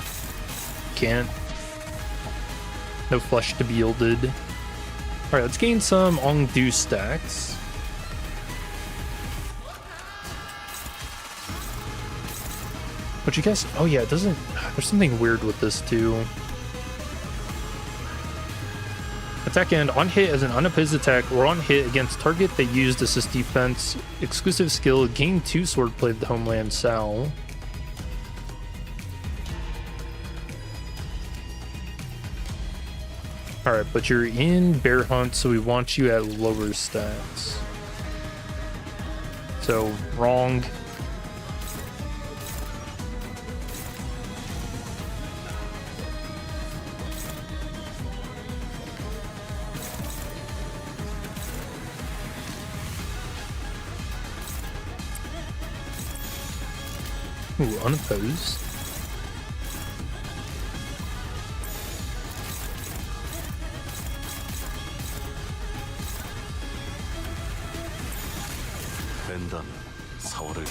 Can't. No flesh to be yielded. Alright, let's gain some Ongdu stacks. But you guys, oh yeah, it doesn't, there's something weird with this too. Attack end on hit as an unopposed attack or on hit against target that used assist defense. Exclusive skill, gain 2 swordplay of the Homeland Sal. Alright, but you're in Bear Hunt, so we want you at lower stats. So, wrong. Ooh, unopposed. 된다면 4월을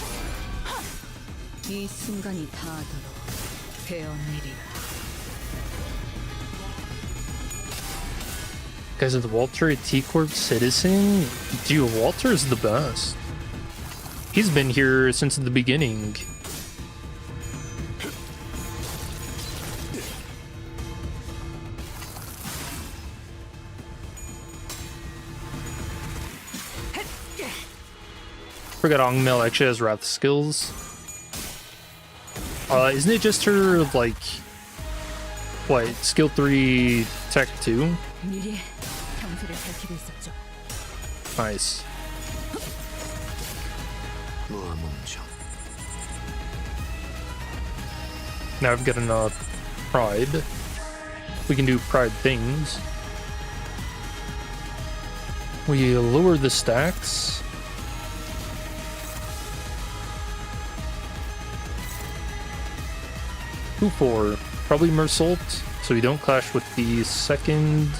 이 순간이 닿도록 배언일이야. Guys, is Walter a T-Corp citizen? Dude, Walter is the best. He's been here since the beginning. Forgot Ongmel actually has Wrath skills. Isn't it just her, like, what, skill 3, tech 2? 미리 형세를 밝히고 있었죠. Nice. 무함웅정. Now I've got enough pride. We can do pride things. We lower the stacks. Who for? Probably Meursault, so we don't clash with the second.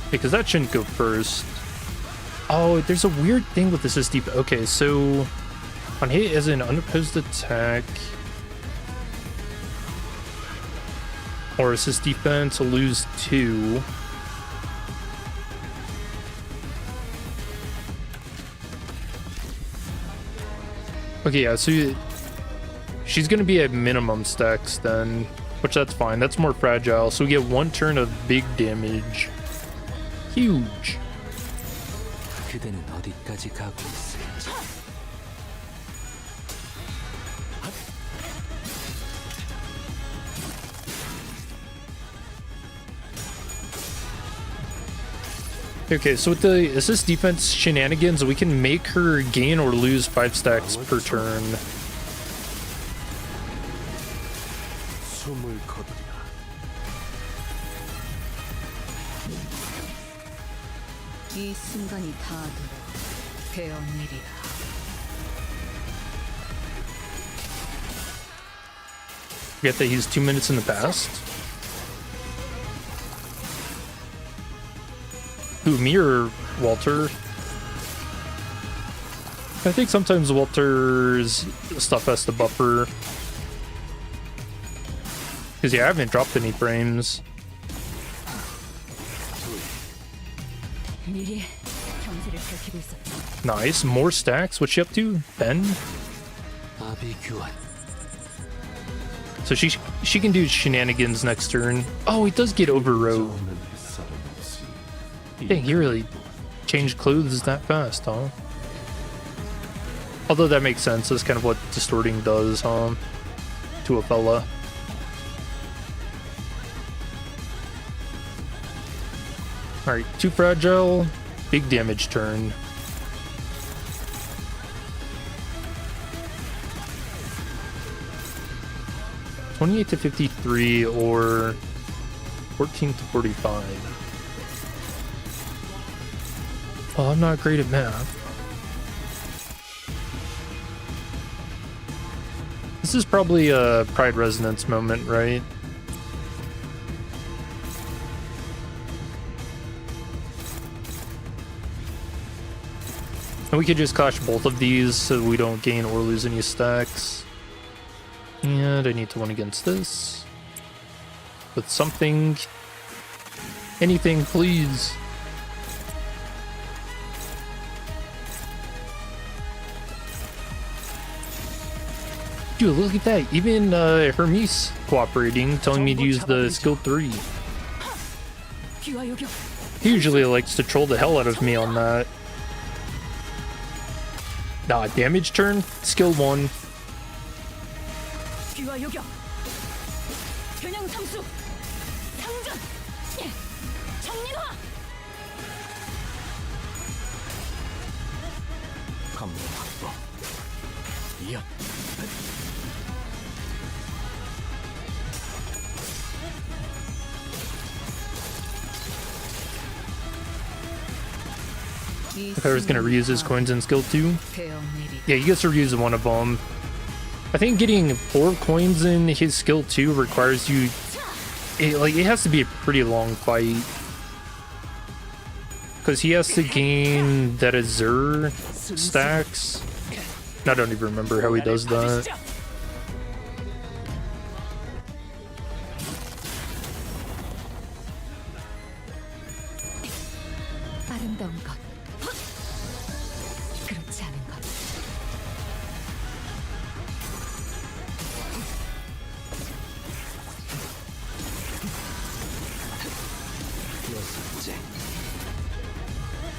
Because that shouldn't go first. Oh, there's a weird thing with this SD. Okay, so on hit as an unopposed attack or assist defense, will lose 2. Okay, yeah, so she's gonna be at minimum stacks then, which that's fine. That's more fragile. So we get 1 turn of big damage. Huge. 그대는 어디까지 가고 있을지. Okay, so with the assist defense shenanigans, we can make her gain or lose 5 stacks per turn. 숨을 거두리라. 이 순간이 닿도록 배언일이야. Forget that he's 2 minutes in the past. Who, me or Walter? I think sometimes Walter's stuff has to buffer. Because, yeah, I haven't dropped any frames. 미리 경제를 밝히고 있었다. Nice. More stacks. What's she up to? Ben? 아비 교환. So she can do shenanigans next turn. Oh, he does get overrode. Dang, he really changed clothes that fast, huh? Although that makes sense. That's kind of what distorting does, huh? To a fella. Alright, too fragile. Big damage turn. $28 to $53 or $14 to $45. Well, I'm not great at math. This is probably a Pride Resonance moment, right? And we could just clash both of these so we don't gain or lose any stacks. And I need to win against this. With something. Anything, please. Dude, look at that. Even Hermes cooperating, telling me to use the skill 3. He usually likes to troll the hell out of me on that. Nah, damage turn, skill 1. 감로 확보. 이어. If I was gonna reuse his coins in skill 2. Yeah, he gets to reuse one of them. I think getting 4 coins in his skill 2 requires you... it has to be a pretty long fight. Because he has to gain that Azure stacks. I don't even remember how he does that. 아름다운 것. 그렇지 않은 것.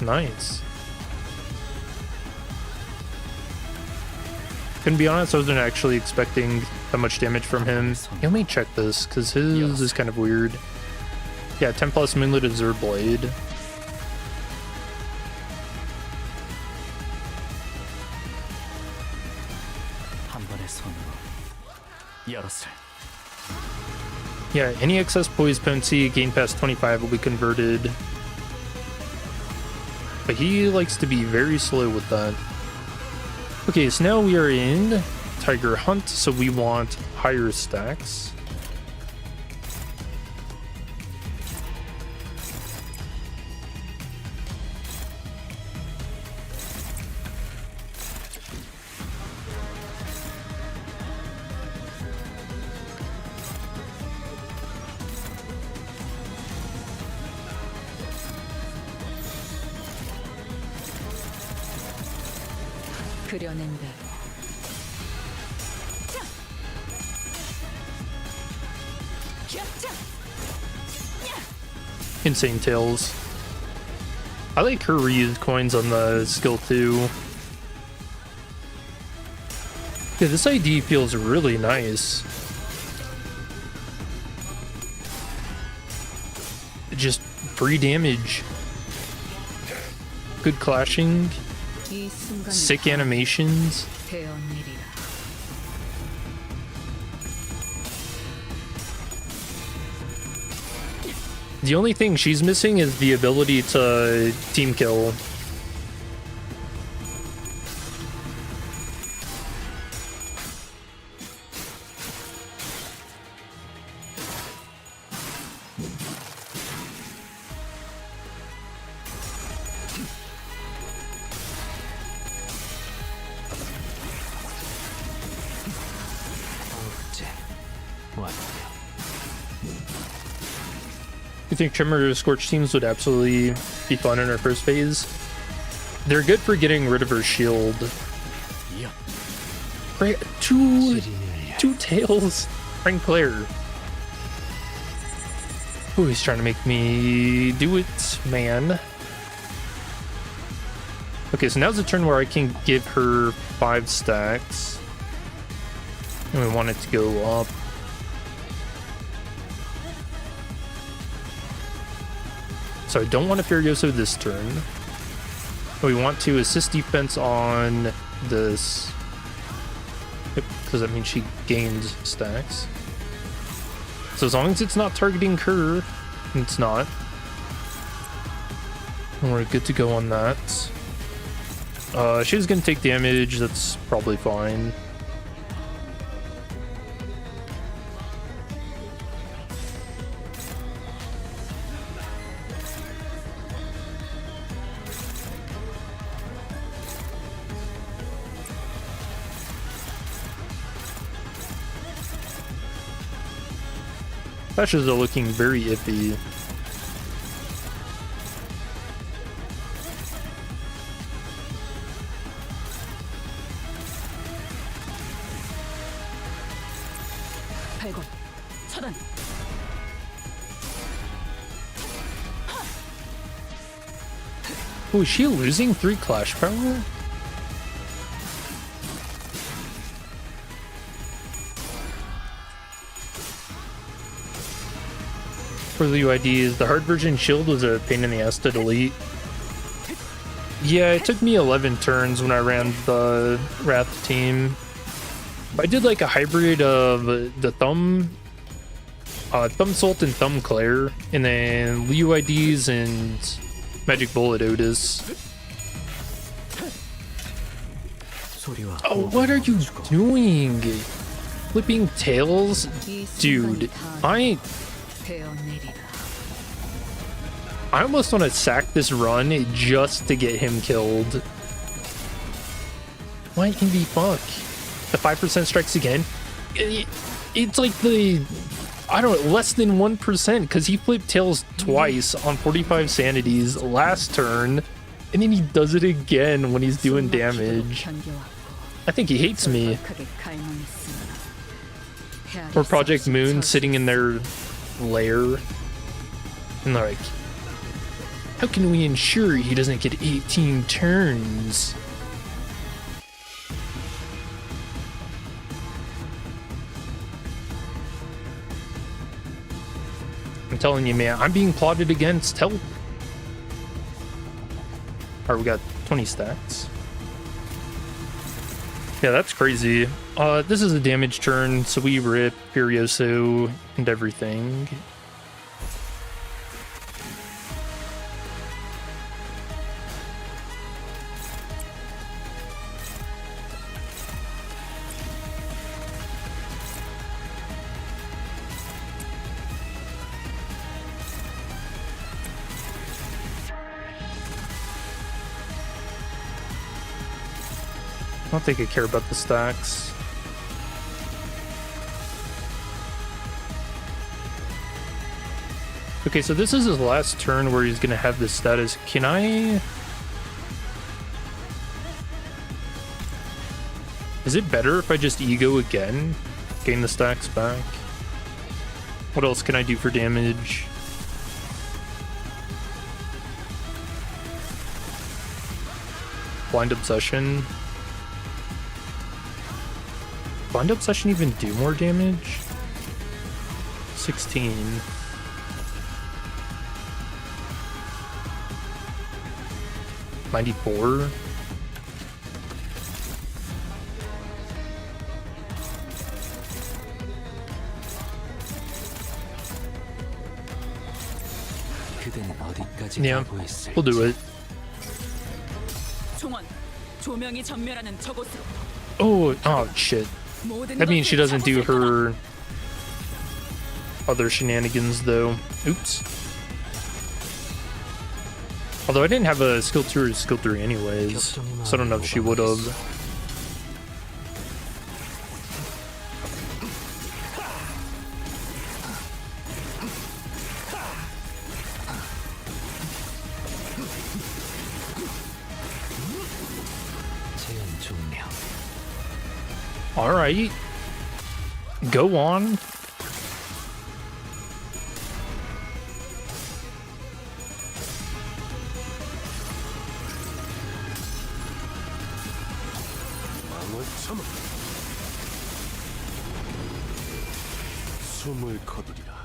Nice. Couldn't be honest, I wasn't actually expecting that much damage from him. Yeah, let me check this, because his is kind of weird. Yeah, 10 plus Moonlit Azure Blade. 한 번의 손으로 열었을. Yeah, any excess poise potency gained past 25 will be converted. But he likes to be very slow with that. Okay, so now we are in Tiger Hunt, so we want higher stacks. 그려낸 대로. Insane Tails. I like her reused coins on the skill 2. Yeah, this ID feels really nice. Just free damage. Good clashing. Sick animations. The only thing she's missing is the ability to team kill. 완료. You think Tremor Scorch teams would absolutely be fun in her first phase? They're good for getting rid of her shield. 야, Right, two tails. Frank Claire. Oh, he's trying to make me do it, man. Okay, so now's the turn where I can give her 5 stacks. And we want it to go up. So I don't want to Furioso this turn. We want to assist defense on this. Yep, because that means she gains stacks. So as long as it's not targeting her, it's not. And we're good to go on that. She's gonna take damage, that's probably fine. Flashes are looking very iffy. 발골, 차단. Oh, is she losing 3 clash power? For the UIDs, the hard version shield was a pain in the ass to delete. Yeah, it took me 11 turns when I ran the Wrath team. I did like a hybrid of the Thumb Salt and Thumb Claire, and then UIDs and Magic Bullet Otis. 소리와 Oh, what are you doing? Flipping tails? Dude, I almost want to sack this run just to get him killed. Why in the fuck? The 5% strikes again? It's like the, I don't know, less than 1%, because he flipped tails twice on 45 sanities last turn, and then he does it again when he's doing damage. I think he hates me. Or Project Moon sitting in their lair, and they're like, how can we ensure he doesn't get 18 turns? I'm telling you, man, I'm being plotted against. Help. Alright, we got 20 stacks. Yeah, that's crazy. This is a damage turn, so we rip Furioso and everything. I don't think I care about the stacks. Okay, so this is his last turn where he's gonna have this status. Can I... Is it better if I just ego again? Gain the stacks back? What else can I do for damage? Blind Obsession. Blind Obsession even do more damage? 16. $94. 그대는 어디까지 Yeah, 가고 있을지. we'll do it. 총원, 조명이 전멸하는 저곳으로. Oh shit. That means she doesn't do her other shenanigans though. Oops. Although I didn't have a skill 2 or skill 3 anyways, so I don't know if she would have. All right. Go on. 망을 참아. 숨을 거두리라.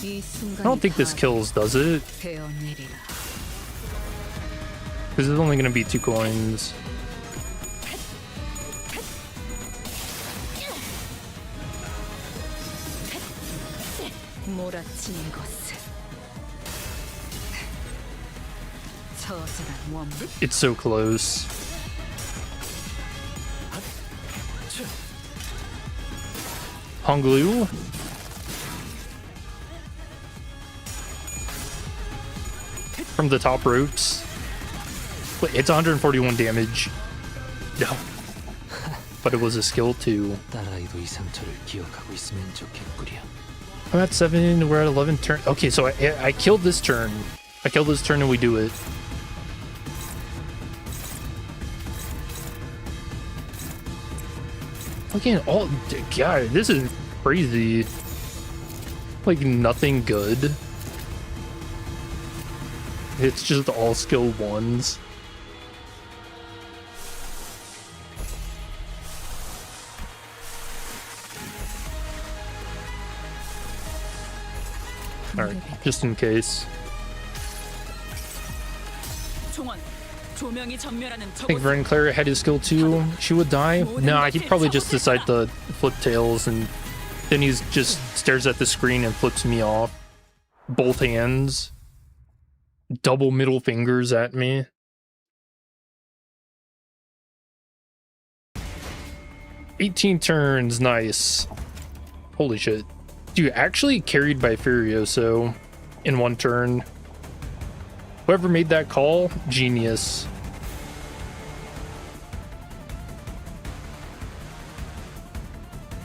I don't think this kills, does it? Because it's only going to be 2 coins. 몰아치는 것을 처절한 원불 It's so close. Honglu. From the top ropes. Wait, it's 141 damage. No. But it was a skill too. 딸아이도 이 상처를 기억하고 있으면 좋겠구려. I'm at 7, we're at 11 turn. Okay, so I killed this turn. I killed this turn and we do it. Again, all God, this is crazy. Like nothing good. It's just all skill 1s. Alright, just in case. I think Renclair had his skill 2. She would die. Nah, he'd probably just decide to flip tails and then he's just stares at the screen and flips me off. Both hands. Double middle fingers at me. "18 turns, nice." Holy shit. Dude, actually carried by Furioso in 1 turn. Whoever made that call, genius.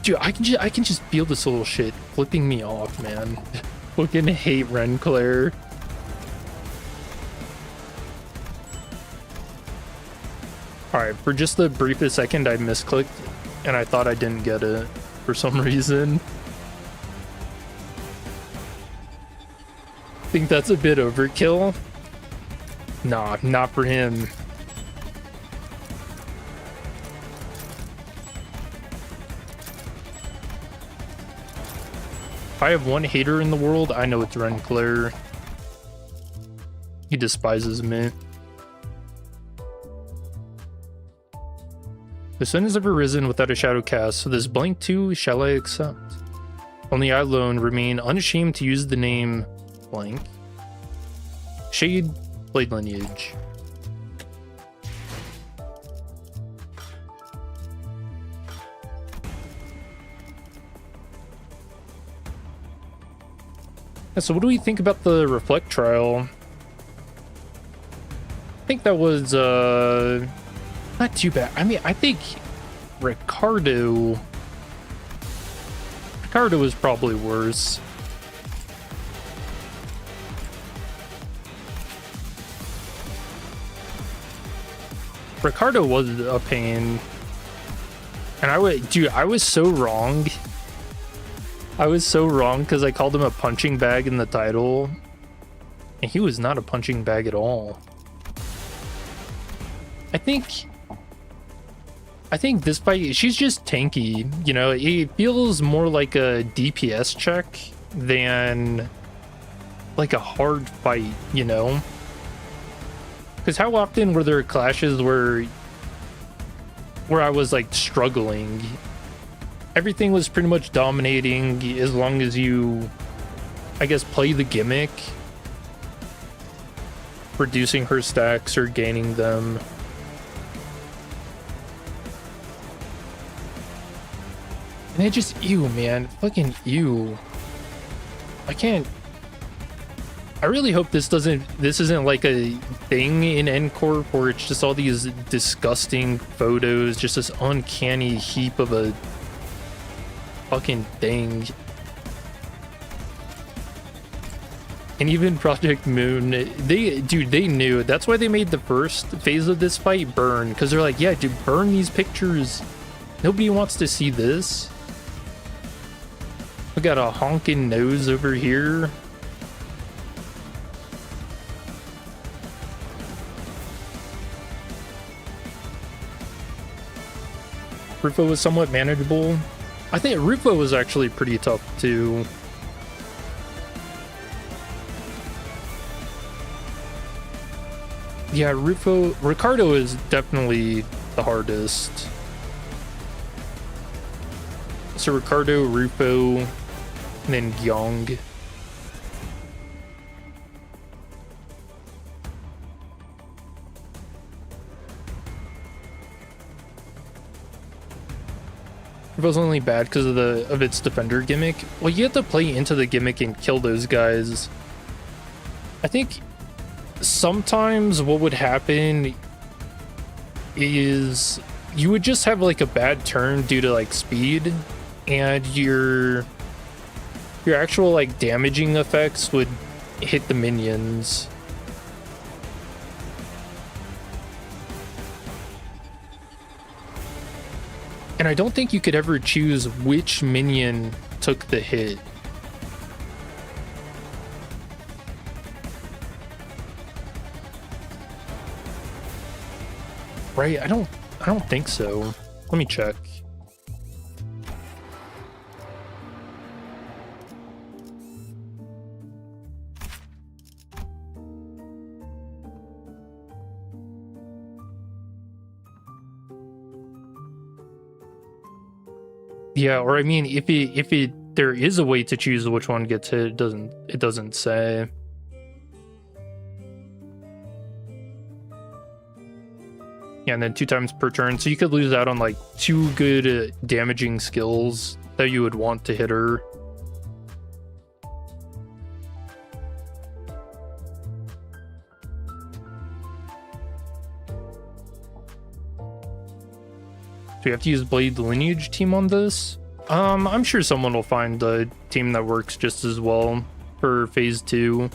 Dude, I can just feel this little shit flipping me off, man. Fucking hate Renclair. Alright, for just the briefest second I misclicked and I thought I didn't get it for some reason. Think that's a bit overkill? Nah, not for him. If I have one hater in the world, I know it's Renclair. He despises me. The sun has ever risen without a shadow cast, so this blank too shall I accept. Only I alone remain unashamed to use the name blank. Shade Blade Lineage. Yeah, so what do we think about the Reflectrial? I think that was not too bad. I mean, I think Ricardo was probably worse. Ricardo was a pain. And I was so wrong. I was so wrong because I called him a punching bag in the title. And he was not a punching bag at all. I think this fight, she's just tanky, you know, it feels more like a DPS check than like a hard fight, you know? Because how often were there clashes where I was like struggling? Everything was pretty much dominating as long as you, I guess, play the gimmick. Reducing her stacks or gaining them. And it just, ew, man. Fucking ew. I really hope this isn't like a thing in N-Corp where it's just all these disgusting photos, just this uncanny heap of a fucking thing. And even Project Moon, they knew. That's why they made the first phase of this fight burn, because they're like, yeah, dude, burn these pictures. Nobody wants to see this. We got a honking nose over here. Rufo was somewhat manageable. I think Rufo was actually pretty tough too. Yeah, Ricardo is definitely the hardest. So Ricardo, Rufo, and then Gyeong. Rufo's only bad because of its defender gimmick. Well, you have to play into the gimmick and kill those guys. I think sometimes what would happen is you would just have like a bad turn due to like speed, and your actual like damaging effects would hit the minions. And I don't think you could ever choose which minion took the hit. Right? I don't think so. Let me check. Yeah, or I mean, if there is a way to choose which one gets hit, it doesn't say. Yeah, and then 2 times per turn, so you could lose out on like 2 good damaging skills that you would want to hit her. Do we have to use Blade Lineage team on this? I'm sure someone will find a team that works just as well for phase 2.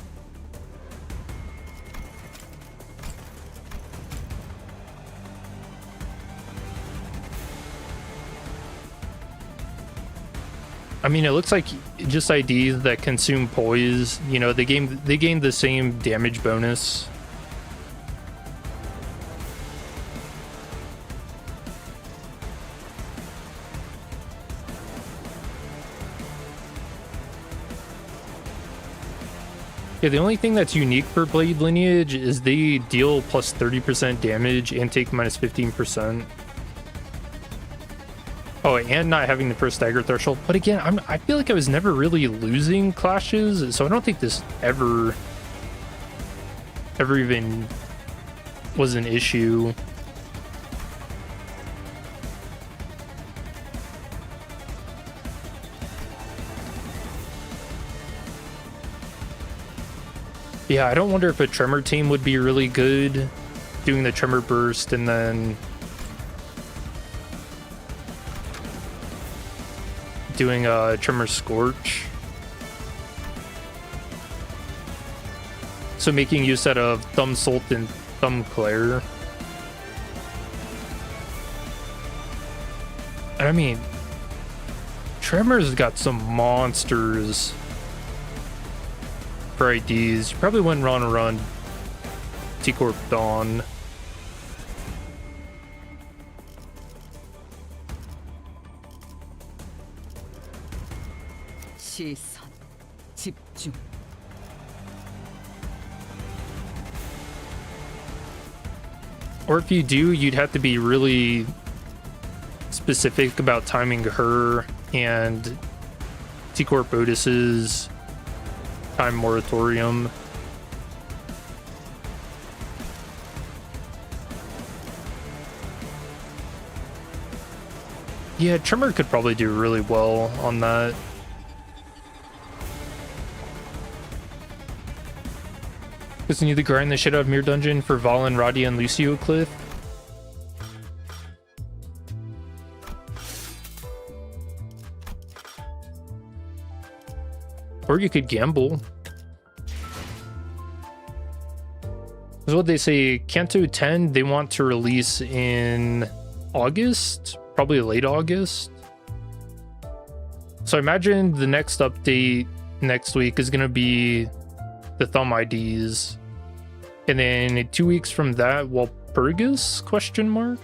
I mean, it looks like just IDs that consume poise, you know, they gain the same damage bonus. Yeah, the only thing that's unique for Blade Lineage is they deal plus 30% damage and take minus 15%. Oh, and not having the first stagger threshold. But again, I feel like I was never really losing clashes, so I don't think this ever even was an issue. Yeah, I don't wonder if a Tremor team would be really good doing the Tremor burst and then doing a Tremor Scorch. So making use out of Thumb Salt and Thumb Claire. And I mean, Tremor's got some monsters for IDs. You probably wouldn't want to run T-Corp Dawn. 시선, 집중. Or if you do, you'd have to be really specific about timing her and T-Corp Otis's time moratorium. Yeah, Tremor could probably do really well on that. Because you need to grind the shit out of Mirror Dungeon for Valen, Radia, and Lucio Cliff. Or you could gamble. Is what they say. Kanto 10 they want to release in August, probably late August. So I imagine the next update next week is gonna be the thumb IDs, and then 2 weeks from that, Walpurgis question mark,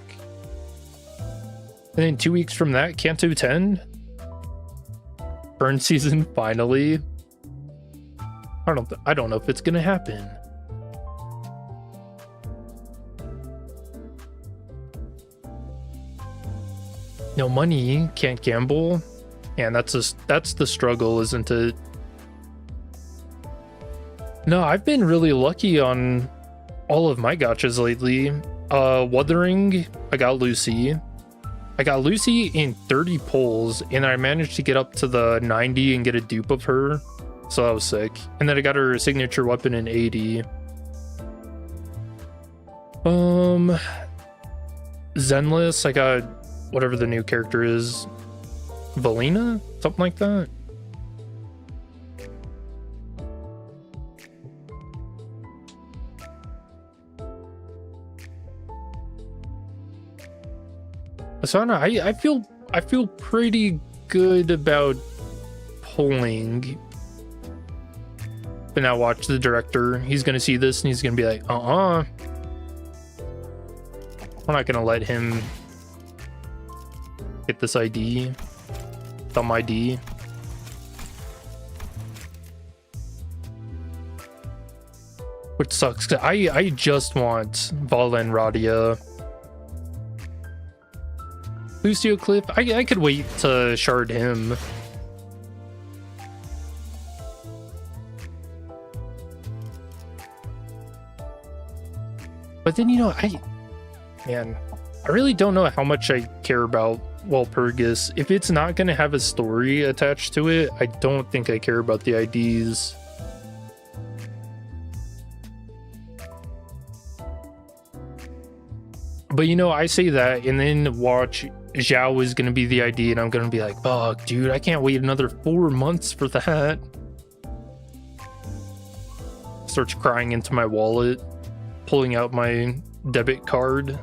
and then 2 weeks from that, Kanto 10. Burn season finally. I don't know if it's gonna happen. No money, can't gamble. And that's the struggle, isn't it? No, I've been really lucky on all of my gachas lately. Wuthering, I got Lucy. I got Lucy in 30 pulls, and I managed to get up to the 90 and get a dupe of her. So that was sick. And then I got her signature weapon in 80. Zenless, I got whatever the new character is. Valina? Something like that. So I don't know, I feel pretty good about pulling. But now watch the director. He's gonna see this and he's gonna be like, we're not gonna let him get this ID. Thumb ID. Which sucks, 'cause I just want Vala and Radia. Lucio Cliff, I could wait to shard him. But then, you know, I really don't know how much I care about Walpurgis. If it's not going to have a story attached to it, I don't think I care about the IDs. But, you know, I say that, and then watch Zhao is going to be the ID, and I'm going to be like, fuck, dude, I can't wait another 4 months for that. Starts crying into my wallet, pulling out my debit card.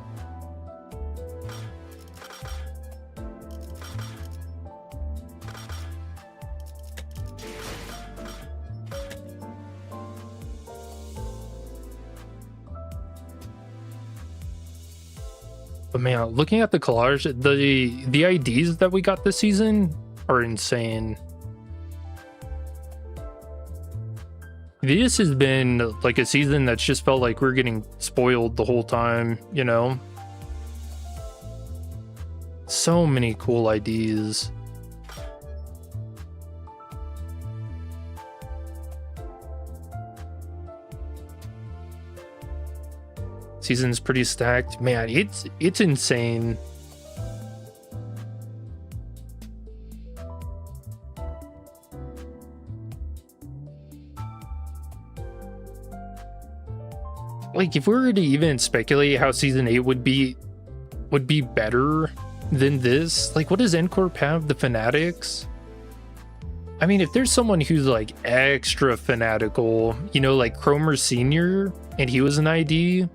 But man, looking at the collage, the IDs that we got this season are insane. This has been like a season that's just felt like we're getting spoiled the whole time, you know? So many cool IDs. Season's pretty stacked. Man, it's insane. Like, if we were to even speculate how season 8 would be better than this, like, what does Ncorp have? The Fanatics? I mean, if there's someone who's like extra fanatical, you know, like Cromer Sr., and he was an ID.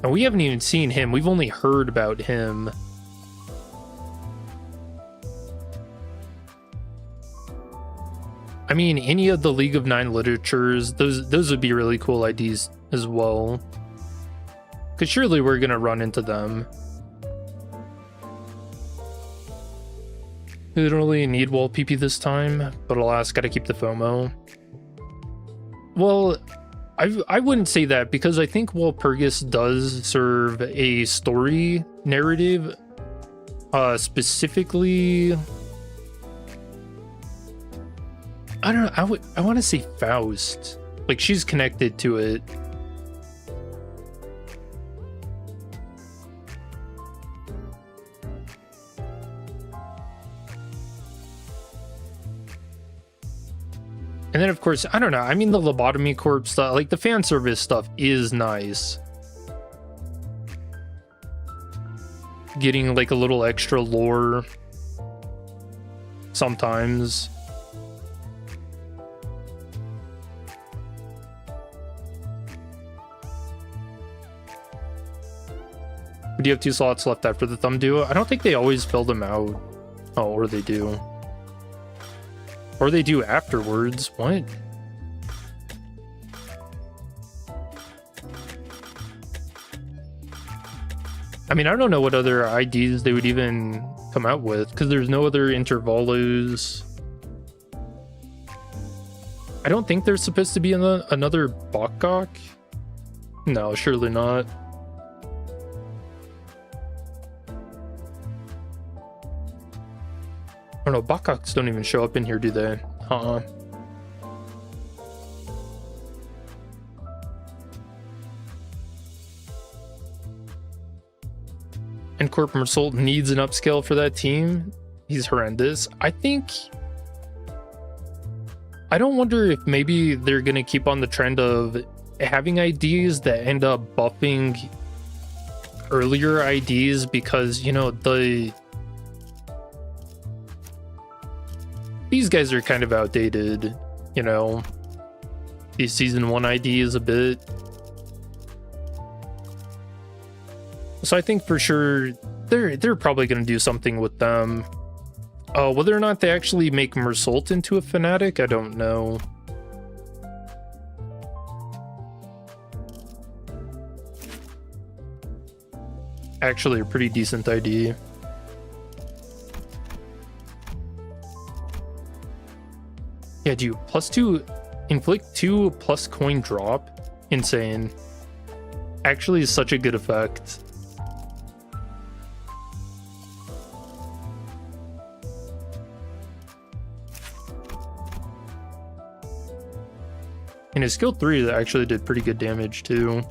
And we haven't even seen him. We've only heard about him. I mean, any of the League of Nine literatures, those would be really cool IDs as well. Because surely we're going to run into them. We don't really need wall PP this time, but alas, gotta keep the FOMO. Well, I wouldn't say that, because I think Walpurgis does serve a story narrative, specifically. I don't know. I want to say Faust, like she's connected to it. And then, of course, I don't know. I mean, the lobotomy corp stuff, like the fan service stuff is nice. Getting like a little extra lore sometimes. But you have 2 slots left after the thumb duo. I don't think they always fill them out. Oh, or they do. Or they do afterwards. What? I mean, I don't know what other IDs they would even come out with, because there's no other intervalos. I don't think there's supposed to be another Bakgak. No, surely not. Oh no, Bakgaks don't even show up in here, do they? And Corp Meursault needs an upscale for that team. He's horrendous. I don't wonder if maybe they're gonna keep on the trend of having IDs that end up buffing earlier IDs, because, you know, these guys are kind of outdated, you know. The season 1 ID is a bit. So I think for sure they're probably going to do something with them. Whether or not they actually make Meursault into a fanatic, I don't know. Actually, a pretty decent ID. Yeah, dude, +2, inflict 2 plus coin drop. Insane. Actually, is such a good effect. And his skill 3 that actually did pretty good damage too.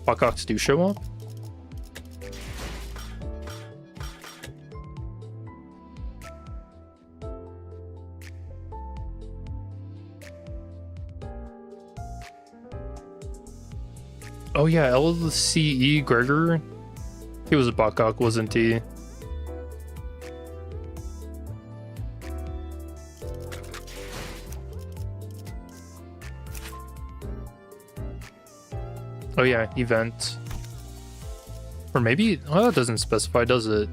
Bakgaks do show up. Oh yeah, LCE Gregor. He was a Bakgak, wasn't he? Oh yeah, event. Or maybe, well, that doesn't specify, does it?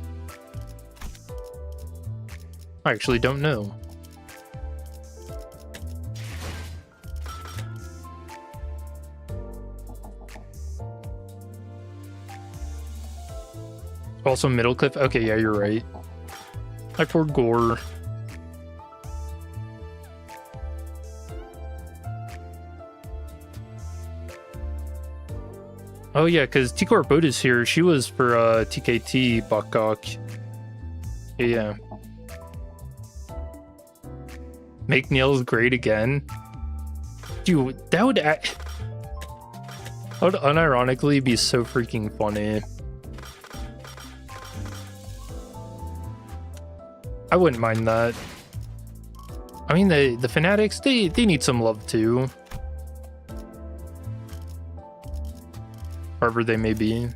I actually don't know. Also Middlecliff. Okay, yeah, you're right. I poured gore. Oh yeah, because T-Corp Boat is here. She was for TKT Bakgak. Yeah. Make nails great again. Dude, that would unironically be so freaking funny. I wouldn't mind that. I mean, the fanatics, they need some love too. Wherever they may be.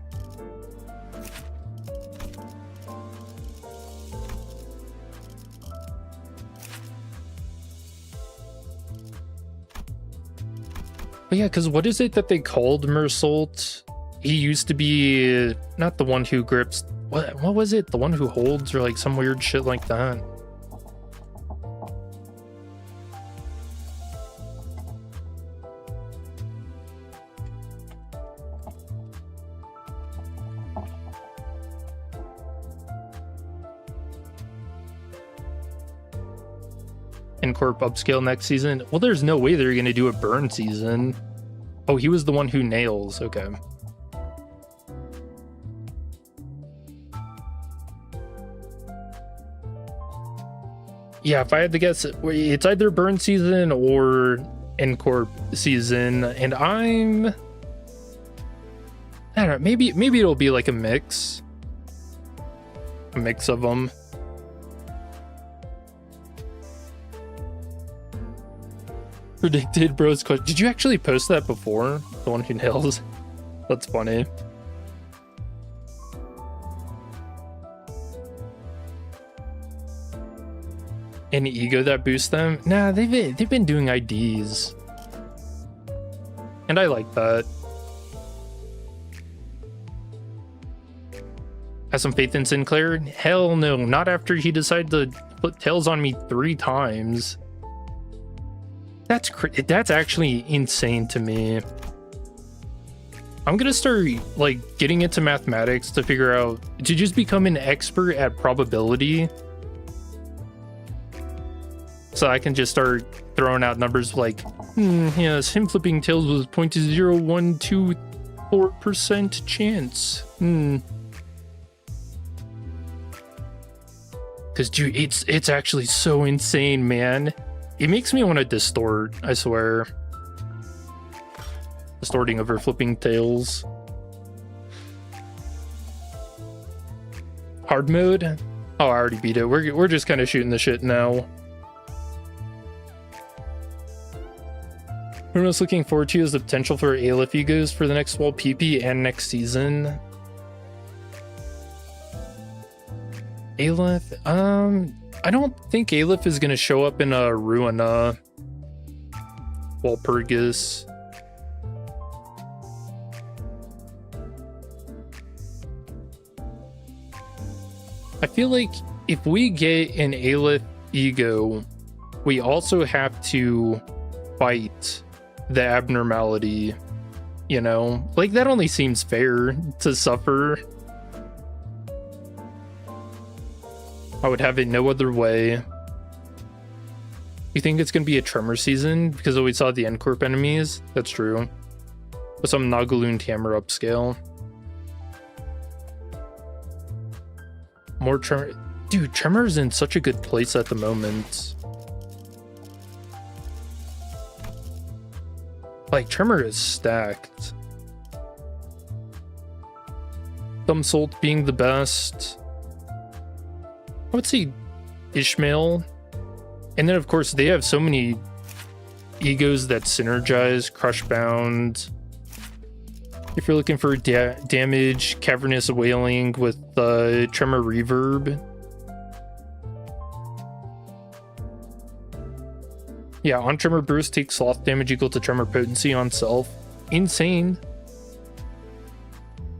But yeah, because what is it that they called Meursault? He used to be not the one who grips. What was it? The one who holds, or like some weird shit like that. Corp upscale next season. Well, there's no way they're gonna do a burn season. Oh, he was the one who nails. Okay. Yeah, if I had to guess, it's either burn season or Corp season, and I don't know, maybe it'll be like a mix of them. Predicted bros question. Did you actually post that before? The one who nails? That's funny. Any ego that boosts them? Nah, they've been doing IDs. And I like that. Have some faith in Sinclair? Hell no, not after he decided to put tails on me 3 times. That's actually insane to me. I'm gonna start like getting into mathematics to figure out to just become an expert at probability, so I can just start throwing out numbers like, yes, him flipping tails was 0.0124% chance. Because dude, it's actually so insane, man. It makes me want to distort, I swear. Distorting over flipping tails. Hard mode? Oh, I already beat it. We're just kind of shooting the shit now. What I'm most looking forward to is the potential for Aleph egos for the next wall PP and next season. Aleph? I don't think Aleph is gonna show up in a Ruina Walpurgis. I feel like if we get an Aleph ego, we also have to fight the abnormality, you know? Like, that only seems fair to suffer. I would have it no other way. You think it's gonna be a Tremor season because we saw the N-Corp enemies? That's true. With some Nagaloon Hammer upscale. More Tremor. Dude, Tremor's in such a good place at the moment. Like, Tremor is stacked. Thumbsult being the best. I would say Ishmael. And then, of course, they have so many egos that synergize. Crushbound. If you're looking for damage, Cavernous Wailing with the Tremor Reverb. Yeah, on Tremor Burst, take Sloth damage equal to Tremor Potency on self. Insane.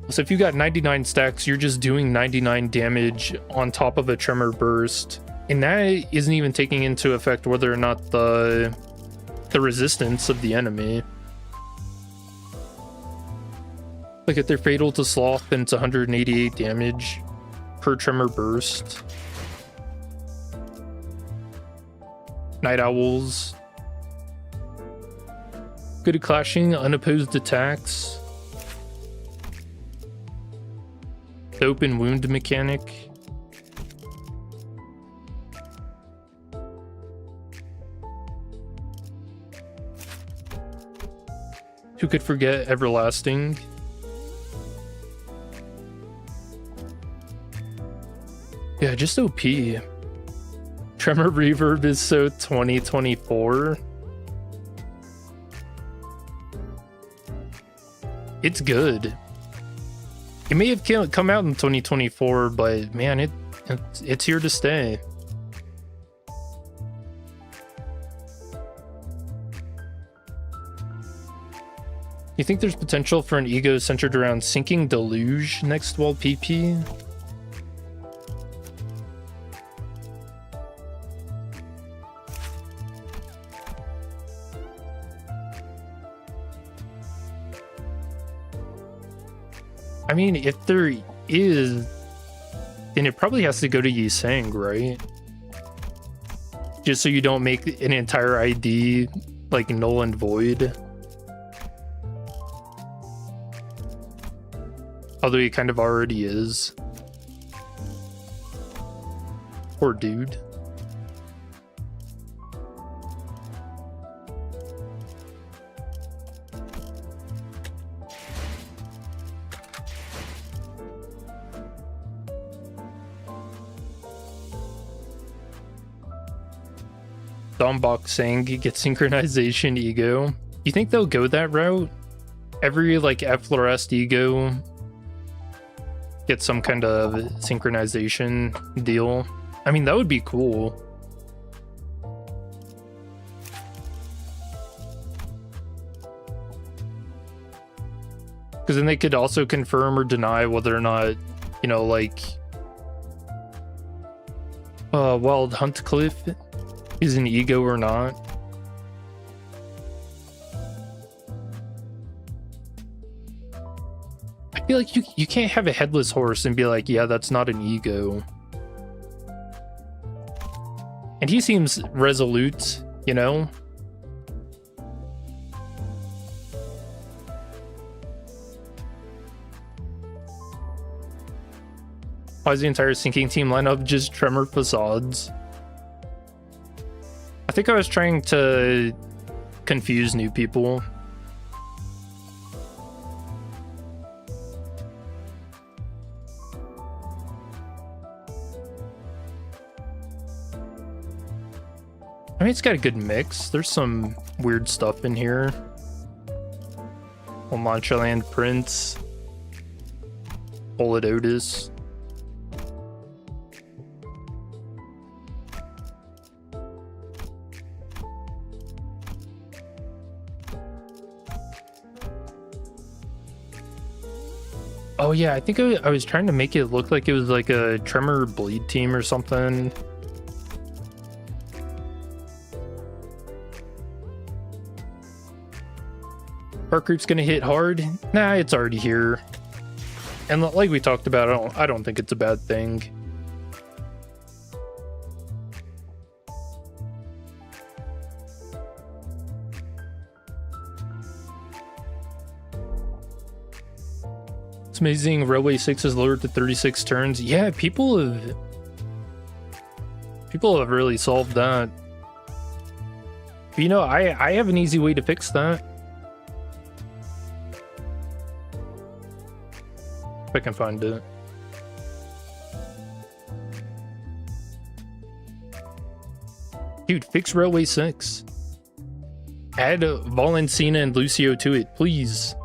So if you got 99 stacks, you're just doing 99 damage on top of a Tremor Burst. And that isn't even taking into effect whether or not the resistance of the enemy. Like if they're fatal to Sloth, then it's 188 damage per Tremor Burst. Night Owls. Good at clashing, unopposed attacks. The open wound mechanic. Who could forget Everlasting? Yeah, just OP. Tremor Reverb is so 2024. It's good. It may have come out in 2024, but man, it's here to stay. You think there's potential for an ego centered around Sinking Deluge next wall PP? I mean, if there is, then it probably has to go to Yisang, right? Just so you don't make an entire ID like null and void. Although he kind of already is. Poor dude. Dombok saying he gets synchronization ego. You think they'll go that route? Every like F-Fluoresced ego get some kind of synchronization deal. I mean, that would be cool. Because then they could also confirm or deny whether or not, you know, like, Wild Hunt Cliff is an ego or not. I feel like you can't have a headless horse and be like, yeah, that's not an ego. And he seems resolute, you know? Why is the entire sinking team lineup just Tremor facades? I think I was trying to confuse new people. I mean, it's got a good mix. There's some weird stuff in here. Manchaland Prince. Bullet Otis. Oh yeah, I think I was trying to make it look like it was like a Tremor Bleed team or something. Park Group's gonna hit hard? Nah, it's already here. And like we talked about, I don't think it's a bad thing. It's amazing Railway 6 is lowered to 36 turns. Yeah, people have really solved that. But, you know, I have an easy way to fix that. If I can find it. Dude, fix Railway 6. Add Valencina and Lucio to it, please.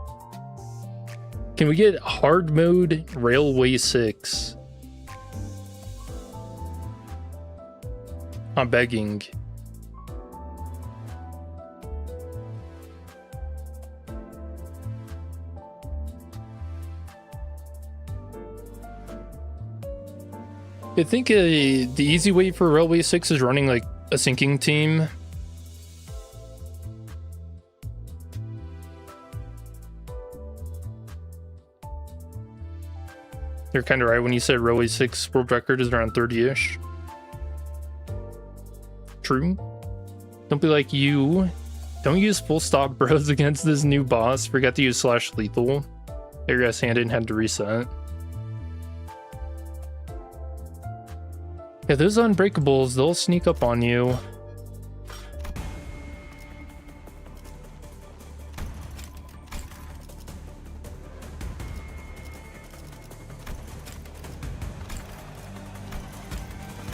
Can we get hard mode Railway 6? I'm begging. I think the easy way for Railway 6 is running like a sinking team. You're kind of right when you said Railway 6 world record is around 30-ish. True. Don't be like you. Don't use full stop bros against this new boss. Forgot to use / lethal. Your guys hand in had to reset. Yeah, those unbreakables, they'll sneak up on you.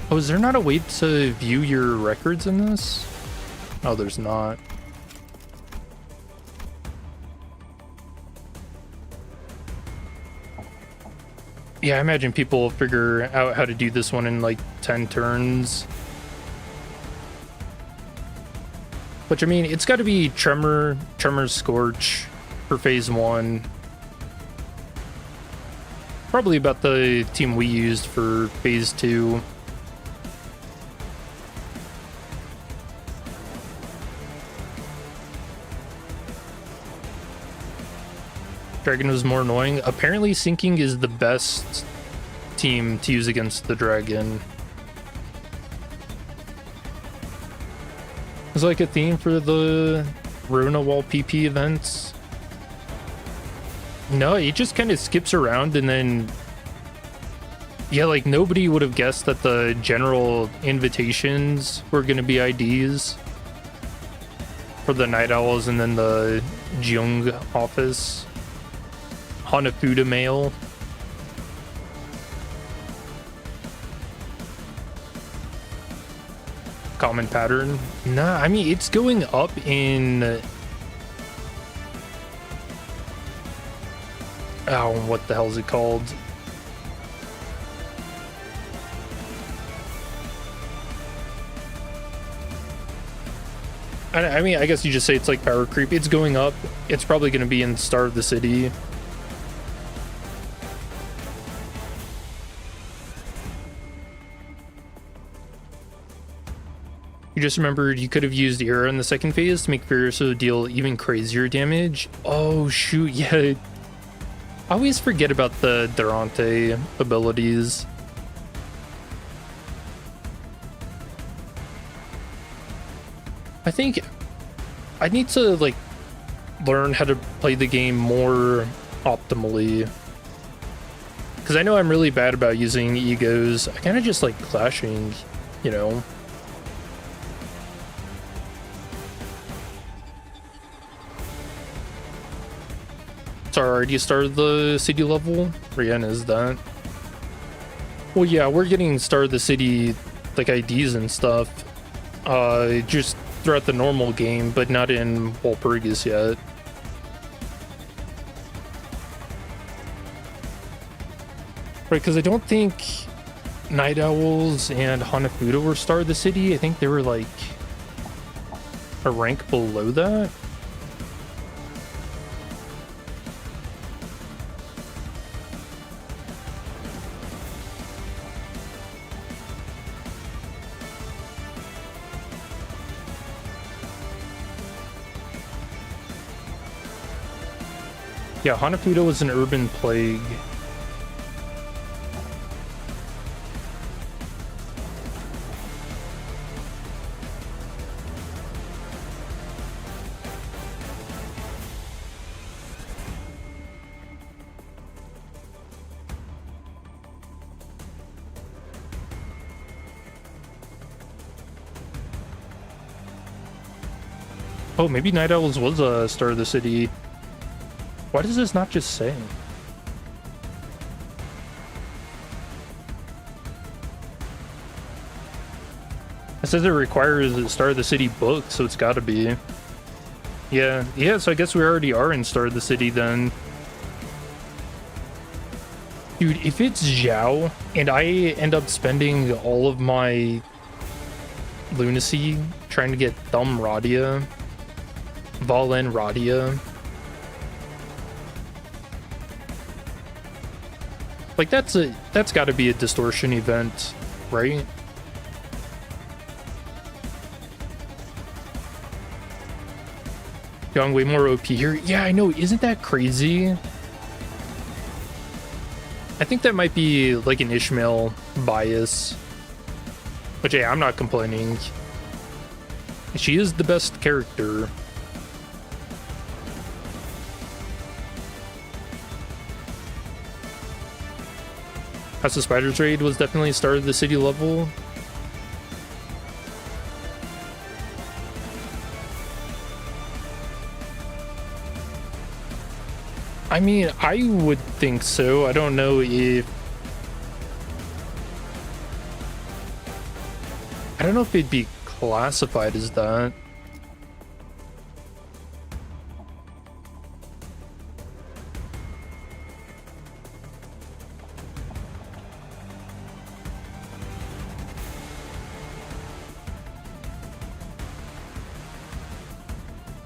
Oh, is there not a way to view your records in this? Oh, there's not. Yeah, I imagine people will figure out how to do this one in like 10 turns. Which, I mean, it's got to be Tremor Scorch for phase 1. Probably about the team we used for phase 2. Dragon was more annoying. Apparently sinking is the best team to use against the dragon. It's like a theme for the Rona Wall PP events. No, it just kind of skips around and then... Yeah, like nobody would have guessed that the general invitations were going to be IDs for the Night Owls and then the Gyeong office. Hanafuda mail. Common pattern. Nah, I mean, it's going up in... Oh, what the hell is it called? I mean, I guess you just say it's like power creep. It's going up. It's probably going to be in Star of the City You just remembered you could have used Era in the second phase to make Meursault deal even crazier damage. Oh shoot, yeah. I always forget about the Durante abilities. I think I need to like learn how to play the game more optimally. Because I know I'm really bad about using egos. I kind of just like clashing, you know. Sorry, already started the city level? Rihanna is that? Well, yeah, we're getting started the city like IDs and stuff. Just throughout the normal game, but not in Walpurgis yet. Right, because I don't think Night Owls and Hanafuda were Star of the City. I think they were like a rank below that. Yeah, Hanafuda was an urban plague. Oh, maybe Night Owls was a Star of the City. Why does this not just say? It says it requires a Star of the City book, so it's gotta be. Yeah, so I guess we already are in Star of the City then. Dude, if it's Zhao, and I end up spending all of my lunacy trying to get Thumb Radia, Valen Radia, like that's got to be a distortion event, right? Young way more OP here. Yeah, I know. Isn't that crazy? I think that might be like an Ishmael bias, which yeah, I'm not complaining. She is the best character. House of Spiders raid was definitely started the city level. I mean, I would think so. I don't know if... I don't know if it'd be classified as that.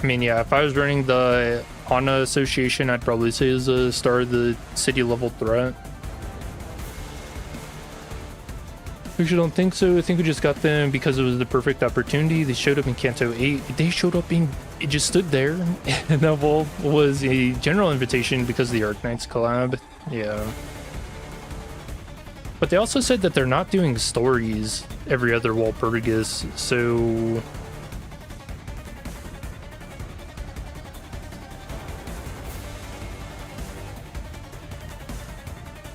I mean, yeah, if I was running the Ana Association, I'd probably say is a Star of the City level threat. We don't think so. I think we just got them because it was the perfect opportunity. They showed up in Kanto 8. They showed up in... It just stood there. And that wall was a general invitation because of the Arknights collab. Yeah. But they also said that they're not doing stories every other Walpurgis, so...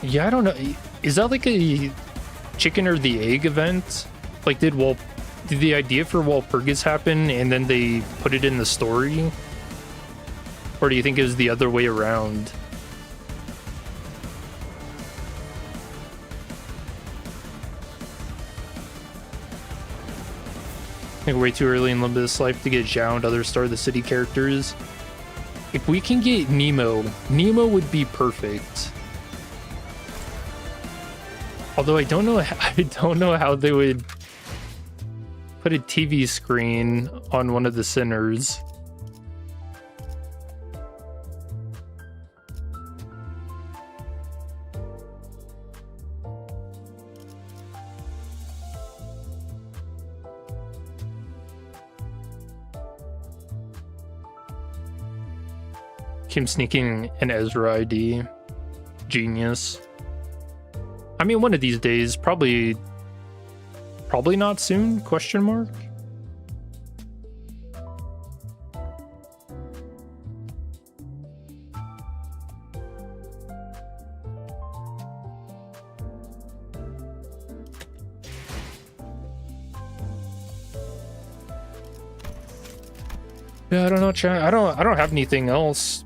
Yeah, I don't know. Is that like a chicken or the egg event? Like, did the idea for Walpurgis happen and then they put it in the story? Or do you think it was the other way around? I think way too early in Limbus life to get Zhao and other Star of the City characters. If we can get Nemo would be perfect. Although I don't know how they would put a TV screen on one of the sinners. Him sneaking an Ezra ID. Genius. I mean, one of these days, probably not soon, question mark? Yeah, I don't know, chat. I don't have anything else.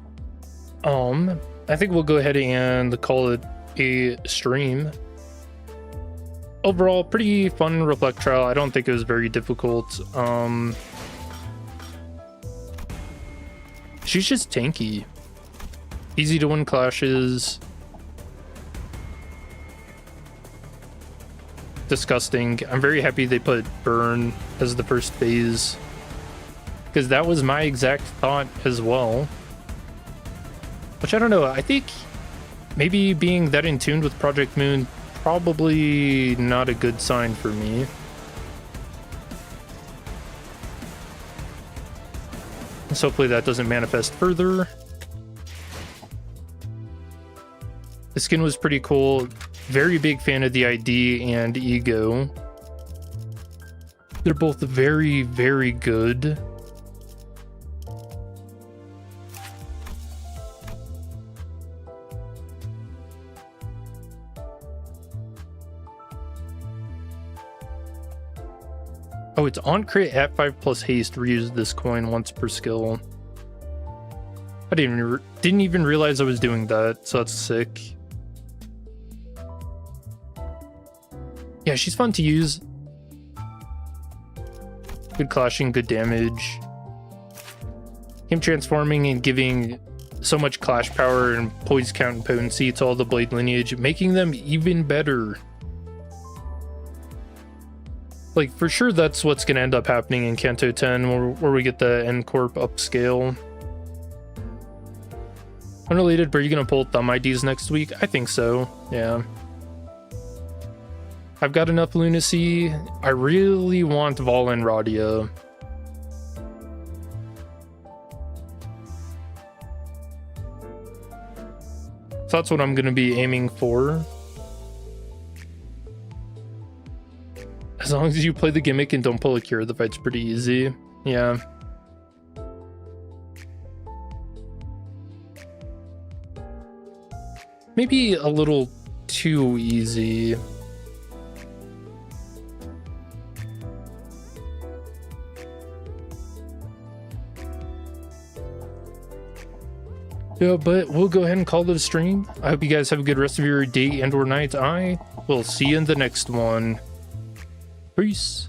I think we'll go ahead and call it a stream. Overall, pretty fun Reflectrial. I don't think it was very difficult. She's just tanky. Easy to win clashes. Disgusting. I'm very happy they put burn as the first phase, because that was my exact thought as well. Which I don't know, I think maybe being that in tune with Project Moon, probably not a good sign for me. So hopefully that doesn't manifest further. The skin was pretty cool. Very big fan of the ID and Ego. They're both very, very good. Oh, it's on crit at 5 plus haste. Reuse this coin once per skill. I didn't even realize I was doing that, so that's sick. Yeah, she's fun to use. Good clashing, good damage. Him transforming and giving so much clash power and poise count and potency to all the blade lineage, making them even better. Like, for sure that's what's going to end up happening in Kanto 10, where we get the N-Corp upscale. Unrelated, but are you going to pull thumb IDs next week? I think so, yeah. I've got enough lunacy. I really want Vol and Radia. So that's what I'm going to be aiming for. As long as you play the gimmick and don't pull a cure, the fight's pretty easy. Yeah. Maybe a little too easy. Yeah, but we'll go ahead and call it a stream. I hope you guys have a good rest of your day and or night. I will see you in the next one. Peace.